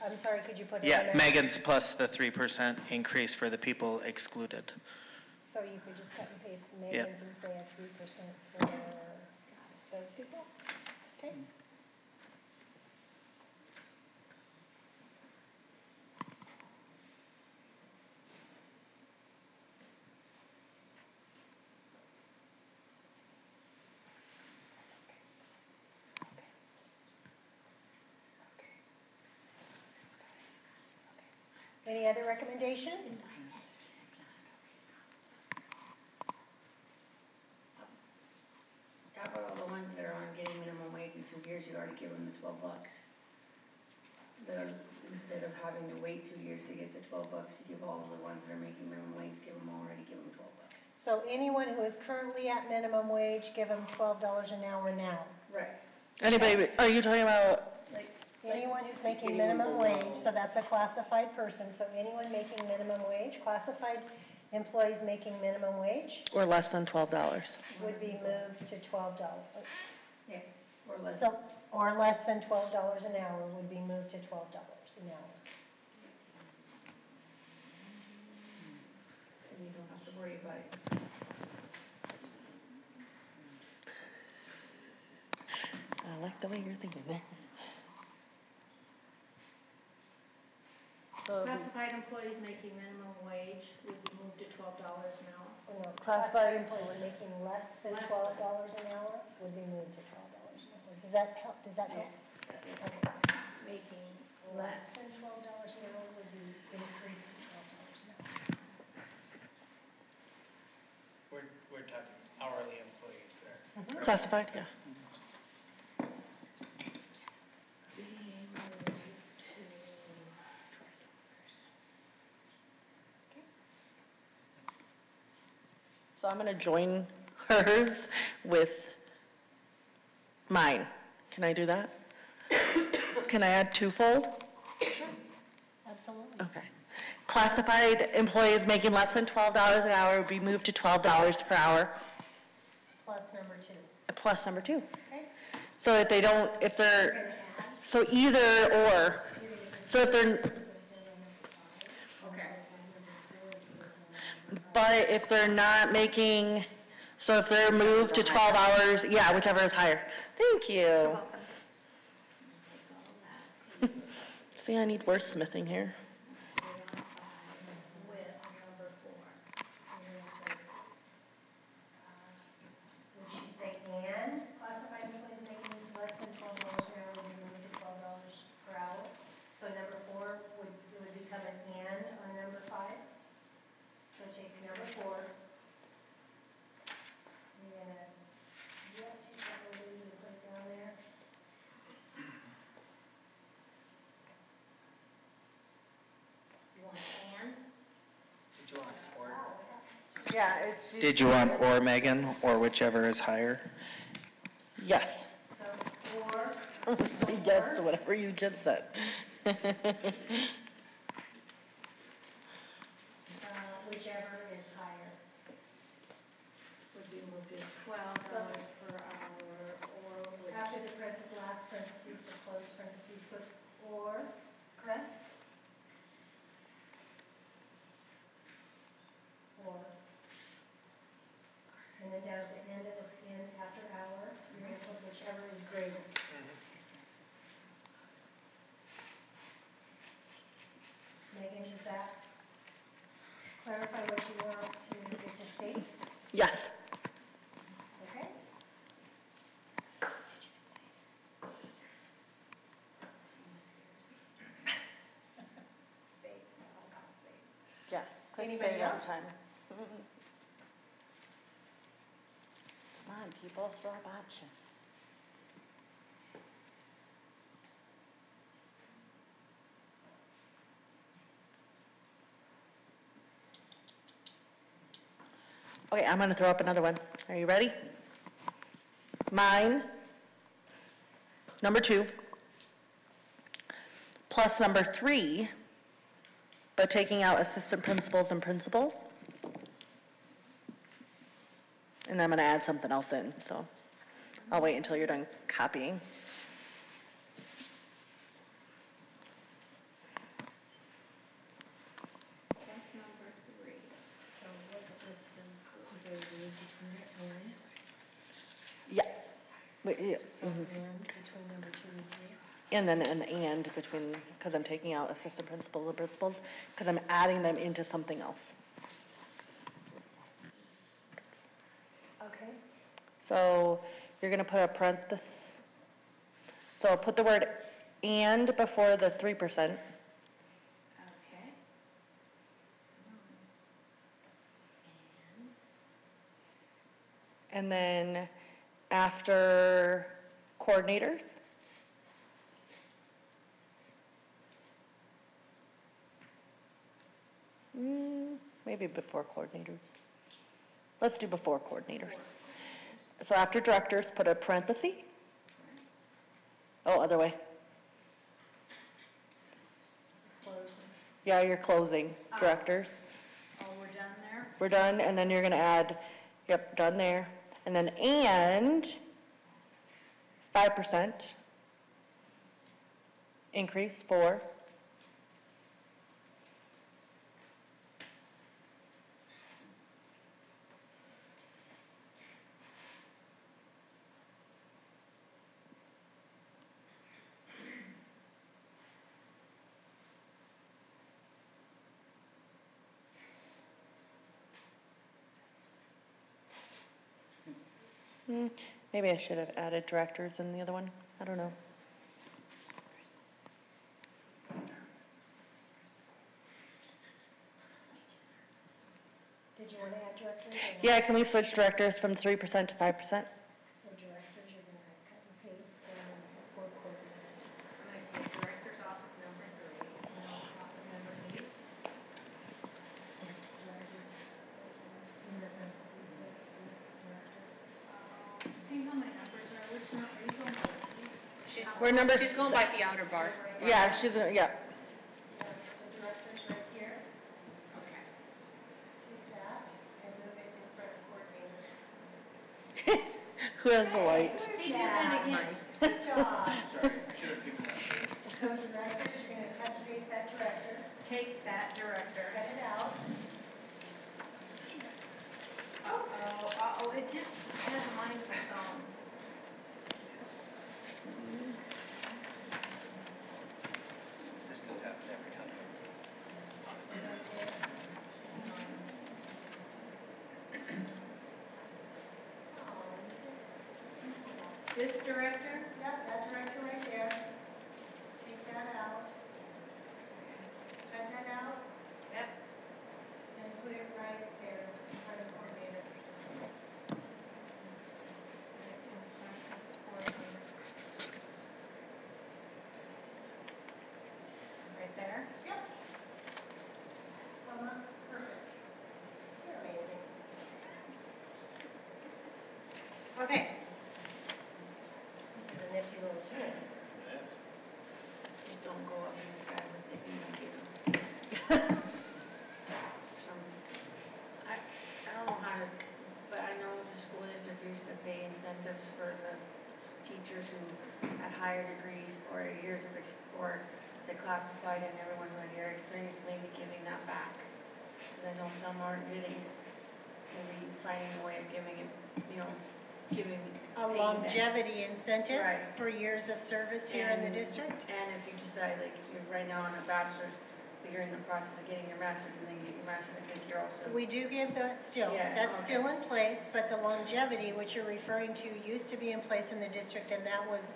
I'm sorry, could you put it Yeah, in there? Megan's plus the 3% increase for the people excluded. So you could just cut and paste Yep. Megan's and say a 3% for those people? Okay. Any other recommendations? How about all the ones that are on getting minimum wage in 2 years, you already give them the $12? Instead of having to wait 2 years to get the $12, you give all the ones that are making minimum wage, give them $12. So anyone who is currently at minimum wage, give them $12 an hour now. Right. Anybody, are you talking about, Anyone who's making minimum wage, so that's a classified person, so anyone making minimum wage, classified employees making minimum wage or less than $12? would be moved to $12. Yeah, or less. So, or less than $12 an hour would be moved to $12 an hour. And you don't have to worry about it. I like the way you're thinking there. So Classified employees making minimum wage would be moved to $12 an hour. No, classified employees making less than $12 an hour would be moved to $12 an hour. Does that help? Does that help? Okay. Making Less than $12 an hour would be increased to $12 an hour. We're talking hourly employees there. classified, yeah. So I'm gonna join hers with mine. Can I do that? Can I add twofold? Sure, absolutely. Okay. Classified employees making less than $12 an hour would be moved to $12 per hour, Plus number two. plus number two. Okay? So if they don't, if they're, so either or, so if they're, but if they're not making, so if they're moved to 12 hours, yeah, whichever is higher. Thank you. See, I need wordsmithing here. With number four. Would she say and Yeah, it's. Did you want or Megan, or whichever is higher? Yes. So, or, Yes to whatever you just said. whichever is higher. Would be $12 per hour, or would. After the last parentheses, the closed parentheses, put or, correct? Or. And then down at the end of this, end after hour, you're going to put whichever is greater. Megan, does that clarify what you want it to state? Yes. Okay? Yeah. Click Anybody save every else? time. Come on, people, throw up options. Okay, I'm gonna throw up another one. Are you ready? Mine, number 2, plus number 3, but taking out assistant principals and principals. And I'm gonna add something else in, so I'll wait until you're done copying. That's number 3. So what's the, is there a read between it and? Yeah. Wait, yeah. So and between number 2 and 3? And then an and between, because I'm taking out assistant principals and principals, because I'm adding them into something else. Okay. So you're gonna put a parenthesis. So put the word and before the 3%. Okay. And then after coordinators. Maybe before coordinators. Let's do before coordinators. So after directors, put a parenthesis. Oh, other way. Closing. Yeah, you're closing directors. Oh, we're done there? We're done, and then you're gonna add, yep, done there. And then and 5% increase for maybe I should have added directors in the other one. I don't know. Did you want to add directors? or not? Yeah, can we switch directors from 3% to 5%? So directors, you're going to cut and paste for coordinators. I'm going to take directors off of number 3, and off of number 8. Directors, in the parentheses, there, see, directors. See how my numbers are? Which number are you going by? We're number She's going by the outer bar. Yeah, she's, yeah. The directors right here, Okay. take that and move it in front of coordinators. Who has the light? Do that again. Good job. So directors, you're going to cut and paste that director, Take that director. cut it out. Uh-oh, it just has a mind of its own. This still happens every time. This director? Yep, that director right there. Take that out. Cut that out Yep. and put it right there in front of coordinator. Right there? Yep. Perfect. You're amazing. Okay. This is a nifty little tool. Just don't go up in the sky with it, you know, give them. I don't know how to, but I know the school district used to pay incentives for the teachers who had higher degrees or years of, or they classified and everyone who had year experience, maybe giving that back. And I know some aren't getting, maybe finding a way of giving it, you know, giving. A longevity incentive Right. for years of service here in the district? And if you decide, like, you're right now on a bachelor's, but you're in the process of getting your master's and then you get your master's, I think you're also. We do give that still. Yeah, That's okay. still in place, but the longevity, which you're referring to, used to be in place in the district, and that was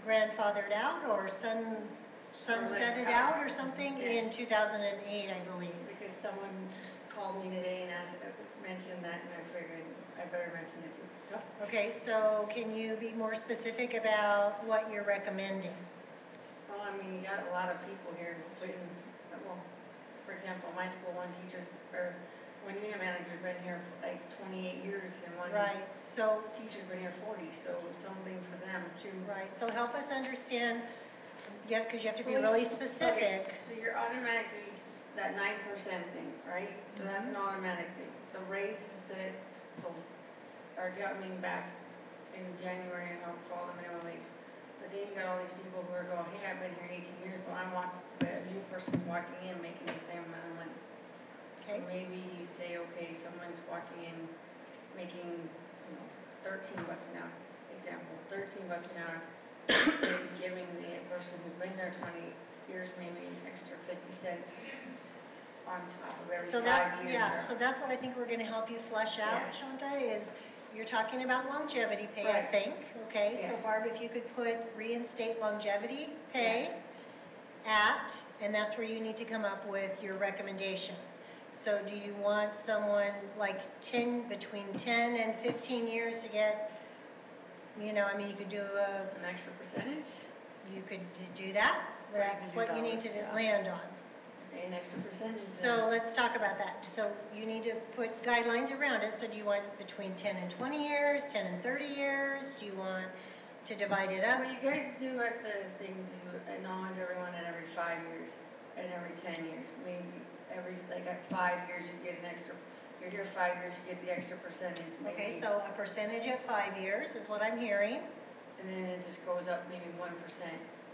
grandfathered out or sunsetted out or something in 2008, I believe. Because someone called me today and mentioned that, and I figured I better mention it too, so. Okay, so can you be more specific about what you're recommending? Well, I mean, you got a lot of people here putting, well, for example, my school, one teacher, or one unit manager's been here for like 28 years, and one Right, so, teacher's been here 40, so something for them too. right, so help us understand, yeah, because you have to be Well, really okay, specific. so you're automatically, that 9% thing, right? So that's an automatic thing. The raises that are coming back in January and I'll follow the minimum wage. But then you got all these people who are going, hey, I've been here 18 years, but a new person walking in making the same amount of money. Okay. So maybe you say, okay, someone's walking in making, you know, 13 bucks an hour, example, 13 bucks an hour, maybe giving the person who's been there 20 years maybe an extra 50 cents on top of every So 5 that's, years. yeah, so that's what I think we're gonna help you flesh out, Yeah. Shanta, is you're talking about longevity pay, I Right. think, okay? So Yeah. Barb, if you could put reinstate longevity pay at, and that's where you need to come up with your recommendation. So do you want someone like between 10 and 15 years to get, you know, I mean, you could do An extra percentage? you could do that. Or you That's can do what you need to dollars, yeah. land on. Okay, an extra percentage. So let's talk about that. So you need to put guidelines around it. So do you want between 10 and 20 years, 10 and 30 years? Do you want to divide it up? What you guys do at the things, you acknowledge everyone at every 5 years and every 10 years. Maybe every, like at 5 years, you get an extra, you're here 5 years, you get the extra percentage. Maybe. Okay, so a percentage at 5 years is what I'm hearing. And then it just goes up maybe 1%,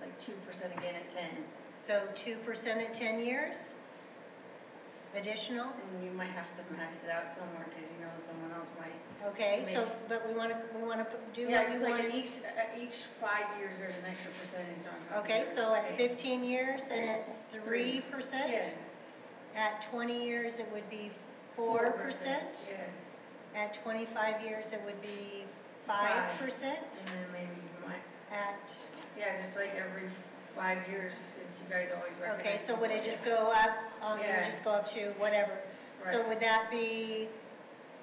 like 2% again at 10. So 2% at 10 years? Additional? And you might have to max it out somewhere because you know someone else might. Okay, so, Maybe. but we want to do Yeah, what we just like want in to. each 5 years, there's an extra percentage on top. Okay, of it. so at 15 years, then it's 3%? Yeah. At 20 years, it would be 4%? Yeah. At 25 years, it would be 5%? And then maybe you might, At, yeah, just like every 5 years, since you guys always recognize. okay, so would it people. just go up, it would Yeah. just go up to whatever? So Right. would that be,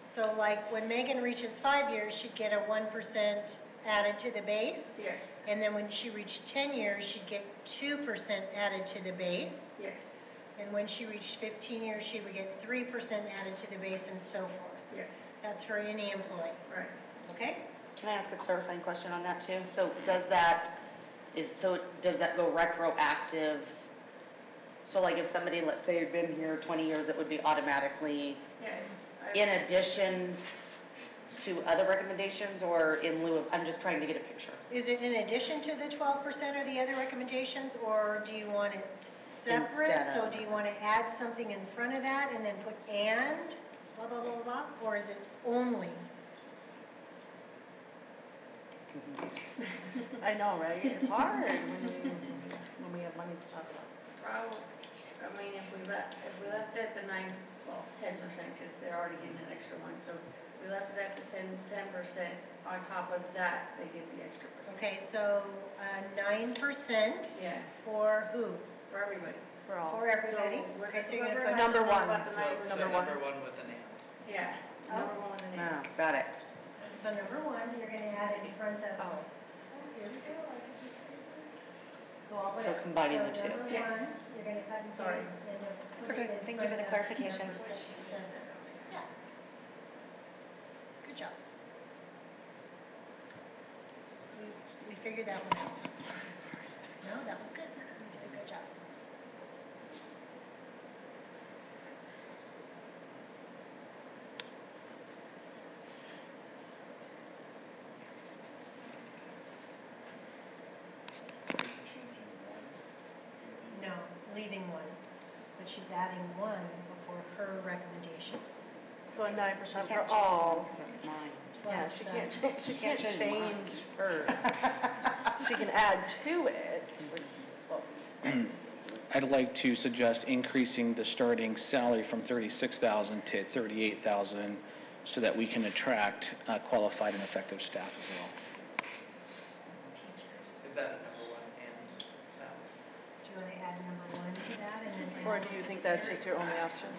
so like when Megan reaches 5 years, she'd get a 1% added to the base? Yes, And then when she reached 10 years, she'd get 2% added to the base? yes, And when she reached 15 years, she would get 3% added to the base and so forth? yes, That's for any employee, right. okay? Can I ask a clarifying question on that too? So does that go retroactive? So like if somebody, let's say, had been here 20 years, it would be automatically Yeah. in addition to other recommendations or in lieu of, I'm just trying to get a picture. Is it in addition to the 12% or the other recommendations, or do you want it separate? Instead So of. do you want to add something in front of that and then put and, blah, blah, blah, blah, or is it only? I know, right? It's hard when we have money to talk about. Probably, I mean, if we left it at the 10%, because they're already getting an extra one, so we left it at the 10%, on top of that, they get the extra percent. Okay, so 9% Yeah, for who? for everybody. For all. For everybody? So Okay, so you're going to whoever put has number to know one. about the 9%. Number one. Number one with an and. Yeah, number one with an Ah, A. got it. So number one, you're going to add it in front of. Oh. Here we go. I can just say this. Go all the way So up. combining the two. Number Yes. one, you're going to cut and Sorry. paste. And It's okay. put it in Thank you for the front of clarification. number 6. Yeah. Good job. figured that one out. No, that was good. You did a good job. No, leaving one, but she's adding one before her recommendation. So a 9% for Can't all. That's mine. Yeah, Plus she the- can't change, she can't change change hers. She can add to it. I'd like to suggest increasing the starting salary from 36,000 to 38,000 so that we can attract qualified and effective staff as well. Is that a number one and that one? Do you want to add number one to that and then? Or do you think that's just your only option?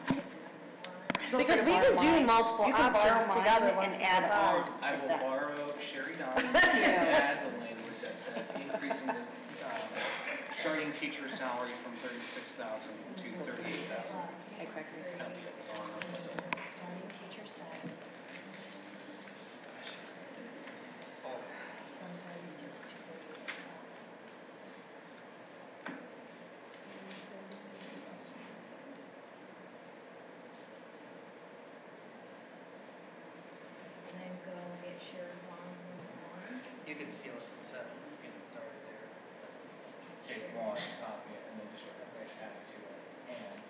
Because we can do multiple options together once and we add decide. on. I will borrow Sherry Don's and add the language that says increasing the starting teacher salary from 36,000 to 38,000. Starting teacher salary. From 36 to 38,000. And then go get Sherry Bonds and one. You can steal it from 7 if it's already there. Take one, copy it, and then just right add it to it. And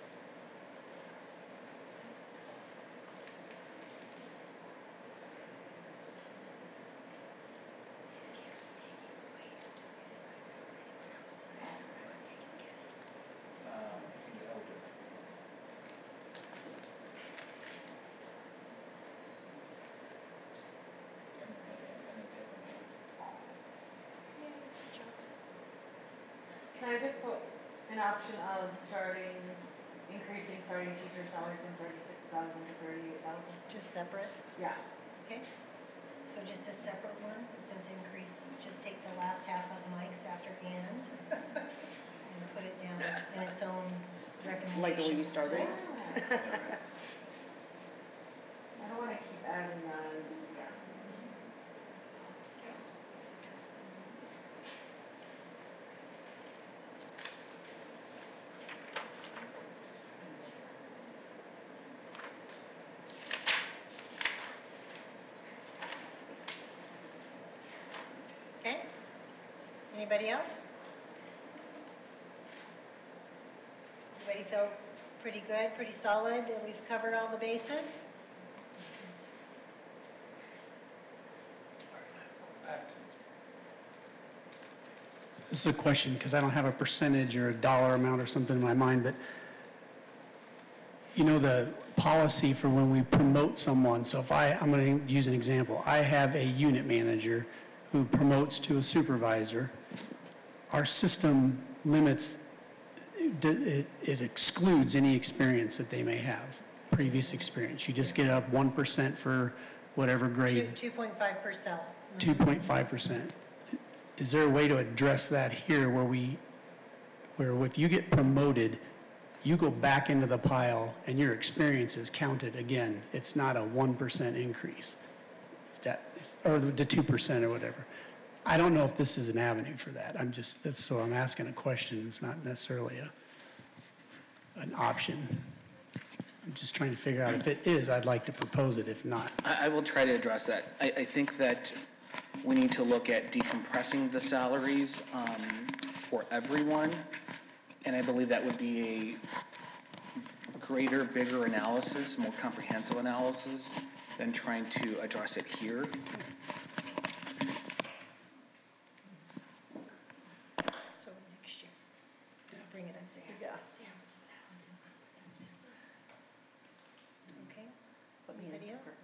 Can I just put an option of increasing starting teacher salary from 36,000 to 38,000? Just separate, Yeah. okay? So just a separate one, it says increase, just take the last half of Mike's after and put it down in its own recommendation. Like the way you started? I don't want to keep adding that. Yeah. Okay? Anybody else? Everybody feel pretty good, pretty solid, that we've covered all the bases? This is a question, because I don't have a percentage or a dollar amount or something in my mind, but you know the policy for when we promote someone, so if I'm going to use an example. I have a unit manager who promotes to a supervisor. Our system limits, it excludes any experience that they may have, previous experience. You just get up 1% for whatever grade. 2.5%. 2.5%. Is there a way to address that here where if you get promoted, you go back into the pile and your experience is counted again? It's not a 1% increase, or the 2% or whatever. I don't know if this is an avenue for that. So I'm asking a question. It's not necessarily an option. I'm just trying to figure out if it is, I'd like to propose it. If not, I will try to address that. I think that we need to look at decompressing the salaries for everyone, and I believe that would be a greater, bigger analysis, more comprehensive analysis than trying to address it here. So next year, bring it us here. Yeah. Okay? Anybody else?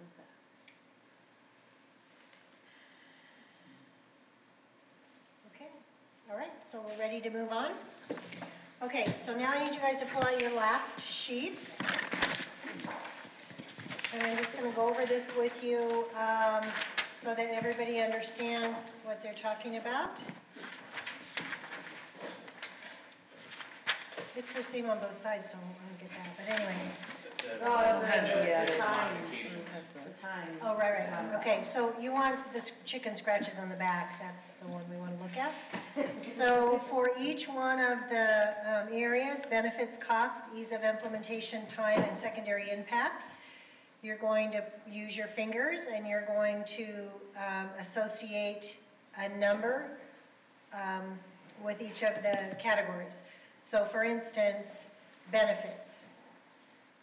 Okay, all right, so we're ready to move on? Okay, so now I need you guys to pull out your last sheet. And I'm just going to go over this with you so that everybody understands what they're talking about. It's the same on both sides, so I won't get that, but anyway. The time. time. Oh, right. Okay, so you want this chicken scratches on the back, that's the one we want to look at. So for each one of the areas, benefits, cost, ease of implementation, time, and secondary impacts, you're going to use your fingers and you're going to associate a number with each of the categories. So for instance, benefits.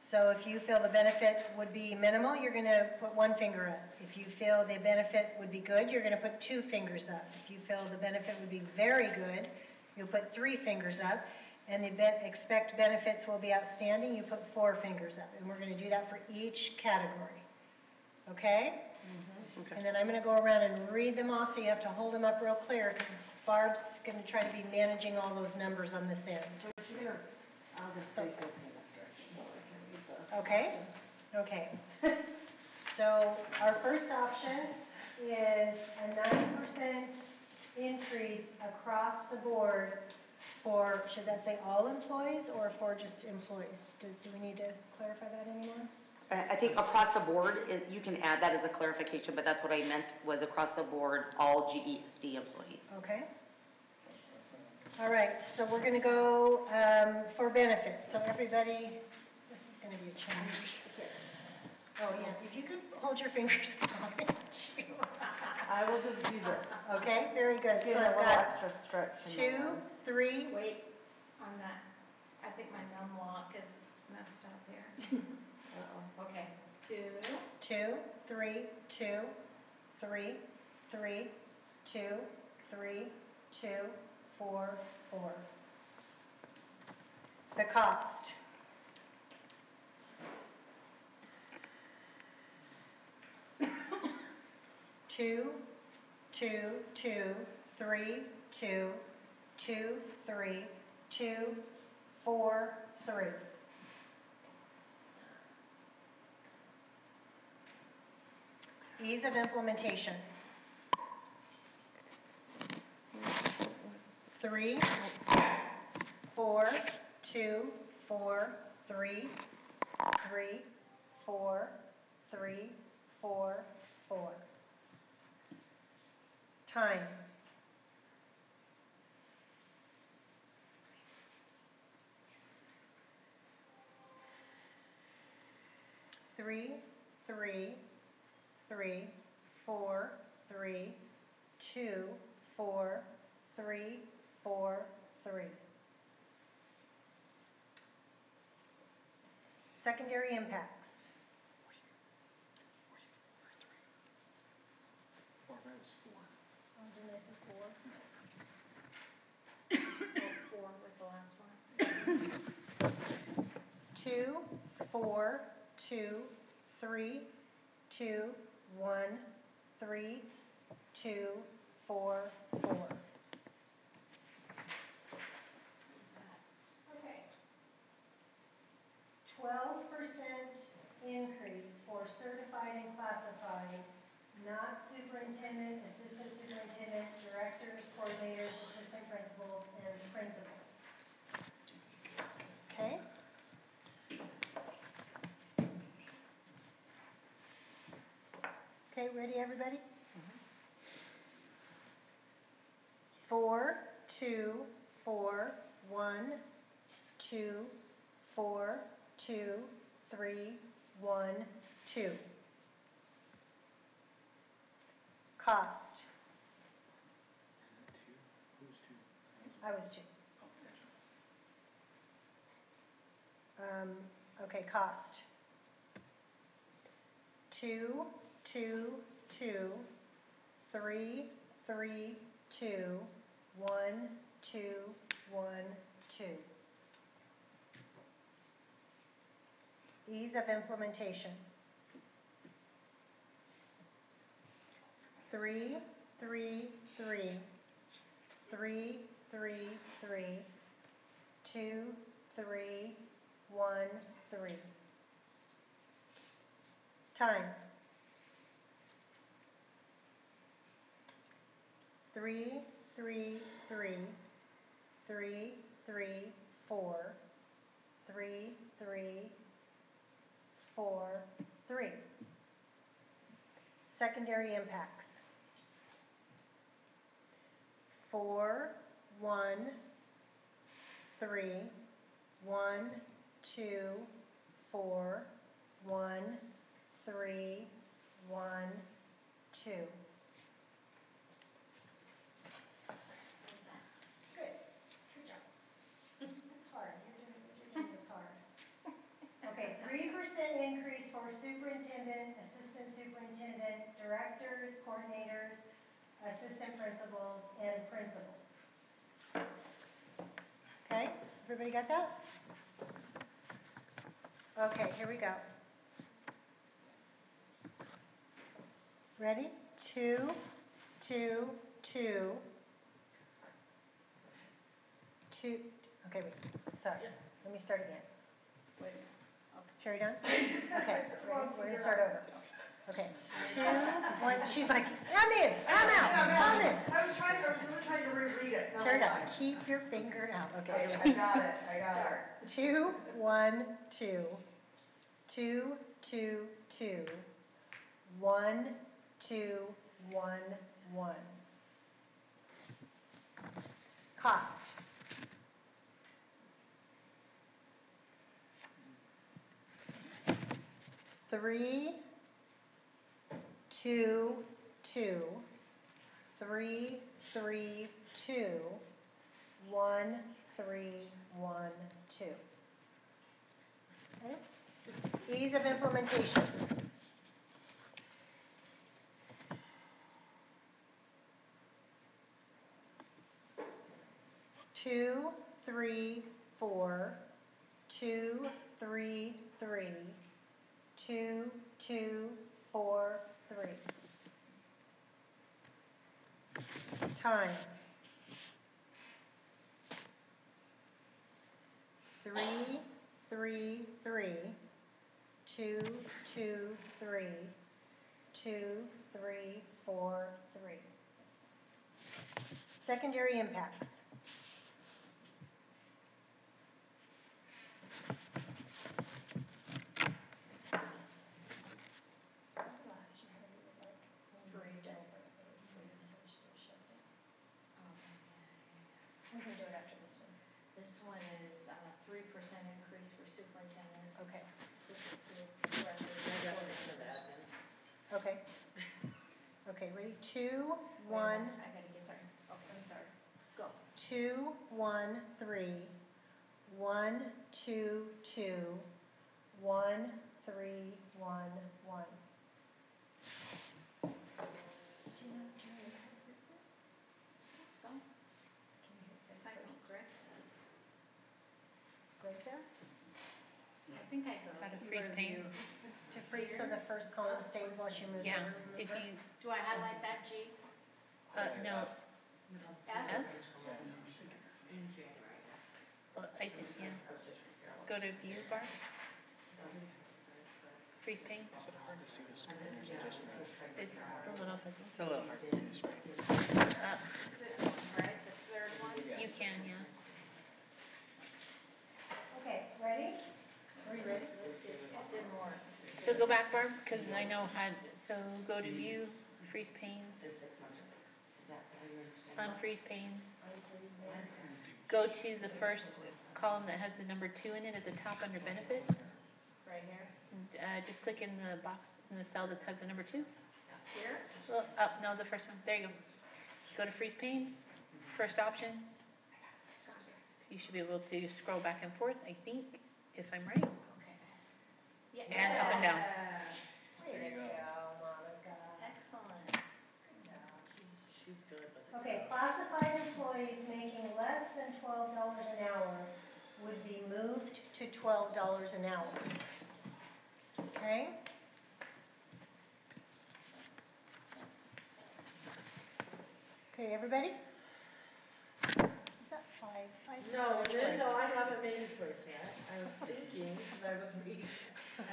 So if you feel the benefit would be minimal, you're going to put one finger up. If you feel the benefit would be good, you're going to put 2 fingers up. If you feel the benefit would be very good, you'll put 3 fingers up. And the expect benefits will be outstanding, you put 4 fingers up. And we're going to do that for each category. Okay? Okay. And then I'm going to go around and read them off, so you have to hold them up real clear, because Barb's going to try to be managing all those numbers on this end. So if you're gonna, I'll just take this in instructions so I can read the. Okay? Okay. So our first option is a 9% increase across the board for, should that say all employees or for just employees? Do we need to clarify that anymore? I think across the board, you can add that as a clarification, but that's what I meant was across the board, all GESD employees. Okay. All right, so we're going to go for benefits. So everybody, this is going to be a challenge. Oh, yeah, if you could hold your fingers behind you. I will just do this. Okay, very good. Get So a I've little got extra stretch. in 2, there. 3, Wait, on that, I think my numb lock is messed up here. Okay, 2, 2, 3, 2, 3, 3, 2, 3, 2, 4, 4. The cost. Two, 3, 2, 2, 3, 2, 4, 3. Ease of implementation. 3, 4, 2, 4, 3, 3, 4, 3, 4, 4. Time. 3, 3, 3, 4, 3, 2, 4, 3, 4, 3. Secondary impacts. Oh, didn't I say 4? 4 was the last one. 2, 4, 2, 3, 2, 1, 3, 2, 4, 4. Okay. 12% increase for certified and classified, not superintendent, assistant superintendent, directors, coordinators, assistant principals, and principals. Okay? Okay, ready, everybody? 4, 2, 4, 1, 2, 4, 2, 3, 1, 2. Cost. I was 2. Okay, cost. 2, 2, 2, 3, 3, 2, 1, 2, 1, 2. Ease of implementation. 3, 3, 3, 3, 3, 3, 2, 3, 1, 3. Time. 3, 3, 3, 3, 3, 4, 3, 3, 4, 3. secondary impacts. 4, 1, 3, 1, 2, 4, 1, 3, 1, 2. Good. Good job. It's hard. You're doing this hard. Okay, 3% increase for superintendent, assistant superintendent, directors, coordinators, assistant principals, and principals. Okay, everybody got that? Okay, here we go. Ready? 2, 2, 2, 2. Okay, wait. Sorry. Let me start again. Sherry done? Okay, ready? We're gonna start over. Okay, 2, 1. She's like, I'm in, I'm out, I'm in. I was really trying to reread it. Sherry done. Keep your finger out. Okay, I got it. Start. 2, 1, 2. 2, 2, 2. 1, 2, 1, 1. Cost. Three, 2, 2, 3, 3, 2, 1, 3, 1, 2. Okay? Ease of implementation. Two, 3, 4, 2, 3, 3, 2, 2, 4, 3. Time. 3, 3, 3, 2, 2, 3, 2, 3, 4, 3. Secondary impacts. We can do it after this one. This one is 3% increase for superintendent. Okay. Assistant superintendent. Okay. Okay, ready? 2, 1. I gotta get, sorry. Okay, I'm sorry. Go. 2, 1, 3, 1, 2, 2, 1, 3, 1, 1. Do you know Jerry how to fix it? So, Can you hit save I first? don't correct this. Greg does? I think I go. How to freeze panes. To freeze so the first column stays while she moves Yeah, over. if you, Do I highlight that, G? no, F? F? Well, I think, yeah. Go to view bar. Freeze pane. It's a little fuzzy. It's a little hard to see the screen. Up. This one, right? The third one? You can, yeah. Okay, ready? Are you ready? It didn't work. So go back, Barb, because I know how, so go to view, freeze panes. Unfreeze panes. Go to the first column that has the number 2 in it at the top under benefits. Right here? Just click in the box, in the cell that has the number 2. Here? Well, up, no, the first one. There you go. Go to freeze panes, first option. You should be able to scroll back and forth, I think, if I'm right. Yeah. And up and down. Way to go, Monica. Excellent. She's good with it. Okay, classified employees making less than $12 an hour would be moved to $12 an hour. Okay? Okay, everybody? Is that 5? 5 is No, my choice. no, I haven't made a choice yet. I was thinking, because I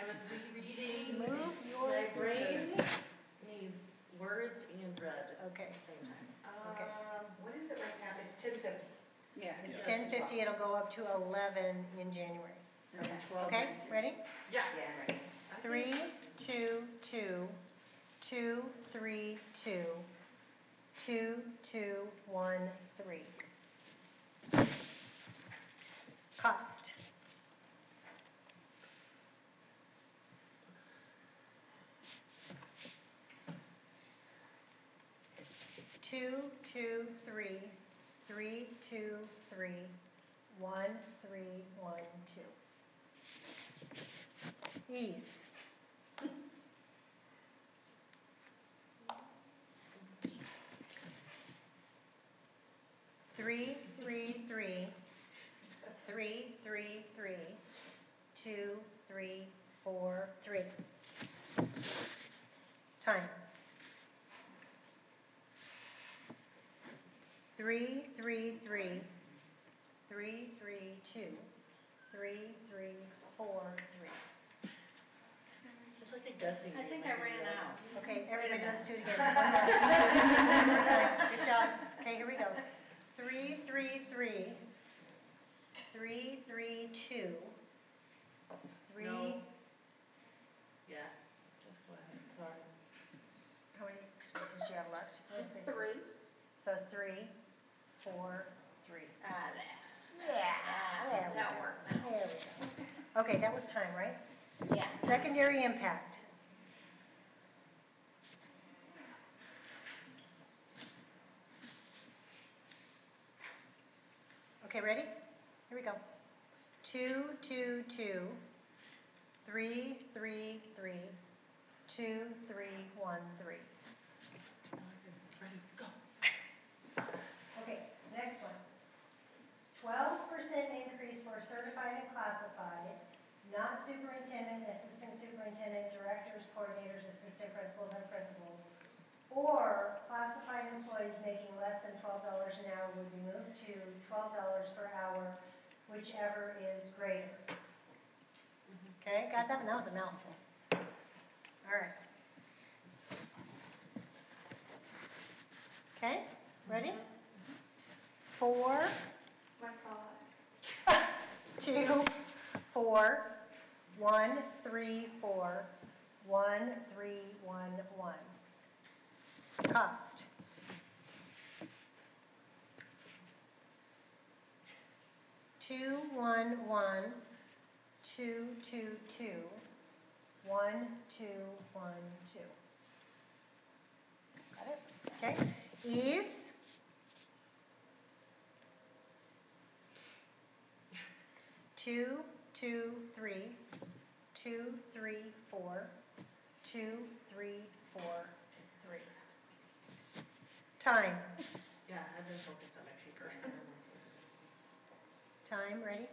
was rereading. Move your My brain needs words and read at Okay. the same time. Okay. What is it right now? It's 10:50. Yeah, it's 10:50, it'll go up to 11 in January. Okay, ready? Yeah. 3, 2, 2, 2, 3, 2, 2, 2, 1, 3. Cost. Two, 2, 3, 3, 2, 3, 1, 3, 1, 2. Ease. Three, 3, 3, 3, 3, 3, 2, 3, 4, 3. Time. 3, 3, 3, 3, 3, 2, 3, 3, 4, 3. It's like a guessing I think I ran out. Okay, everybody does two together. One more time. Good job. Okay, here we go. 3, 3, 3, 3, 3, 2, 3. No. Yeah, just go ahead, sorry. How many spaces do you have left? Just 3. So 3, 4, 3. Yeah, There we that go. worked. There we go. Okay, that was time, right? Yeah. Secondary impact. Okay, ready? Here we go. 2, 2, 2, 3, 3, 3, 2, 3, 1, 3. Ready, go. Okay, next one. 12% increase for certified and classified, not superintendent, assistant superintendent, directors, coordinators, assistant principals, and principals, or classified employees making less than $12 an hour would be moved to $12 per hour, whichever is greater. Okay, got that one? That was a mouthful. All right. Okay, ready? 4, My God. 2, 4, 1, 3, 4, 1, 3, 1, 1. Cost. Two, 1, 1, 2, 2, 2, 1, 2, 1, 2. Got it? Okay. Ease. 2, 2, 3, 2, 3, 4, 2, 3, 4, 3. Time. Yeah, I've been focused on my paper. Time, ready?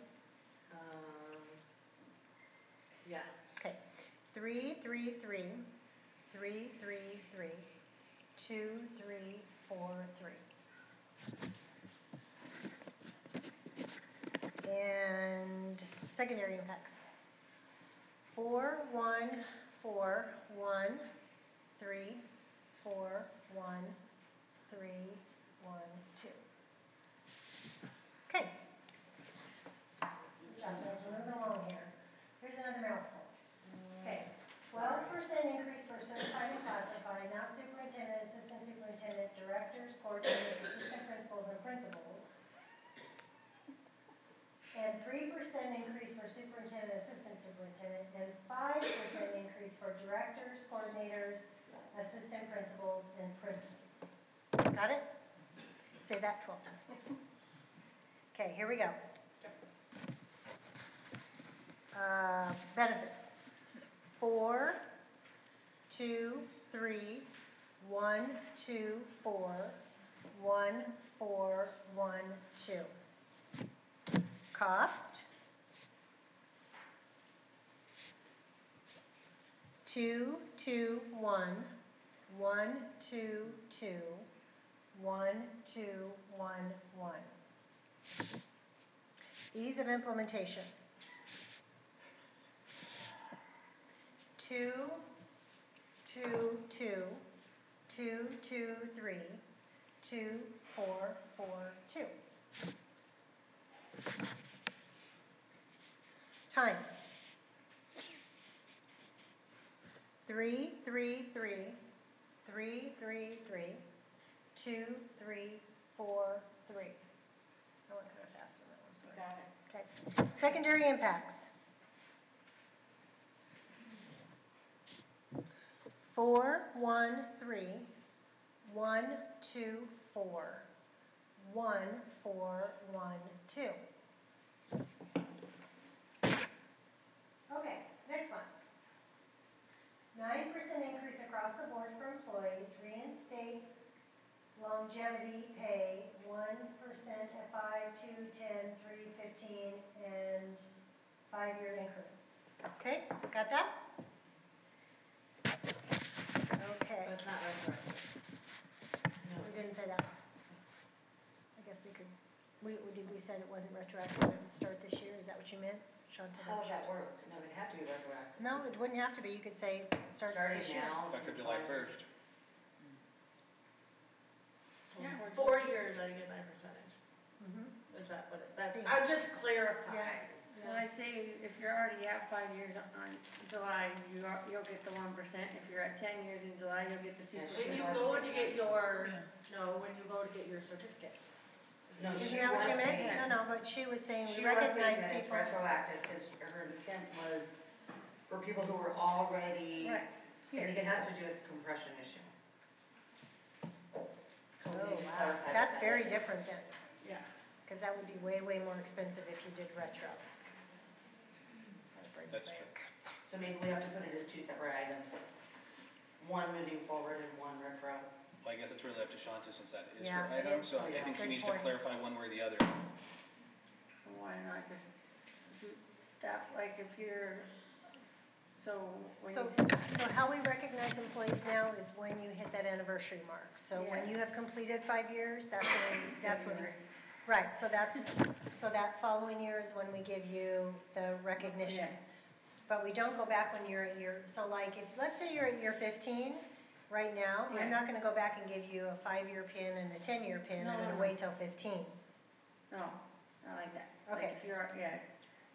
Yeah. Okay. 3, 3, 3, 3, 3, 3, 2, 3, 4, 3. And secondary impacts. 4, 1, 4, 1, 3, 4, 1, 3, 1, 2. Okay. Good job, guys. We're moving along here. Here's another mouthful. Okay. 12% increase for certified and classified, not superintendent, assistant superintendent, directors, coordinators, assistant principals, and principals. And 3% increase for superintendent, assistant superintendent, and 5% increase for directors, coordinators, assistant principals, and principals. Got it? Say that 12 times. Okay, here we go. Benefits. 4, 2, 3, 1, 2, 4, 1, 4, 1, 2. Cost. 2, 2, 1, 1, 2, 2, 1, 2, 1, 1. Ease of implementation. 2, 2, 2, 2, 2, 3, 2, 4, 4, 2. Time. 3, 3, 3, 3, 3, 3, 2, 3, 4, 3. I went kind of fast on that one, sorry. Got it. Okay. Secondary impacts. 4, 1, 3, 1, 2, 4, 1, 4, 1, 2. Okay, next one. 9% increase across the board for employees, reinstate longevity pay, 1% at 5, 2, 10, 3, 15, and 5-year increments. Okay, got that? Okay. But it's not retroactive. We didn't say that. I guess we could, did we said it wasn't retroactive, it would start this year, is that what you meant? Chantal? How would that work? No, it'd have to be retroactive. No, it wouldn't have to be, you could say starts Starting this year. now. Effective July 1st. Yeah, 4 years, I get my percentage. Is that what it, that's, See. I'm just clarifying. So I say if you're already at 5 years on July, you'll get the 1%. If you're at 10 years in July, you'll get the 2%. When you go to get your, no, when you go to get your certificate. No, Isn't she that what was you meant? saying- No, but she was saying She we was saying recognize that it's people. retroactive, because her intent was for people who were already, Right. I think it has to do with the compression issue. Oh, So we need to wow, clarify that's what very that is. different then, Yeah. because that would be way, way more expensive if you did retro. That's true. So maybe we have to put it as two separate items. One moving forward and one retro. Well, I guess it's really up to Shanta since that is Yeah, her it item, is. so I think she Good needs to point. clarify one way or the other. Why not just do that, like if you're, so when So, you. so how we recognize employees now is when you hit that anniversary mark. So when Yeah. you have completed 5 years, that's when, right, so that following year is when we give you the recognition. Yeah. But we don't go back when you're at year, so like if, let's say you're at year 15, right now, Yeah. I'm not gonna go back and give you a 5-year pin and a 10-year pin, I'm No, gonna no. wait till 15. No, not like that. Okay. Like if you're, yeah,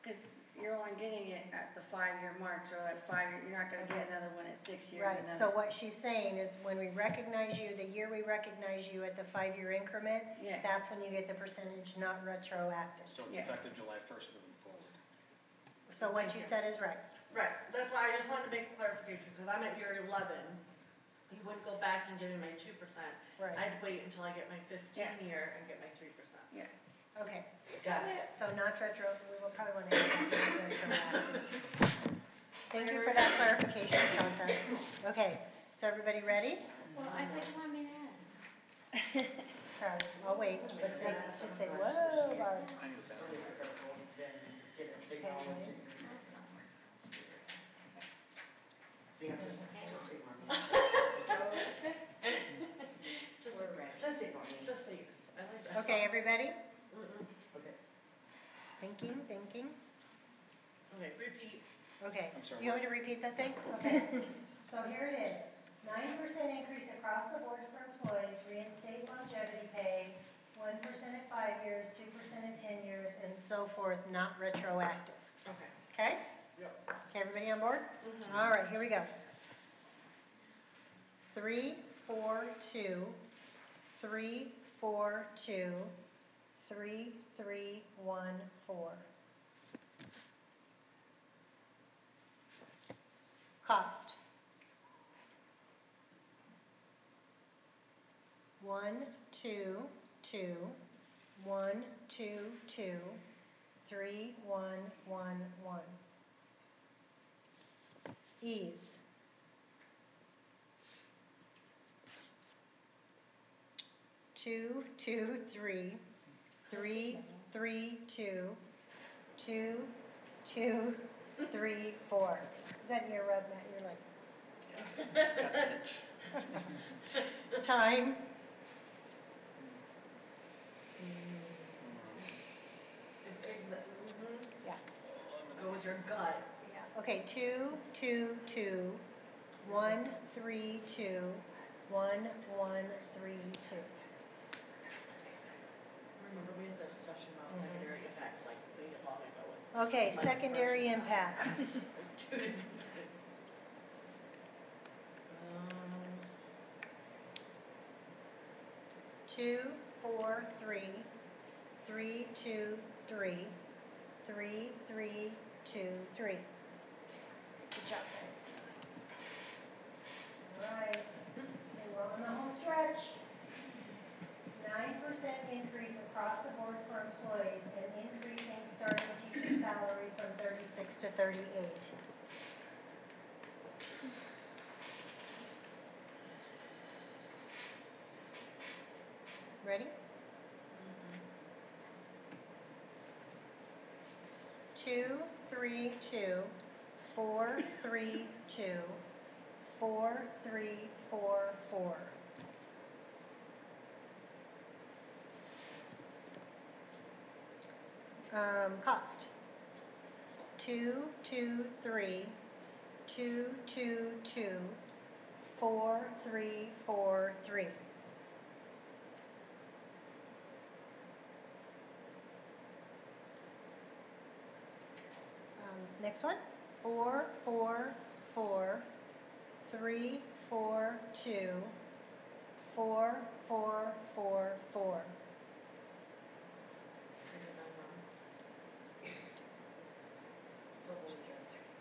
because you're only getting it at the 5-year mark, so at 5 years, you're not gonna get another one at 6 years. Right, another- so what she's saying is when we recognize you, the year we recognize you at the 5-year increment, Yeah. that's when you get the percentage, not retroactive. So it's Yeah. effective July 1st moving forward. So what you said is right. Right, that's why I just wanted to make clarification, because I'm at year 11. You wouldn't go back and give me my 2%. Right. I'd wait until I get my 15 Yeah. year and get my 3%. Yeah. Okay, Got it. so not retro, we will probably want to have that retroactive. Thank you for that clarification, Shanta. Okay, so everybody ready? Well, I thought you wanted me to add. Sorry, I'll wait. Just say, whoa, Barb. Okay. The answer is just ignore me. Just ignore me. Just say yes. I like that. Okay, everybody? Okay. Thinking. Okay, repeat. Okay, I'm sorry, do you want me to repeat that thing? Okay, so here it is. 9% increase across the board for employees, reinstate longevity pay, 1% at 5 years, 2% at 10 years, and so forth, not retroactive. Okay. Okay? Yep. Okay, everybody on board? All right, here we go. 3, 4, 2, 3, 4, 2, 3, 3, 1, 4. Cost. 1, 2, 2, 1, 2, 2, 3, 1, 1, 1. Ease. 2, 2, 3, 3, 3, 2, 2, 2, 3, 4. Is that your rub, Matt? You're like. Time. Yeah. Go with your gut. Yeah. Okay, 2, 2, 2, 1, 3, 2, 1, 1, 3, 2. Remember, we had the discussion about secondary impacts like way long ago. Okay, secondary impacts. Two different things. 2, 4, 3, 3, 2, 3, 3, 3, 2, 3. Good job, guys. All right, so we're on the home stretch. 9% increase across the board for employees and increasing starting teacher salary from 36 to 38. Ready? 2, 3, 2, 4, 3, 2, 4, 3, 4, 4. Cost. 2, 2, 3, 2, 2, 2, 4, 3, 4, 3. Next one. 4, 4, 4, 3, 4, 2, 4, 4, 4, 4.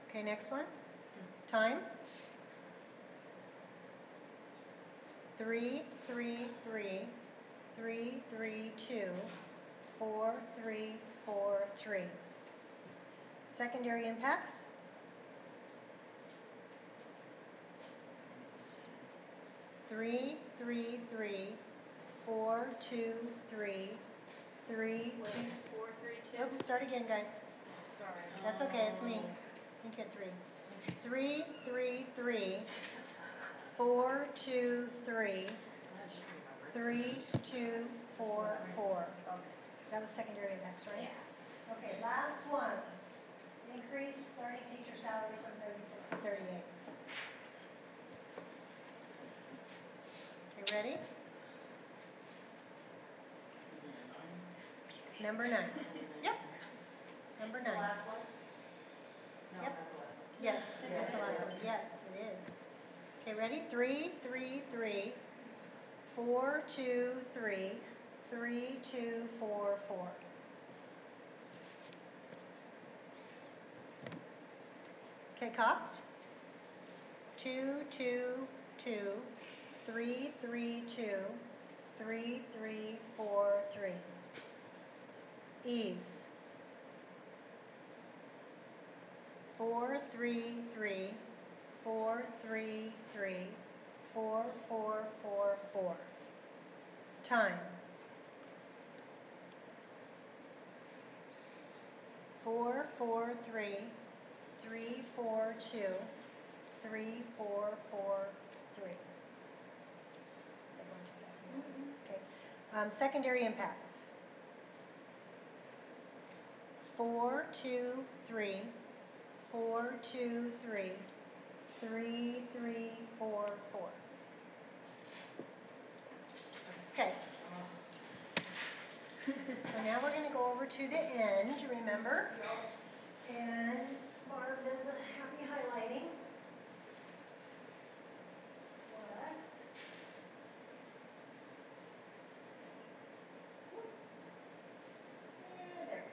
Okay, next one. Time. 3, 3, 3, 3, 3, 2, 4, 3, 4, 3. Secondary impacts. 3, 3, 3, 4, 2, 3, 3, 2. 4, 3, 2. Oops, start again, guys. Sorry. That's okay, it's me. You get 3. 3, 3, 3, 4, 2, 3, 3, 2, 4, 4. That was secondary impacts, right? Yeah. Okay, last one. Increase starting teacher salary from 36 to 38. Okay, ready? Number 9. Yep. Number 9. Last one? No, Yep. not the last one. Yes, it is the last one. Yes, it is. Okay, ready? 3, 3, 3, 4, 2, 3, 3, 2, 4, 4. Okay, cost. 2, 2, 2, 3, 3, 2, 3, 3, 4, 3. Ease. 4, 3, 3, 4, 3, 3, 4, 4, 4, 4. Time. 4, 4, 3, 3, 4, 2, 3, 4, 4, 3. Is that going too fast? Okay. Secondary impacts. 4, 2, 3, 4, 2, 3, 3, 3, 4, 4. Okay. So now we're going to go over to the end, remember? And Barb does a happy highlighting. Plus. Yeah, there.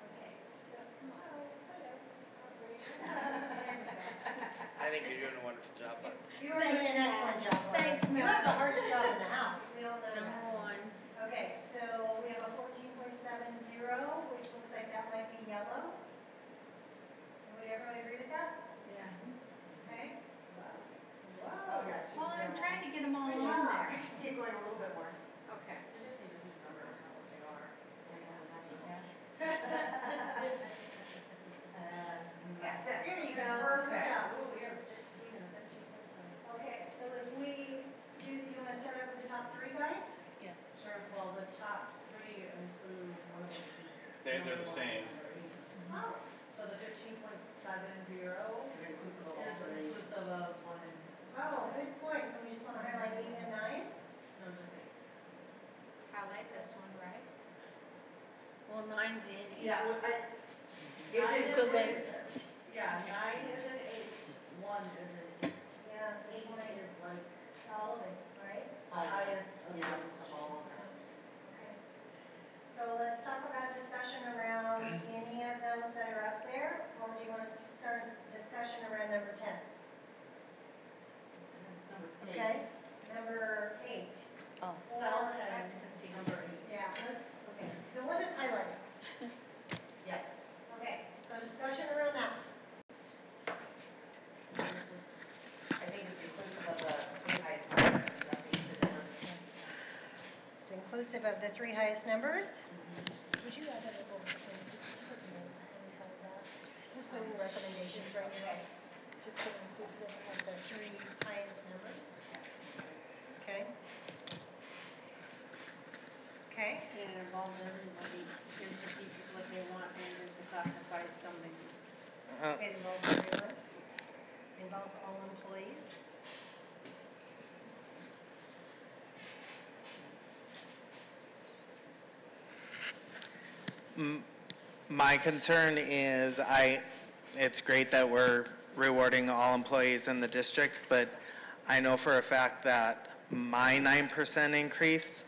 Okay, so hello. I think you're doing a wonderful job, but You are doing an excellent job, Barb. Thanks, You have the hardest job in the house. We all know that. Number 1. Okay, so we have a 14.70, which looks like that might be yellow. Would everyone agree with that? Yeah. Okay. Oh, yeah. Well, I'm trying to get them all Good on job. there. Keep going a little bit more. Okay. I just need to see the numbers, not what they are. That's it. Here you go. Perfect. Good job. Ooh, we have 16 and 13. Okay, so if we do, you want to start out with the top 3 guys? Yes. Sure, well, the top 3 include one of the. They're the same. Oh. So the 15.70 is inclusive of 1 and. Oh, good point. So we just want to highlight 8 and 9? No, just 8. I like this one, right? Well, 9's in. Yeah, well, Nine it's so in, then- yeah, 9 is an 8, 1 is an 8. Yeah. 8 is like All of it, right? the highest inclusive of the three highest numbers. Would you add that as well? Just put in recommendations right now. Just put inclusive of the three highest numbers. Okay? Okay? And it involves everybody, gives the teachers what they want, and just to classify something. It involves everyone. Involves all employees. My concern is it's great that we're rewarding all employees in the district, but I know for a fact that my 9% increase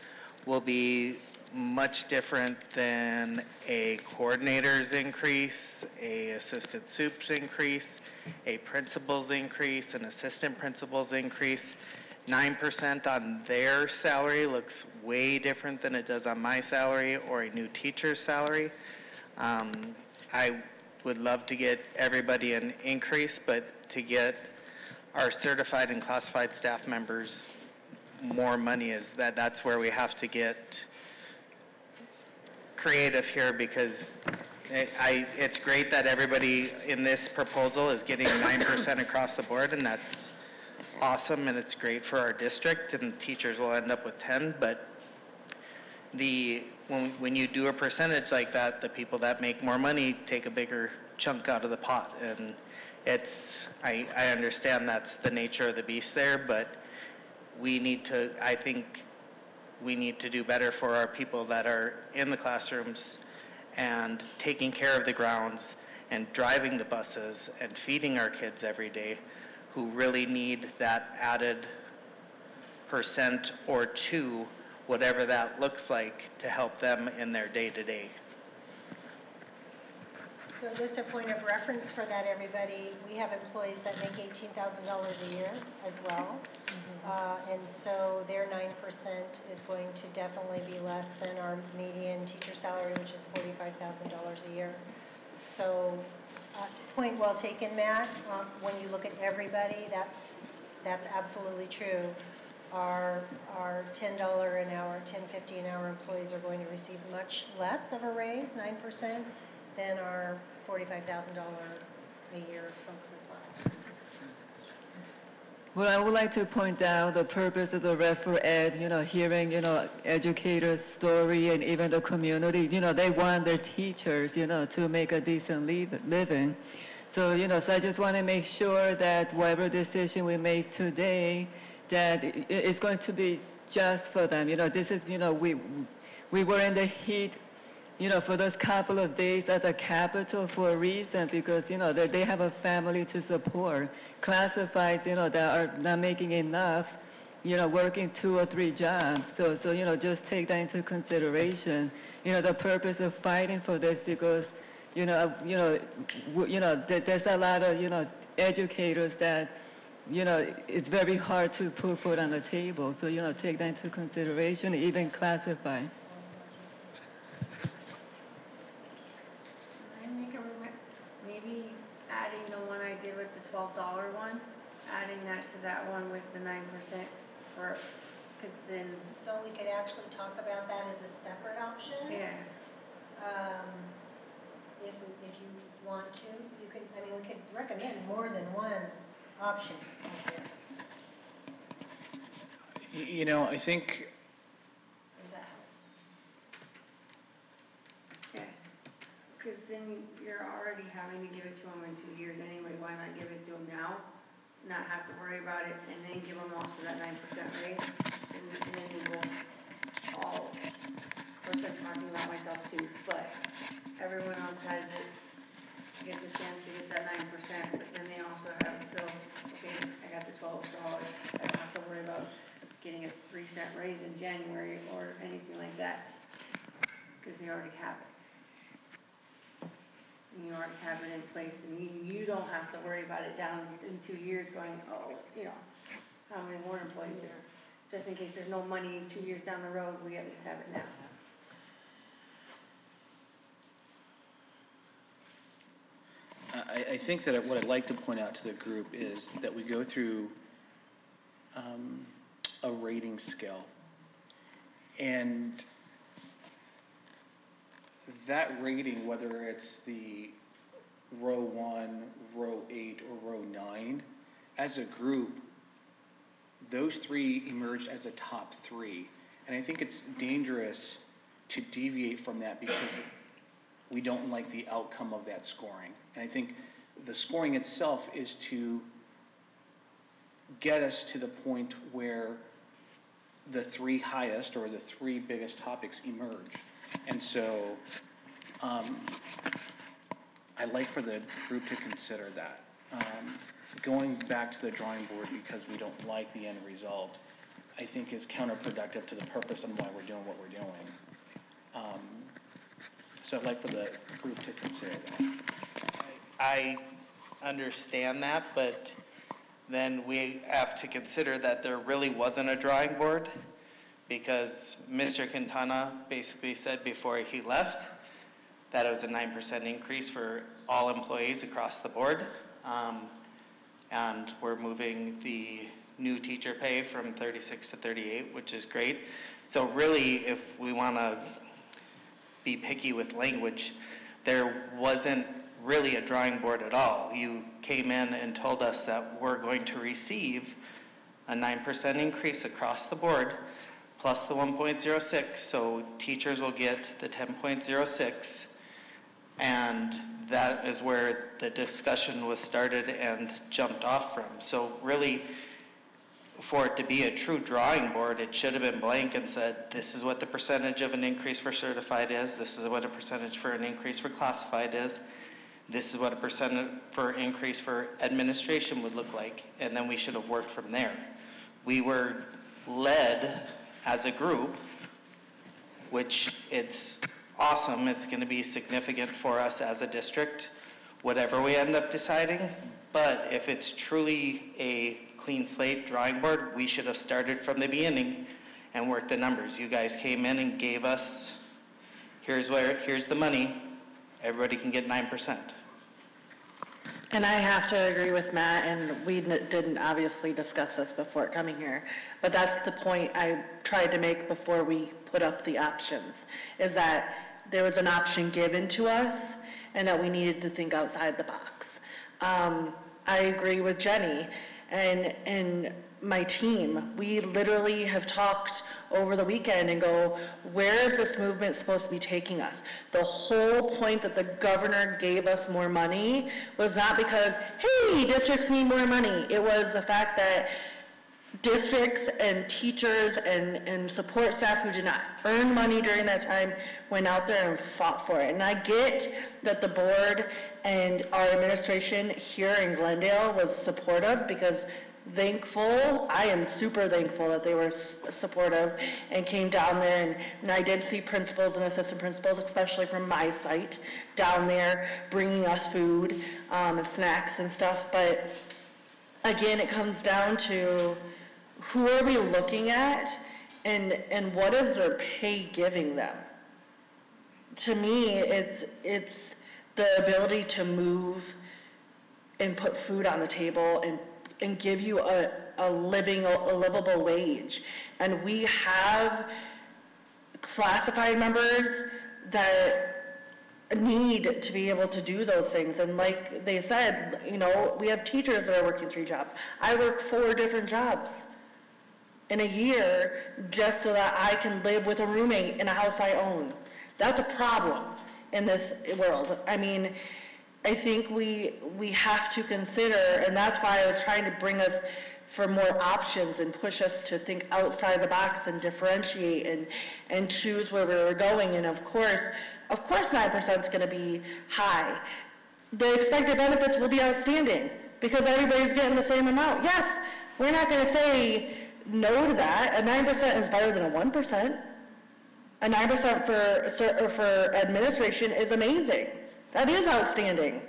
will be much different than a coordinator's increase, a assistant soup's increase, a principal's increase, an assistant principal's increase. 9% on their salary looks way different than it does on my salary or a new teacher's salary. I would love to get everybody an increase, but to get our certified and classified staff members more money that's where we have to get creative here, because it's great that everybody in this proposal is getting 9% across the board, and that's awesome, and it's great for our district, and teachers will end up with 10, but when you do a percentage like that, the people that make more money take a bigger chunk out of the pot, and I understand that's the nature of the beast there, but I think we need to do better for our people that are in the classrooms and taking care of the grounds and driving the buses and feeding our kids every day, who really need that added percent or two, whatever that looks like, to help them in their day-to-day. So just a point of reference for that, everybody, we have employees that make $18,000 a year as well. And so their 9% is going to definitely be less than our median teacher salary, which is $45,000 a year. So point well taken, Matt. When you look at everybody, that's absolutely true. Our $10 an hour, $10.50 an hour employees are going to receive much less of a raise, 9%, than our $45,000 a year folks as well. Well, I would like to point out the purpose of the refer ed, hearing, educators' story and even the community, they want their teachers, to make a decent living. So, so I just want to make sure that whatever decision we make today, that it's going to be just for them. This is, we were in the heat, for those couple of days at the Capitol for a reason, because, they have a family to support. Classifieds, that are not making enough, working 2 or 3 jobs. So, just take that into consideration. The purpose of fighting for this, because, there's a lot of, educators that, it's very hard to put food on the table. So, take that into consideration, even classify. Maybe adding the one I did with the $12 one, adding that to that one with the 9% for, because then. So we could actually talk about that as a separate option? Yeah. If you want to, you could, we could recommend more than one option out there. I think. Does that help? Yeah. Because then you're already having to give it to them in 2 years anyway. Why not give it to them now? Not have to worry about it, and then give them also that 9% raise, and then you will all. Of course, I'm talking about myself too, but everyone else has it, gets a chance to get that 9%, but then they also have to feel, okay, I got the $12. I don't have to worry about getting a 3-cent raise in January or anything like that, because they already have it. And you already have it in place, and you don't have to worry about it down in 2 years going, oh, how many more employees there? Just in case there's no money 2 years down the road, we at least have it now. I think that what I'd like to point out to the group is that we go through a rating scale. And that rating, whether it's the row 1, row 8, or row 9, as a group, those three emerged as a top 3. And I think it's dangerous to deviate from that because we don't like the outcome of that scoring. And I think the scoring itself is to get us to the point where the 3 highest or the 3 biggest topics emerge. And so I'd like for the group to consider that. Going back to the drawing board because we don't like the end result, I think is counterproductive to the purpose and why we're doing what we're doing. So I'd like for the group to consider that. I understand that, but then we have to consider that there really wasn't a drawing board because Mr. Quintana basically said before he left that it was a 9% increase for all employees across the board. And we're moving the new teacher pay from 36 to 38, which is great. So really, if we want to be picky with language, there wasn't really a drawing board at all. You came in and told us that we're going to receive a 9% increase across the board, plus the 1.06, so teachers will get the 10.06, and that is where the discussion was started and jumped off from. So really, for it to be a true drawing board, it should have been blank and said, this is what the percentage of an increase for certified is, this is what a percentage for an increase for classified is, this is what a percent for increase for administration would look like, and then we should have worked from there. We were led as a group, which it's awesome, it's going to be significant for us as a district, whatever we end up deciding, but if it's truly a clean slate drawing board, we should have started from the beginning and worked the numbers. You guys came in and gave us, here's the money, everybody can get 9%. And I have to agree with Matt, and we didn't obviously discuss this before coming here, but that's the point I tried to make before we put up the options, is that there was an option given to us and that we needed to think outside the box. I agree with Jenny and my team. We literally have talked over the weekend and go, where is this movement supposed to be taking us? The whole point that the governor gave us more money was not because, hey, districts need more money. It was the fact that districts and teachers and support staff who did not earn money during that time went out there and fought for it. And I get that the board and our administration here in Glendale was supportive, because I am super thankful that they were supportive and came down there, and I did see principals and assistant principals, especially from my site, down there bringing us food and snacks and stuff. But again, it comes down to who are we looking at and what is their pay giving them? To me, it's the ability to move and put food on the table and give you a livable wage. And we have classified members that need to be able to do those things. And like they said, we have teachers that are working 3 jobs. I work 4 different jobs in a year just so that I can live with a roommate in a house I own. That's a problem in this world. I mean, I think we have to consider, and that's why I was trying to bring us for more options and push us to think outside the box and differentiate and choose where we were going. And of course 9% is going to be high. The expected benefits will be outstanding because everybody's getting the same amount. Yes, we're not going to say no to that. A 9% is better than a 1%. A 9% for administration is amazing. That is outstanding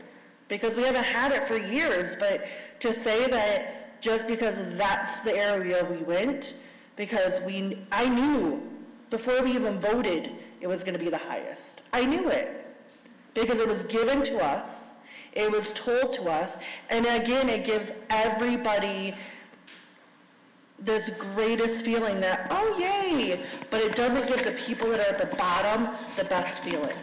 because we haven't had it for years. But to say that just because that's the area we went, because I knew before we even voted it was going to be the highest. I knew it because it was given to us, it was told to us, and again, it gives everybody this greatest feeling that, oh yay, but it doesn't give the people that are at the bottom the best feeling.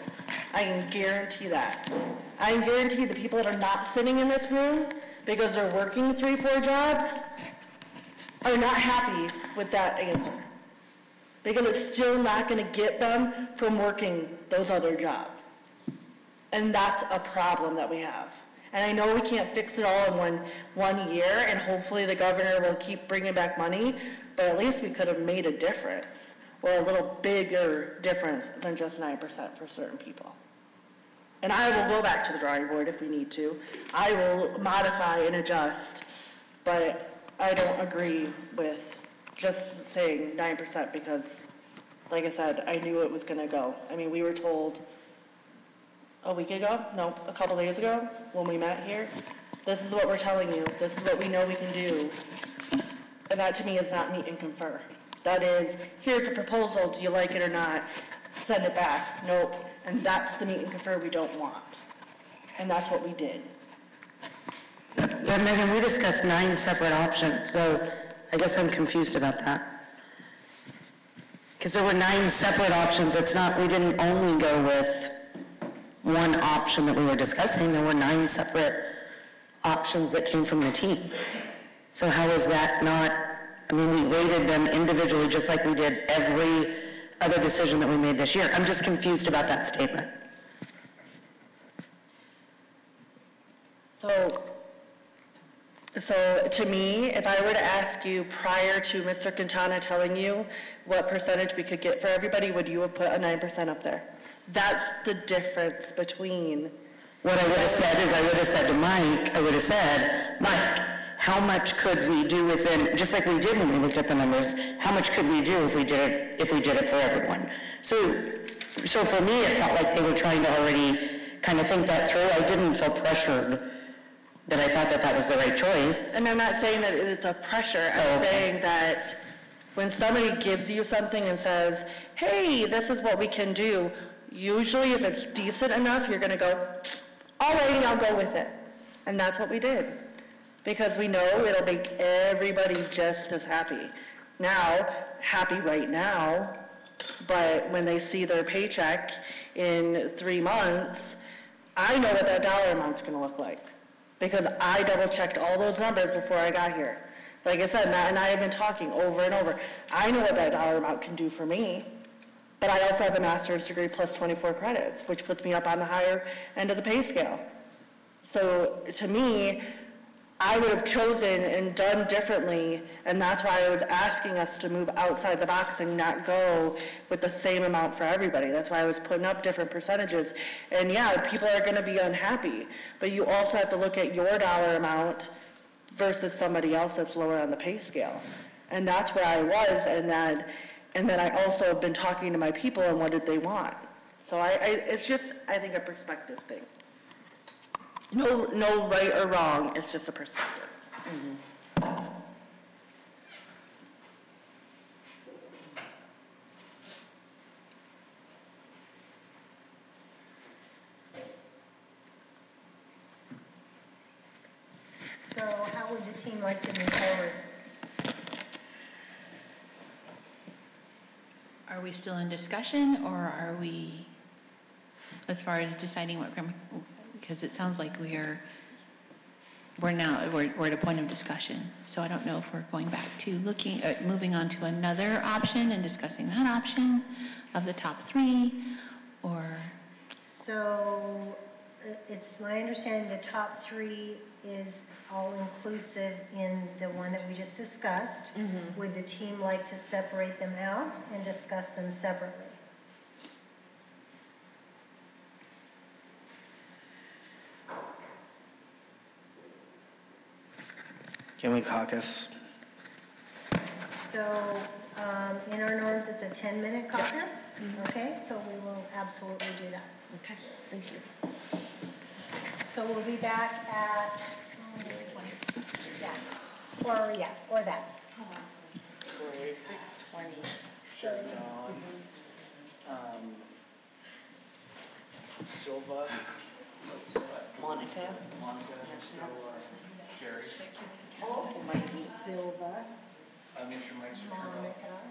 I can guarantee that. I can guarantee the people that are not sitting in this room because they're working 3, 4 jobs are not happy with that answer. Because it's still not going to get them from working those other jobs. And that's a problem that we have. And I know we can't fix it all in one year, and hopefully the governor will keep bringing back money, but at least we could have made a difference, or a little bigger difference than just 9% for certain people. And I will go back to the drawing board if we need to. I will modify and adjust, but I don't agree with just saying 9% because, like I said, I knew it was going to go. I mean, we were told a week ago, no, a couple days ago, when we met here, this is what we're telling you, this is what we know we can do. And that to me is not meet and confer. That is, here's a proposal, do you like it or not? Send it back, nope. And that's the meet and confer we don't want. And that's what we did. But Megan, we discussed 9 separate options, so I guess I'm confused about that. Because there were 9 separate options, it's not, we didn't only go with one option that we were discussing, there were 9 separate options that came from the team. So how is that not, I mean, we rated them individually just like we did every other decision that we made this year. I'm just confused about that statement. So to me, if I were to ask you prior to Mr. Quintana telling you what percentage we could get for everybody, would you have put a 9% up there? That's the difference between. What I would have said is I would have said to Mike, I would have said, Mike, how much could we do within, just like we did when we looked at the numbers, how much could we do if we did it for everyone? So for me, it felt like they were trying to already kind of think that through. I didn't feel pressured that I thought that that was the right choice. And I'm not saying that it's a pressure. I'm saying that when somebody gives you something and says, hey, this is what we can do, usually if it's decent enough, you're going to go, alrighty, I'll go with it. And that's what we did. Because we know it'll make everybody just as happy. Now, happy right now, but when they see their paycheck in 3 months, I know what that dollar amount's going to look like. Because I double-checked all those numbers before I got here. Like I said, Matt and I have been talking over and over. I know what that dollar amount can do for me, but I also have a master's degree plus 24 credits, which puts me up on the higher end of the pay scale. So to me, I would have chosen and done differently, and that's why I was asking us to move outside the box and not go with the same amount for everybody. That's why I was putting up different percentages. And yeah, people are going to be unhappy, but you also have to look at your dollar amount versus somebody else that's lower on the pay scale. And that's where I was, and then I also have been talking to my people and what did they want. So it's just, I think, a perspective thing. No right or wrong, it's just a perspective. Mm-hmm. So how would the team like to move forward? Are we still in discussion, or are we, as far as deciding what grammar, because it sounds like we're at a point of discussion. So I don't know if we're going back to moving on to another option and discussing that option of the top 3, or. So it's my understanding the top 3 is all inclusive in the one that we just discussed. Mm-hmm. Would the team like to separate them out and discuss them separately? Can we caucus? So in our norms, it's a 10-minute caucus. Mm-hmm. Okay, so we will absolutely do that. Okay, thank you. So we'll be back at 6:20. Yeah, or that. 6:20. So, Silva. Monica. Sherry. Oh, Mikey Silva. Make sure mics are Mom, turned make off. it up.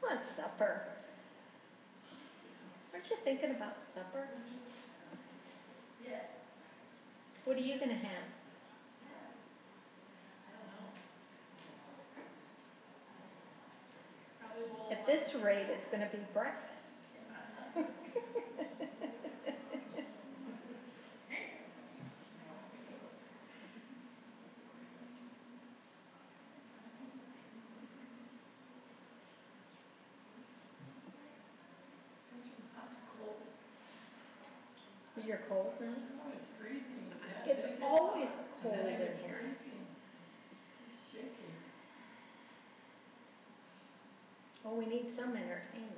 want supper. Aren't you thinking about supper? Yes. What are you gonna have? At this rate, it's gonna be breakfast. You're cold now? It's freezing. It's always cold in here. Oh, we need some entertainment.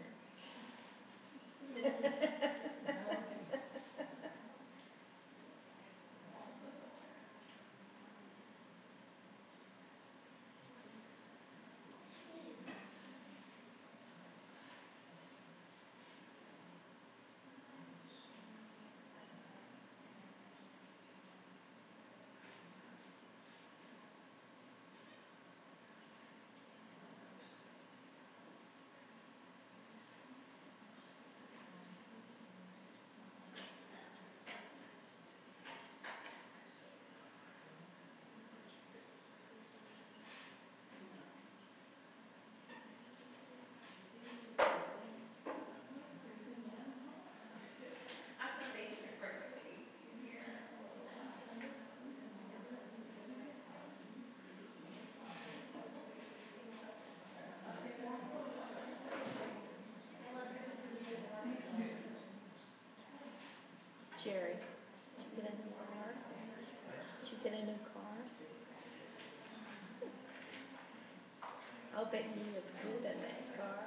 Jerry, did you get a new car? Did you get a new car? I'll bet you look good in that car.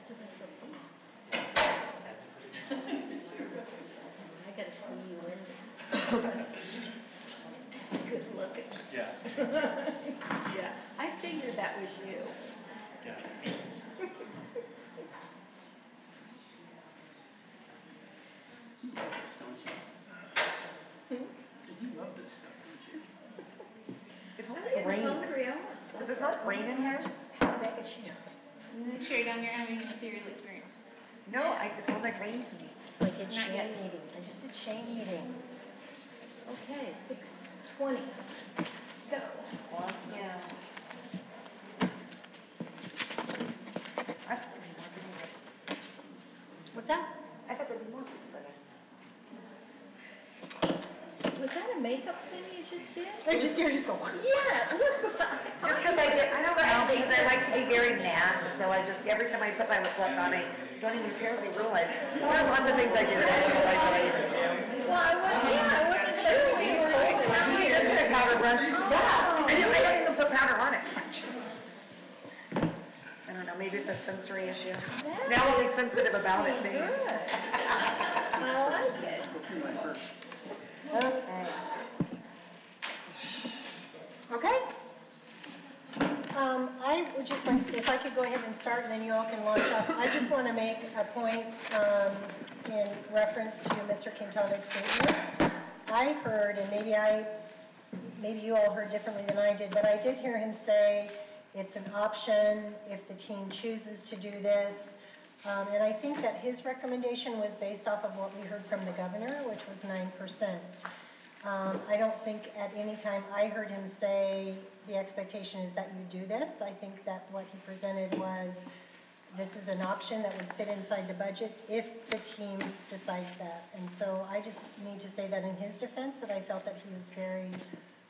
So that's a piece. I gotta see you in there. It's good looking. Yeah. Yeah, I figured that was you. Yeah. You love this, don't you? I said, you love this stuff, don't you? It smells I'm like getting rain. hungry, I want some. Does it smell like rain in here? I bet you does. Sherry, down, you're having an ethereal experience. No, it smells like rain to me. I did Not Shane yet. meeting. I just did Shane meeting. Okay, 6:20. Let's go. Once again. I thought there'd be more people. What's that? I thought there'd be more people today. Was that a makeup thing you just did? I just hear just go. Yeah. Just because I don't know, because I like to be very matte, so I just, every time I put my lip gloss on, I don't even apparently realize. There are lots of things I do that I don't realize that I even do. Well, I wasn't sure you were holding You just put a powder brush. Yeah. I don't even put powder on it. I don't know, maybe it's a sensory issue. Now I'll be sensitive about it, maybe. Good. I like it. Okay. Okay. I would just like, if I could go ahead and start, and then you all can launch off. I just want to make a point in reference to Mr. Quintana's statement. I heard, and maybe you all heard differently than I did, but I did hear him say it's an option if the team chooses to do this. And I think that his recommendation was based off of what we heard from the governor, which was 9%. I don't think at any time I heard him say the expectation is that you do this. I think that what he presented was this is an option that would fit inside the budget if the team decides that. And so I just need to say that in his defense, that I felt that he was very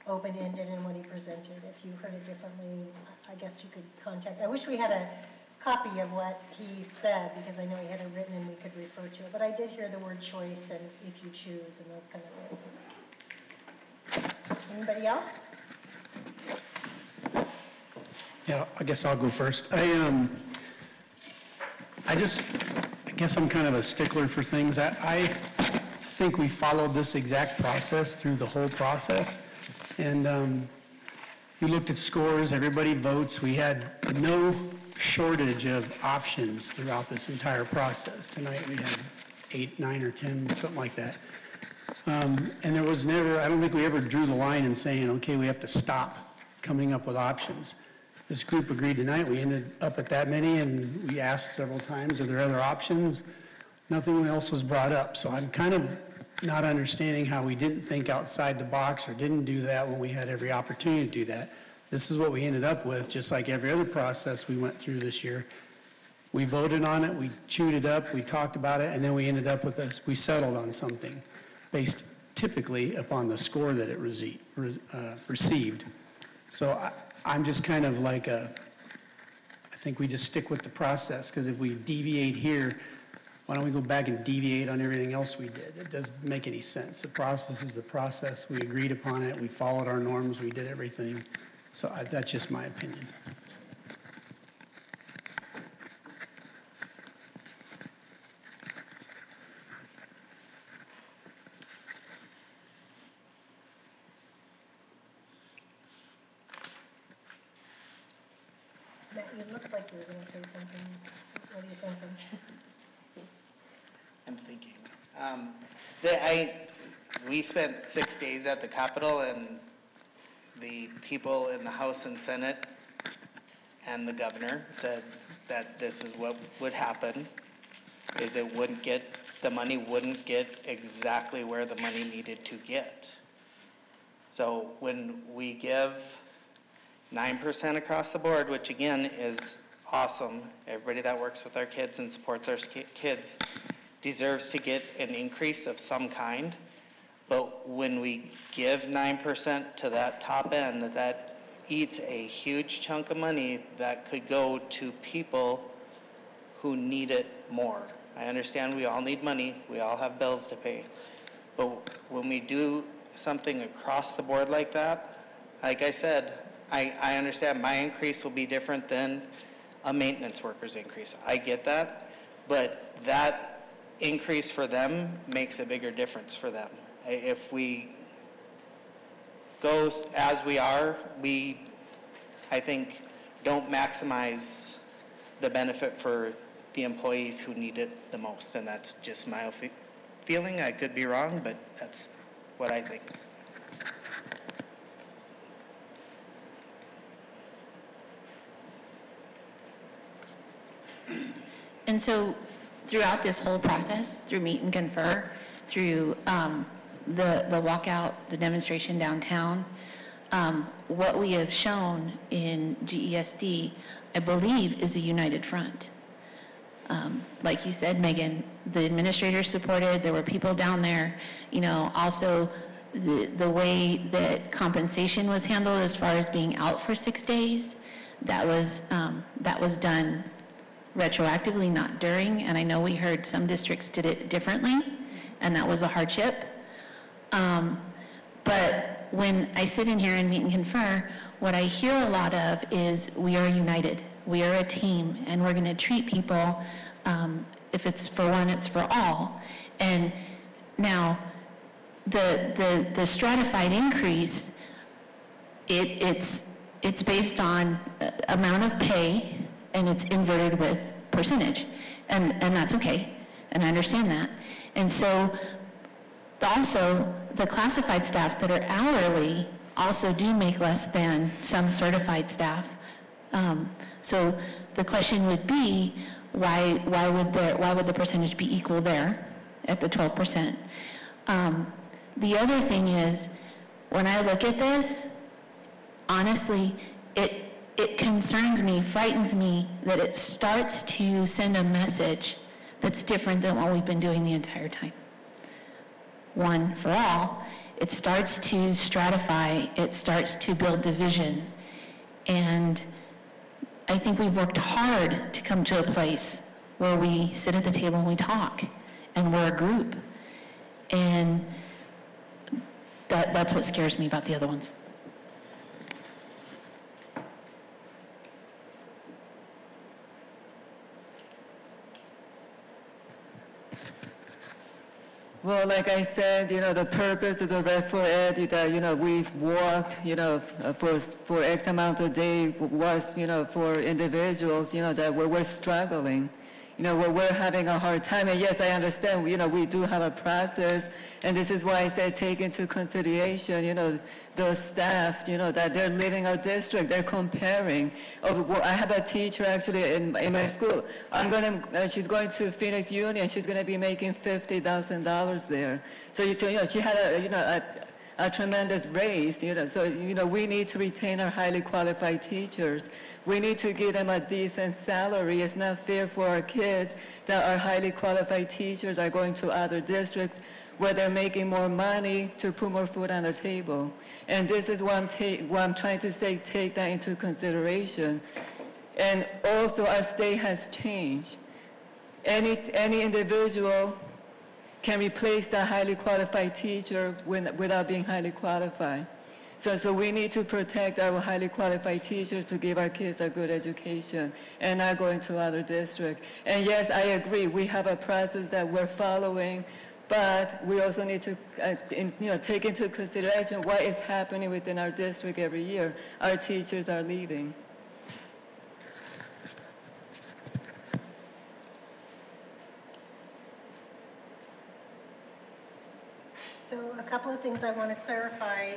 open-ended in what he presented. If you heard it differently, I guess you could contact. I wish we had a copy of what he said, because I know he had it written and we could refer to it. But I did hear the word choice and if you choose and those kind of things. Anybody else? Yeah, I guess I'll go first. I guess I'm kind of a stickler for things. I think we followed this exact process through the whole process. And we looked at scores, everybody votes. We had no shortage of options throughout this entire process. Tonight we had 8, 9, or 10, something like that. And there was never, I don't think we ever drew the line in saying, okay, we have to stop coming up with options. This group agreed tonight, we ended up at that many, and we asked several times, are there other options? Nothing else was brought up. So I'm kind of not understanding how we didn't think outside the box or didn't do that when we had every opportunity to do that. This is what we ended up with, just like every other process we went through this year. We voted on it, we chewed it up, we talked about it, and then we ended up with this, we settled on something based typically upon the score that it received. So I'm just kind of like I think we just stick with the process, because if we deviate here, why don't we go back and deviate on everything else we did? It doesn't make any sense. The process is the process. We agreed upon it. We followed our norms. We did everything. So that's just my opinion. Matt, you looked like you were going to say something. What are you thinking? I'm thinking. We spent 6 days at the Capitol, and the people in the House and Senate and the governor said that this is what would happen, is the money wouldn't get exactly where the money needed to get. So when we give 9% across the board, which again is awesome, everybody that works with our kids and supports our kids deserves to get an increase of some kind. But when we give 9% to that top end, that eats a huge chunk of money that could go to people who need it more. I understand we all need money, we all have bills to pay. But when we do something across the board like that, like I said, I understand my increase will be different than a maintenance worker's increase. I get that, but that increase for them makes a bigger difference for them. If we go as we are, we, I think, don't maximize the benefit for the employees who need it the most, and that's just my feeling. I could be wrong, but that's what I think. And so throughout this whole process, through meet and confer, through the walkout, the demonstration downtown, what we have shown in GESD, I believe, is a united front. Like you said, Megan, the administrators supported, there were people down there, also the way that compensation was handled as far as being out for 6 days, that was done retroactively, not during, and I know we heard some districts did it differently, and that was a hardship. But when I sit in here and meet and confer, what I hear a lot of is we are united, we are a team, and we're going to treat people, if it's for one, it's for all. And now, the stratified increase, it's based on amount of pay, and it's inverted with percentage, and that's okay, and I understand that. And so also the classified staffs that are hourly also do make less than some certified staff. So the question would be, why would the percentage be equal there at the 12%? The other thing is, when I look at this, honestly, it concerns me, frightens me that it starts to send a message that's different than what we've been doing the entire time. One for all, it starts to stratify, it starts to build division. And I think we've worked hard to come to a place where we sit at the table and we talk, and we're a group. And that's what scares me about the other ones. Well, like I said, the purpose of the Red for Ed is that, we've worked, for X amount of day was, for individuals, that we're struggling, where we're having a hard time. And yes, I understand, we do have a process, and this is why I said take into consideration, the staff, that they're leaving our district, they're comparing. I have a teacher actually in my school. She's going to Phoenix Union. She's going to be making $50,000 there. So she had a tremendous raise. So we need to retain our highly qualified teachers. We need to give them a decent salary. It's not fair for our kids that our highly qualified teachers are going to other districts where they're making more money to put more food on the table. And this is what I'm trying to say, take that into consideration. And also our state has changed. Any individual can replace that highly qualified teacher without being highly qualified. So we need to protect our highly qualified teachers to give our kids a good education and not going to other districts. And yes, I agree, we have a process that we're following, but we also need to take into consideration what is happening within our district every year. Our teachers are leaving. So a couple of things I want to clarify.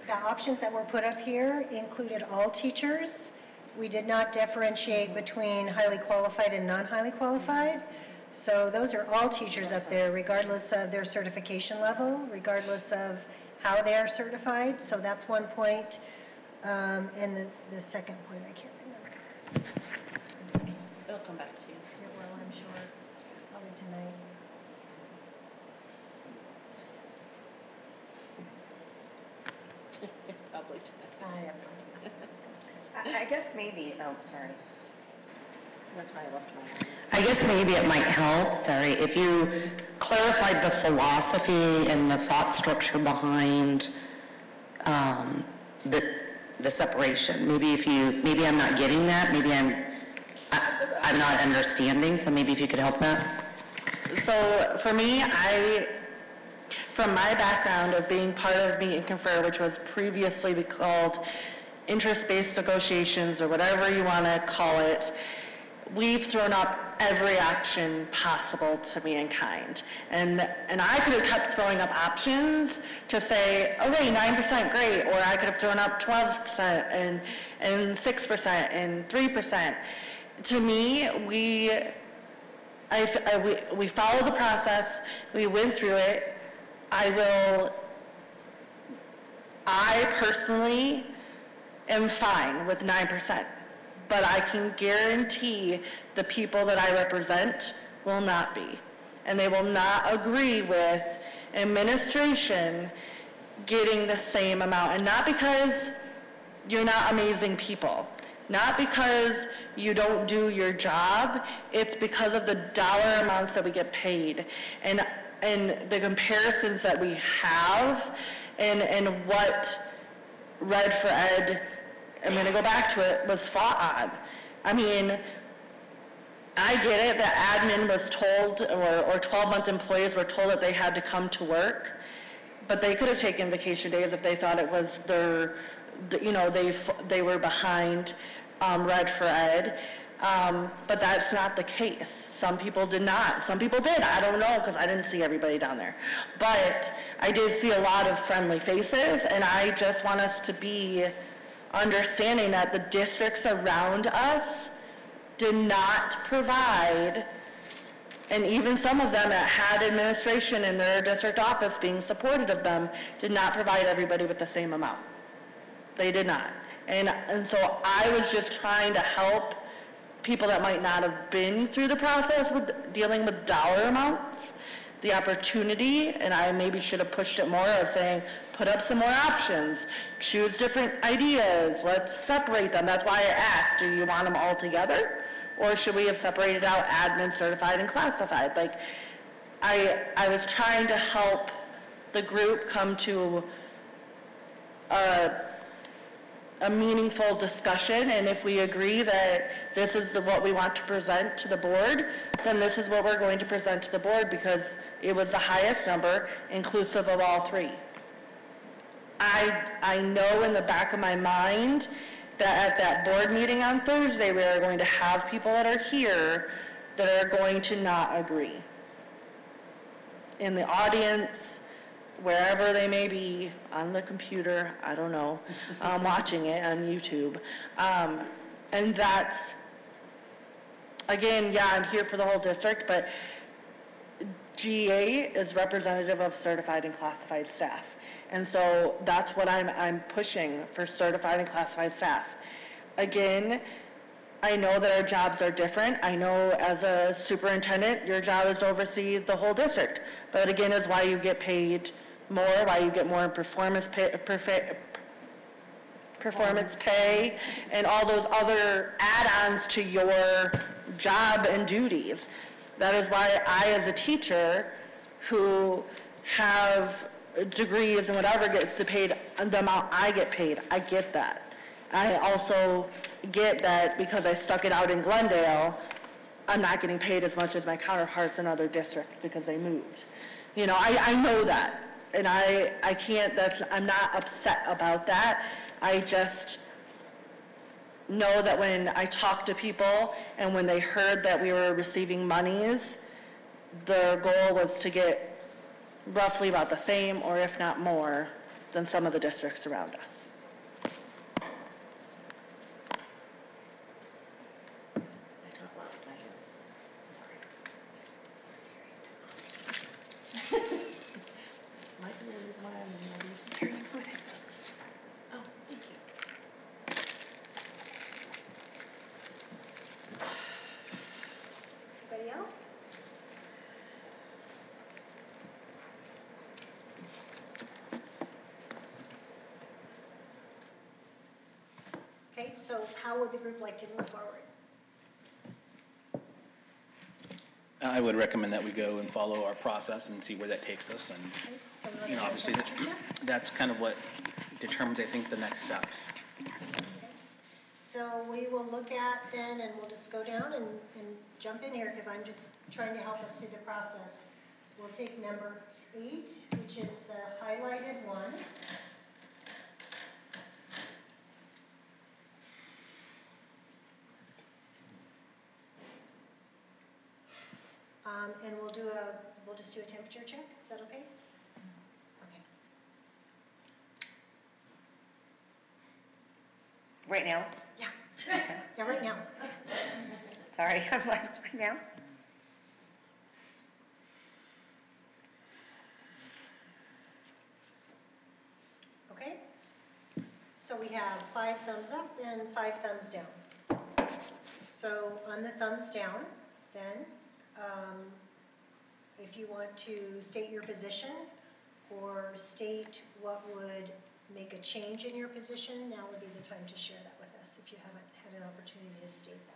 The options that were put up here included all teachers. We did not differentiate between highly qualified and non-highly qualified. So those are all teachers up there, regardless of their certification level, regardless of how they are certified. So that's one point. And the second point, I can't remember. It'll come back to you. It will, I'm sure, probably tonight. Probably today. I have no idea. I was gonna say. I guess maybe, oh, sorry. That's why I left mine. I guess maybe it might help, sorry, if you clarified the philosophy and the thought structure behind the separation. Maybe I'm not getting that, maybe I'm not understanding, so maybe if you could help that. So for me, from my background of being part of Meet and Confer, which was previously called interest-based negotiations or whatever you want to call it, we've thrown up every option possible to mankind. And I could have kept throwing up options to say, okay, 9%, great, or I could have thrown up 12% and 6% and 3%. To me, we followed the process, we went through it. I personally am fine with 9%, but I can guarantee the people that I represent will not be. And they will not agree with administration getting the same amount. And not because you're not amazing people, not because you don't do your job, it's because of the dollar amounts that we get paid. And the comparisons that we have and what Red for Ed, I'm going to go back to it, was fought on. I mean, I get it that admin was told, or 12-month employees were told that they had to come to work, but they could have taken vacation days if they thought it was they were behind Red for Ed. But that's not the case. Some people did not. Some people did. I don't know because I didn't see everybody down there. But I did see a lot of friendly faces, and I just want us to be understanding that the districts around us did not provide, and even some of them that had administration in their district office being supportive of them, did not provide everybody with the same amount. They did not. And so I was just trying to help people that might not have been through the process with dealing with dollar amounts, the opportunity, and I maybe should have pushed it more of saying, put up some more options, choose different ideas, let's separate them. That's why I asked, do you want them all together? Or should we have separated out admin, certified, and classified? Like, I was trying to help the group come to a meaningful discussion, and if we agree that this is what we want to present to the board, then this is what we're going to present to the board, because it was the highest number inclusive of all three. I know in the back of my mind that at that board meeting on Thursday, we are going to have people that are here that are going to not agree. In the audience, wherever they may be, on the computer, I don't know, watching it on YouTube. And that's, again, yeah, I'm here for the whole district, but GA is representative of certified and classified staff. And so that's what I'm pushing for, certified and classified staff. Again, I know that our jobs are different. I know as a superintendent, your job is to oversee the whole district. But again, is why you get paid more, why you get more in performance pay, and all those other add-ons to your job and duties. That is why I, as a teacher who have degrees and whatever, get paid the amount I get paid. I get that. I also get that because I stuck it out in Glendale, I'm not getting paid as much as my counterparts in other districts because they moved. You know, I know that. And I can't, I'm not upset about that. I just know that when I talk to people and when they heard that we were receiving monies, the goal was to get roughly about the same, or if not more, than some of the districts around us. Anybody else? Okay, so how would the group like to move forward? I would recommend that we go and follow our process and see where that takes us. And, Okay, so we you know, obviously, that's kind of what determines, I think, the next steps. So we will look at then, and we'll just go down and jump in here, because I'm just trying to help us through the process. We'll take number 8, which is the highlighted one. And we'll just do a temperature check. Is that okay? Okay. Right now? Yeah. Yeah, right now. Sorry, I'm like, right now? Okay? So we have 5 thumbs up and 5 thumbs down. So on the thumbs down, then, if you want to state your position or state what would make a change in your position, now would be the time to share that with us if you haven't had an opportunity to state that.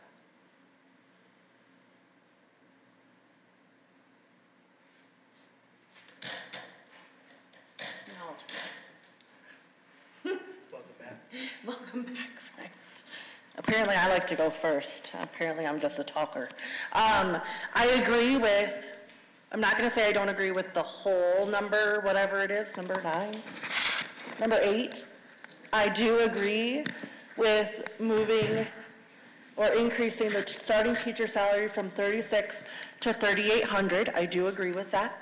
Welcome back. Welcome back, friends. Apparently I like to go first. Apparently I'm just a talker. I agree with, I'm not going to say I don't agree with the whole number, whatever it is, number 9, number 8. I do agree with moving or increasing the starting teacher salary from $3,600 to $3,800. I do agree with that.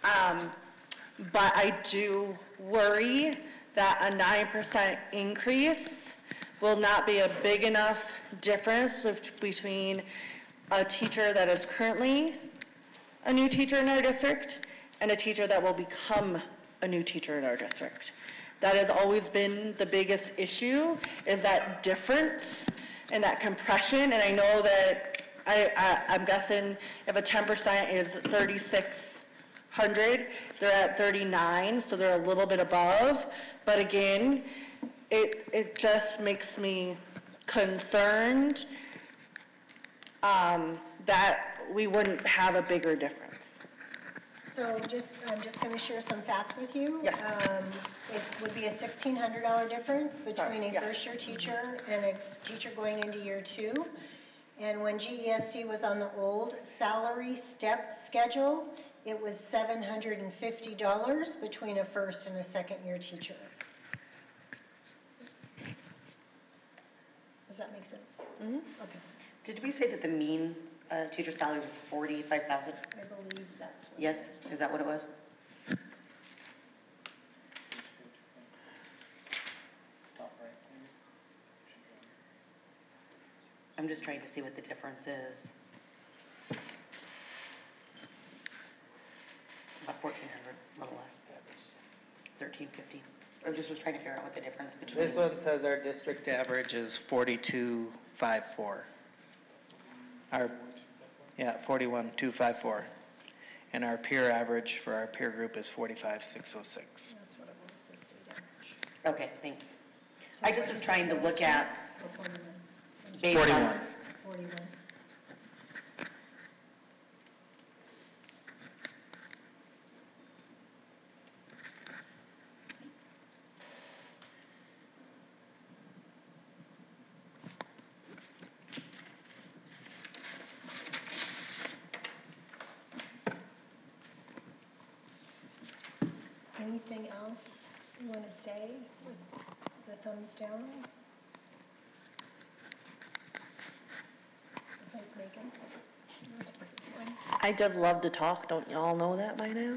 But I do worry that a 9% increase will not be a big enough difference between a teacher that is currently a new teacher in our district and a teacher that will become a new teacher in our district. That has always been the biggest issue, is that difference and that compression. And I know that I'm guessing if a 10% is 3,600, they're at 39, so they're a little bit above. But again, it just makes me concerned that we wouldn't have a bigger difference. So I'm just going to share some facts with you. Yes. It would be a $1,600 difference between Sorry, a yeah. first-year teacher and a teacher going into year 2. And when GESD was on the old salary step schedule, it was $750 between a first and a second-year teacher. Does that make sense? Mm-hmm. Okay. Did we say that the mean teacher salary was 45,000? I believe that's what Yes, is that what it was? I'm just trying to see what the difference is. About 1,400, a little less. 1,350. I just was trying to figure out what the difference between. This one says our district average is 42,540. Yeah, 41,254. And our peer average for our peer group is 45,606. That's what it was, the state average. Okay, thanks. I just was trying to look at. Or 41. based on- 41. 41. Anything else you want to say with the thumbs down? Besides Megan? I just love to talk, don't y'all know that by now?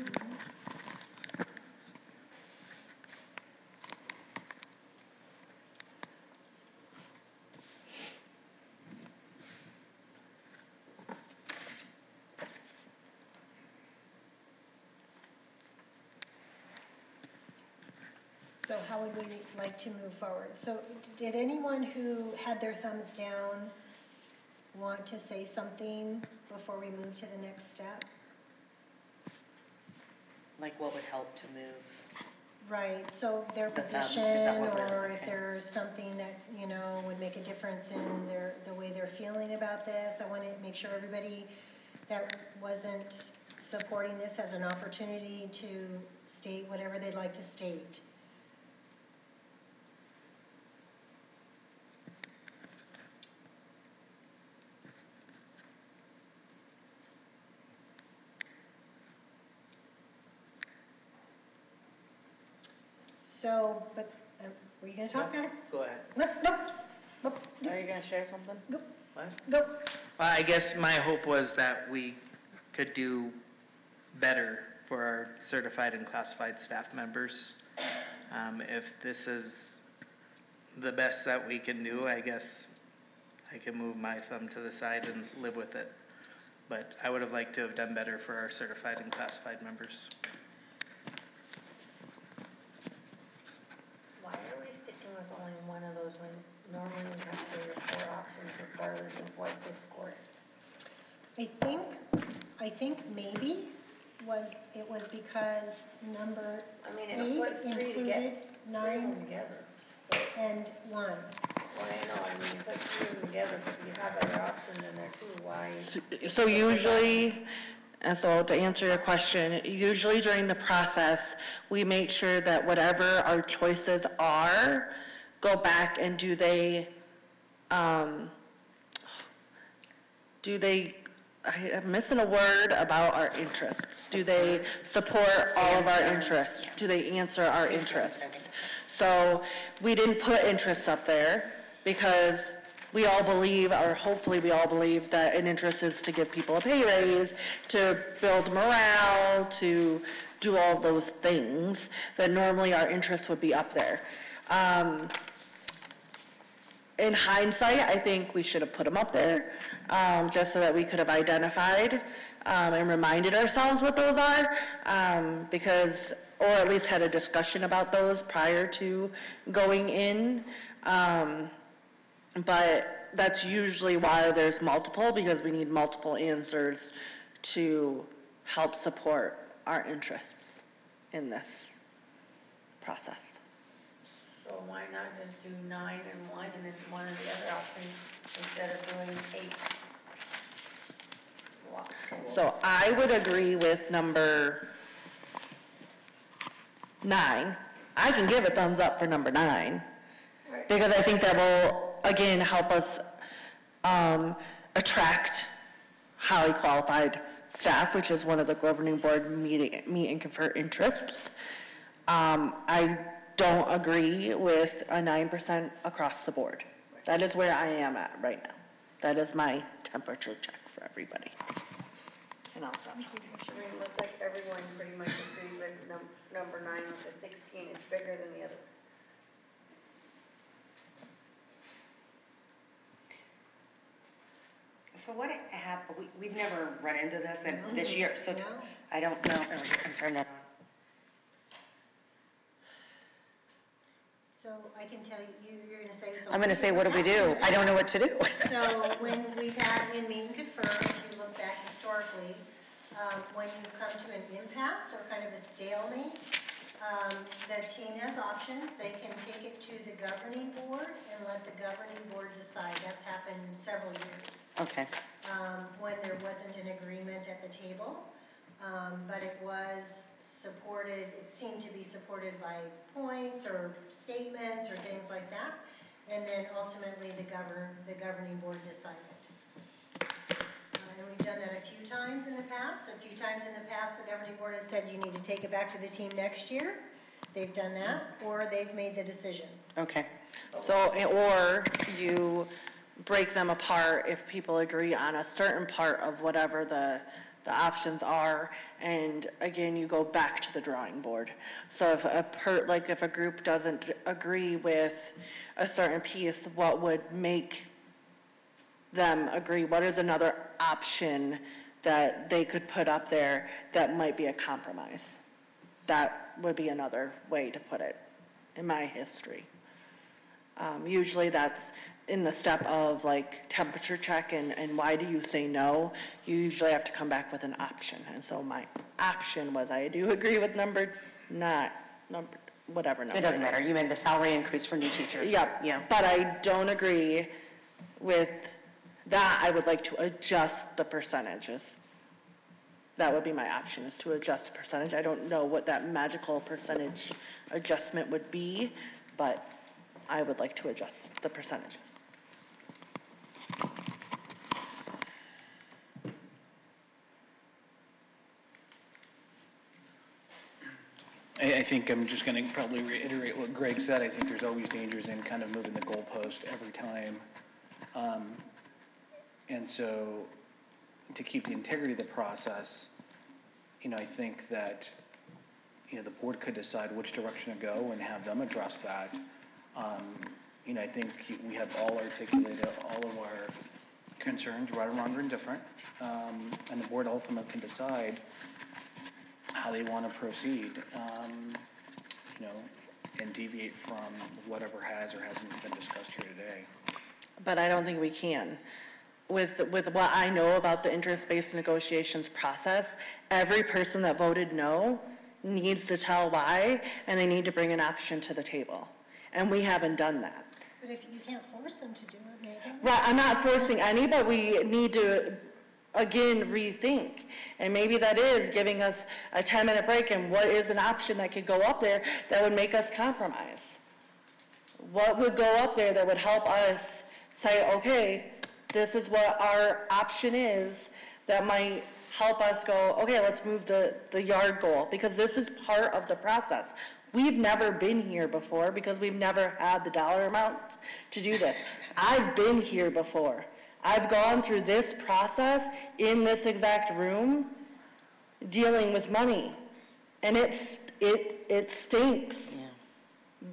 So how would we like to move forward? So did anyone who had their thumbs down want to say something before we move to the next step? Like what would help to move? Right, so their The thumb, is position, that what we're- or if okay. there's something that, you know, would make a difference in the way they're feeling about this. I want to make sure everybody that wasn't supporting this has an opportunity to state whatever they'd like to state. So, but, were you gonna talk now? Go ahead. Nope. Are you gonna share something? What? Go. Well, I guess my hope was that we could do better for our certified and classified staff members. If this is the best that we can do, I guess I can move my thumb to the side and live with it. But I would have liked to have done better for our certified and classified members. Why are we sticking with only one of those when normally we have 3 or 4 options regardless of what the score is? I think maybe it was because number I mean, 8 it puts 3 included together, 9 together. and 1. Well, I know, I mean, you put 3 of them together, but you have other options in there too, why? So usually, and so to answer your question, usually during the process, we make sure that whatever our choices are, go back and do they, I'm missing a word about our interests. Do they support all of our interests? Do they answer our interests? So we didn't put interests up there because we all believe, or hopefully we all believe, that an interest is to give people a pay raise, to build morale, to do all those things that normally our interests would be up there. In hindsight, I think we should have put them up there, just so that we could have identified and reminded ourselves what those are, because, or at least had a discussion about those prior to going in. But that's usually why there's multiple, because we need multiple answers to help support our interests in this process. So why not just do 9 and 1 and then one of the other options instead of doing 8? So I would agree with number 9. I can give a thumbs up for number 9, because I think that will, again, help us attract highly qualified staff, which is one of the governing board meet and confer interests. I don't agree with a 9% across the board. That is where I am at right now. That is my temperature check for everybody. And I'll stop talking. I mean, it looks like everyone pretty much agreed with number 9 with the 16. It's bigger than the other. So what happened, we've never run into this in this year, so I don't know, I'm sorry, no. So I can tell you, you're going to say. So I'm going to say, what do we do? I don't know what to do. So when we've had in meet and confer, if you look back historically, when you come to an impasse or kind of a stalemate, the team has options. They can take it to the governing board and let the governing board decide. That's happened several years. Okay. When there wasn't an agreement at the table. But it was supported, it seemed to be supported by points or statements or things like that. And then ultimately the governing board decided. And we've done that a few times in the past. A few times in the past, the governing board has said you need to take it back to the team next year. They've done that, or they've made the decision. Okay. So, or you break them apart if people agree on a certain part of whatever the options are, and again, you go back to the drawing board. So if if a group doesn't agree with a certain piece, what would make them agree? What is another option that they could put up there that might be a compromise? That would be another way to put it in my history. Usually that's in the step of like temperature check and why do you say no, you usually have to come back with an option. And so my option was, I do agree with whatever number. It doesn't matter, you meant the salary increase for new teachers. Yep. Yeah. But I don't agree with that. I would like to adjust the percentages. That would be my option, is to adjust the percentage. I don't know what that magical percentage adjustment would be, but I would like to adjust the percentages. I think I'm just going to probably reiterate what Greg said. I think there's always dangers in kind of moving the goalpost every time. And so to keep the integrity of the process, I think that, the board could decide which direction to go and have them address that. I think we have all articulated all of our concerns, right, wrong, or indifferent, and the board ultimately can decide how they want to proceed, and deviate from whatever has or hasn't been discussed here today. But I don't think we can. With what I know about the interest-based negotiations process, every person that voted no needs to tell why, and they need to bring an option to the table. And we haven't done that. But if you can't force them to do it, Megan. Right, I'm not forcing any, but we need to, again, rethink. And maybe that is giving us a 10-minute break, and what is an option that could go up there that would make us compromise? What would go up there that would help us say, okay, this is what our option is that might help us go, okay, let's move the yard goal, because this is part of the process. We've never been here before because we've never had the dollar amount to do this. I've been here before. I've gone through this process in this exact room dealing with money, and it stinks. Yeah.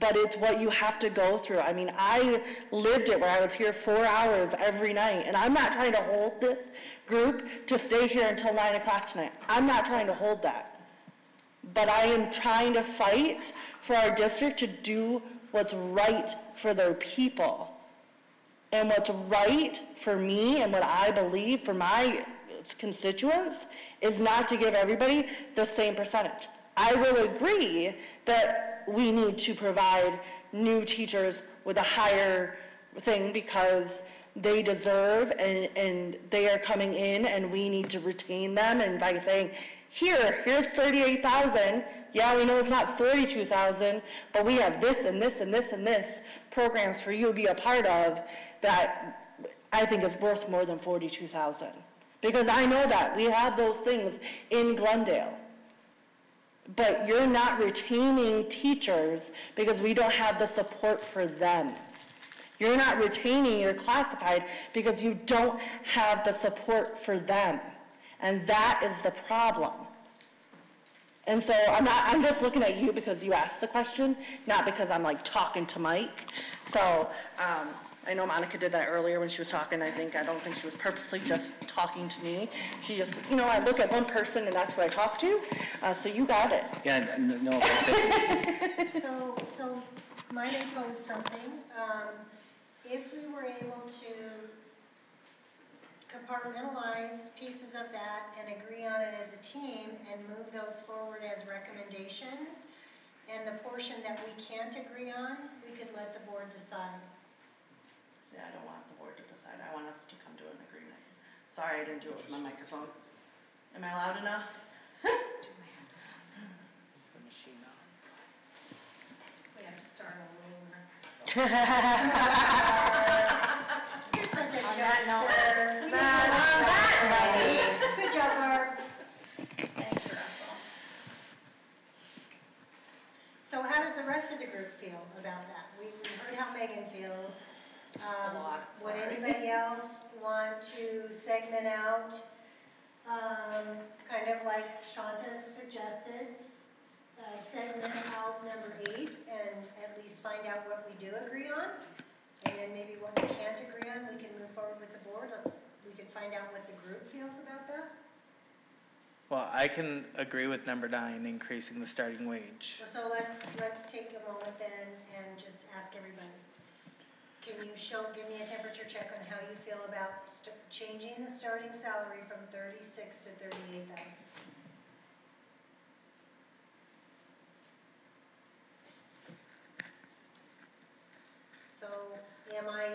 But it's what you have to go through. I mean, I lived it where I was here 4 hours every night, and I'm not trying to hold this group to stay here until 9 o'clock tonight. I'm not trying to hold that. But I am trying to fight for our district to do what's right for their people. And what's right for me and what I believe for my constituents is not to give everybody the same percentage. I will agree that we need to provide new teachers with a higher thing because they deserve, and they are coming in, and we need to retain them, and by saying, here's 38,000, yeah, we know it's not 42,000, but we have this and this and this and this programs for you to be a part of that I think is worth more than 42,000. Because I know that we have those things in Glendale. But you're not retaining teachers because we don't have the support for them. You're not retaining your classified because you don't have the support for them. And that is the problem. And so I'm just looking at you because you asked the question, not because I'm like talking to Mike. So I know Monica did that earlier when she was talking. I don't think she was purposely just talking to me. She just, I look at one person and that's who I talk to. So you got it. Yeah, no. So might I pose something? If we were able to compartmentalize pieces of that and agree on it as a team and move those forward as recommendations, and the portion that we can't agree on, we could let the board decide. See, I don't want the board to decide. I want us to come to an agreement. Sorry, I didn't do it with my microphone. Am I loud enough? Is the machine on? We have to start all over. You're such a On that note, jokester. Good job, Barb. Thanks, Russell. So how does the rest of the group feel about that? We heard how Megan feels. Would anybody else want to segment out, kind of like Shanta suggested, segment out number 8 and at least find out what we do agree on? And then maybe what we can't agree on, we can move forward with the board. We can find out what the group feels about that. Well, I can agree with number 9, increasing the starting wage. So let's take a moment then and just ask everybody. Can you give me a temperature check on how you feel about changing the starting salary from 36 to 38,000? So am I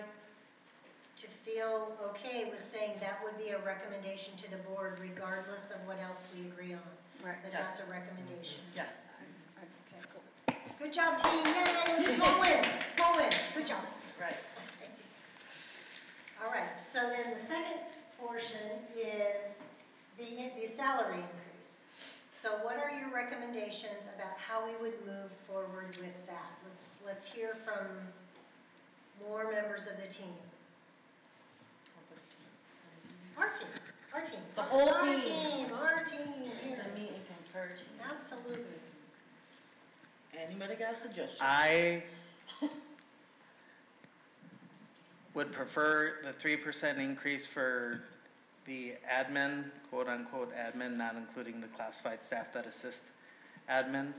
to feel okay with saying that would be a recommendation to the board regardless of what else we agree on? Right. That Yes. that's a recommendation? Yes. Okay, cool. Good job, team. Yay! Small wins. Small wins. Good job. Right. Thank you. All right, so then the second portion is the salary increase. So what are your recommendations about how we would move forward with that? Let's hear from more members of the team. Our team. The whole Our team. Our team. Here. The meet and confer team. Absolutely. Anybody got a suggestion? I would prefer the 3% increase for the admin, quote unquote admin, not including the classified staff that assist admin,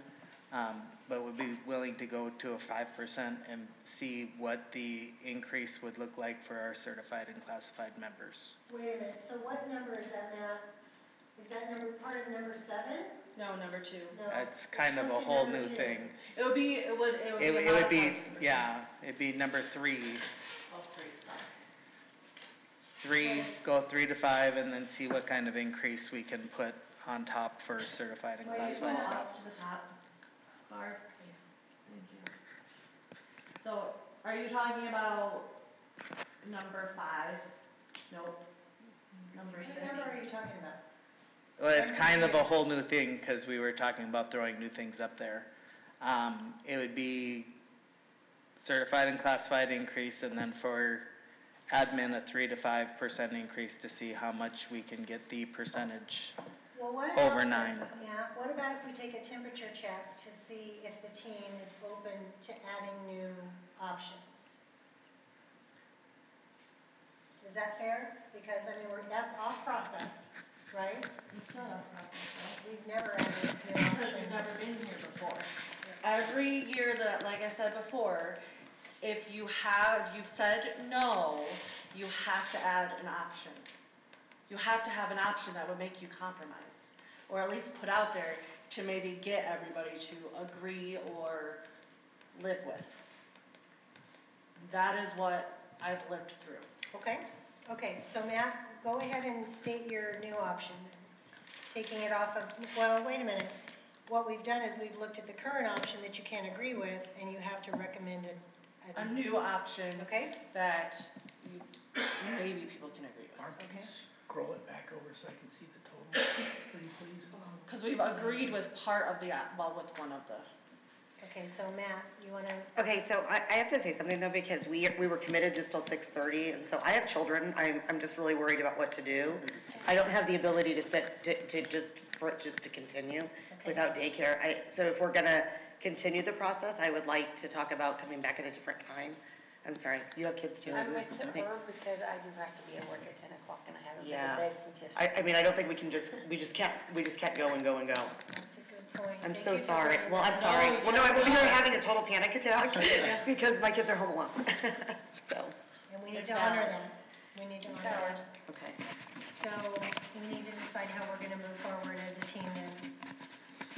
but would be willing to go to a 5% and see what the increase would look like for our certified and classified members. Wait a minute, so what number is that, Matt? Is that number part of number 7? No, number 2. No. It's kind of a whole new thing. It would be, It would be, yeah, it'd be number 3. Oh, 3, go 3 to 5, and then see what kind of increase we can put on top for certified and classified staff. To the top. Barb? Thank you. So, are you talking about number 5? Nope. Number 6? What number are you talking about? Well, it's kind of a whole new thing, because we were talking about throwing new things up there. It would be certified and classified increase, and then for admin, a 3 to 5% increase to see how much we can get the percentage Well, what over about 9. this? Yeah, what about if we take a temperature check to see if the team is open to adding new options? Is that fair? Because, I mean, that's off process, right? It's not off process, We've never added new because we've options. never been here before. Every year that, like I said before, if you've said no, you have to add an option. You have to have an option that would make you compromise, or at least put out there to maybe get everybody to agree or live with. That is what I've lived through. Okay, okay, so Matt, go ahead and state your new option. Taking it off of, well, wait a minute. What we've done is we've looked at the current option that you can't agree with, and you have to recommend A new option Okay? that you, maybe people can agree with. Barb, can you scroll it back over so I can see the total, pretty please? Because we've agreed with part of the, well, with one of the. Okay, so Matt, you wanna, Okay, so I have to say something though, because we were committed just till 6:30, and so I have children, I'm just really worried about what to do. I don't have the ability to for it just to continue without daycare. So if we're gonna continue the process, I would like to talk about coming back at a different time. I'm sorry, you have kids too? I'm with her Thanks. because I do have to be at work at 10 o'clock and I haven't been Yeah. to bed since yesterday. I mean, I don't think we just can't go and go and go. that's a good point. I'm Thank so you for sorry. bringing Well, that I'm up. sorry. No, Well, no, I'm over here sorry. having a total panic attack because my kids are home alone. So, And we need It's to honor valid. them. We need to honor them. okay. So we need to decide how we're gonna move forward as a team then.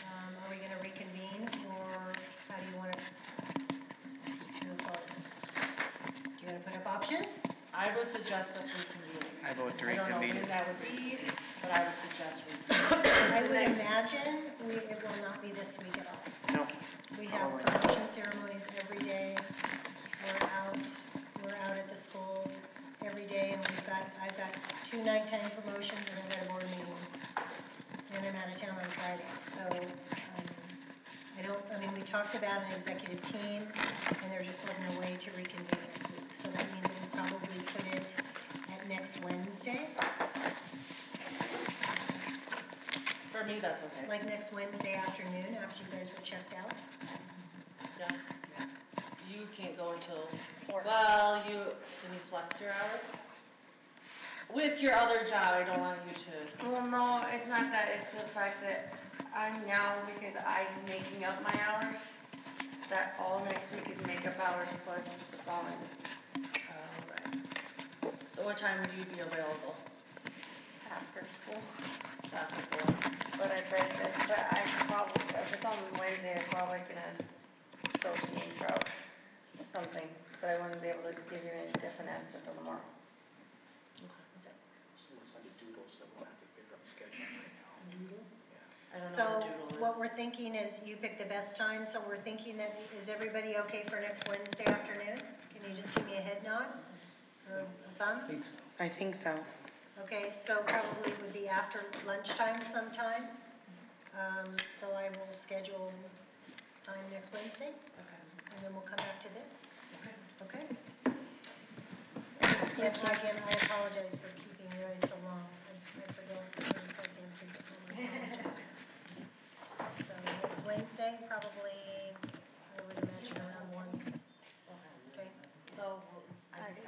Are we gonna reconvene, or how do you wanna move forward? Do you wanna put up options? I would suggest us reconvening. I vote to I don't know reconvene. when that would be, but I would suggest reconvening. I would imagine it will not be this week at all. No. We have promotion ceremonies every day. We're out at the schools every day, and I've got 2 nighttime promotions, and I've got a board meeting. And I'm out of town on Friday, so, we talked about an executive team, and there just wasn't a way to reconvene this week. So that means that we probably put it at next Wednesday, For me, that's okay. like next Wednesday afternoon, after you guys were checked out. Yeah. You can't go until, well, can you flex your hours? With your other job, I don't want you to. Well, no, it's not that, it's the fact that I'm now, because I'm making up my hours, that all next week is makeup hours plus the following. Right. So what time would you be available? After school. After 4? But I probably, if it's on Wednesday, I probably can ask Sophie Trout something, but I wouldn't be able to give you any different answer till tomorrow. I don't know So what doodle is. what we're thinking is you pick the best time, so we're thinking that, is everybody okay for next Wednesday afternoon? Can you just give me a head nod, or a thumb? I think so. Okay, so probably would be after lunchtime sometime. So I will schedule time next Wednesday, and then we'll come back to this. Okay? Yes, again, I apologize for keeping you guys so long. I forget, it's like damn kids at home, I apologize. So next Wednesday, probably, I would imagine around 1. Okay? So,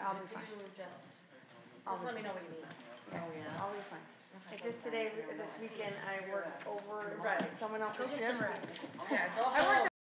I'll be fine. Just let me know what you need. Oh, yeah. I'll be fine. It's just today, this weekend, I worked over Right. someone else's Go shift. get some rest. Yeah, go I worked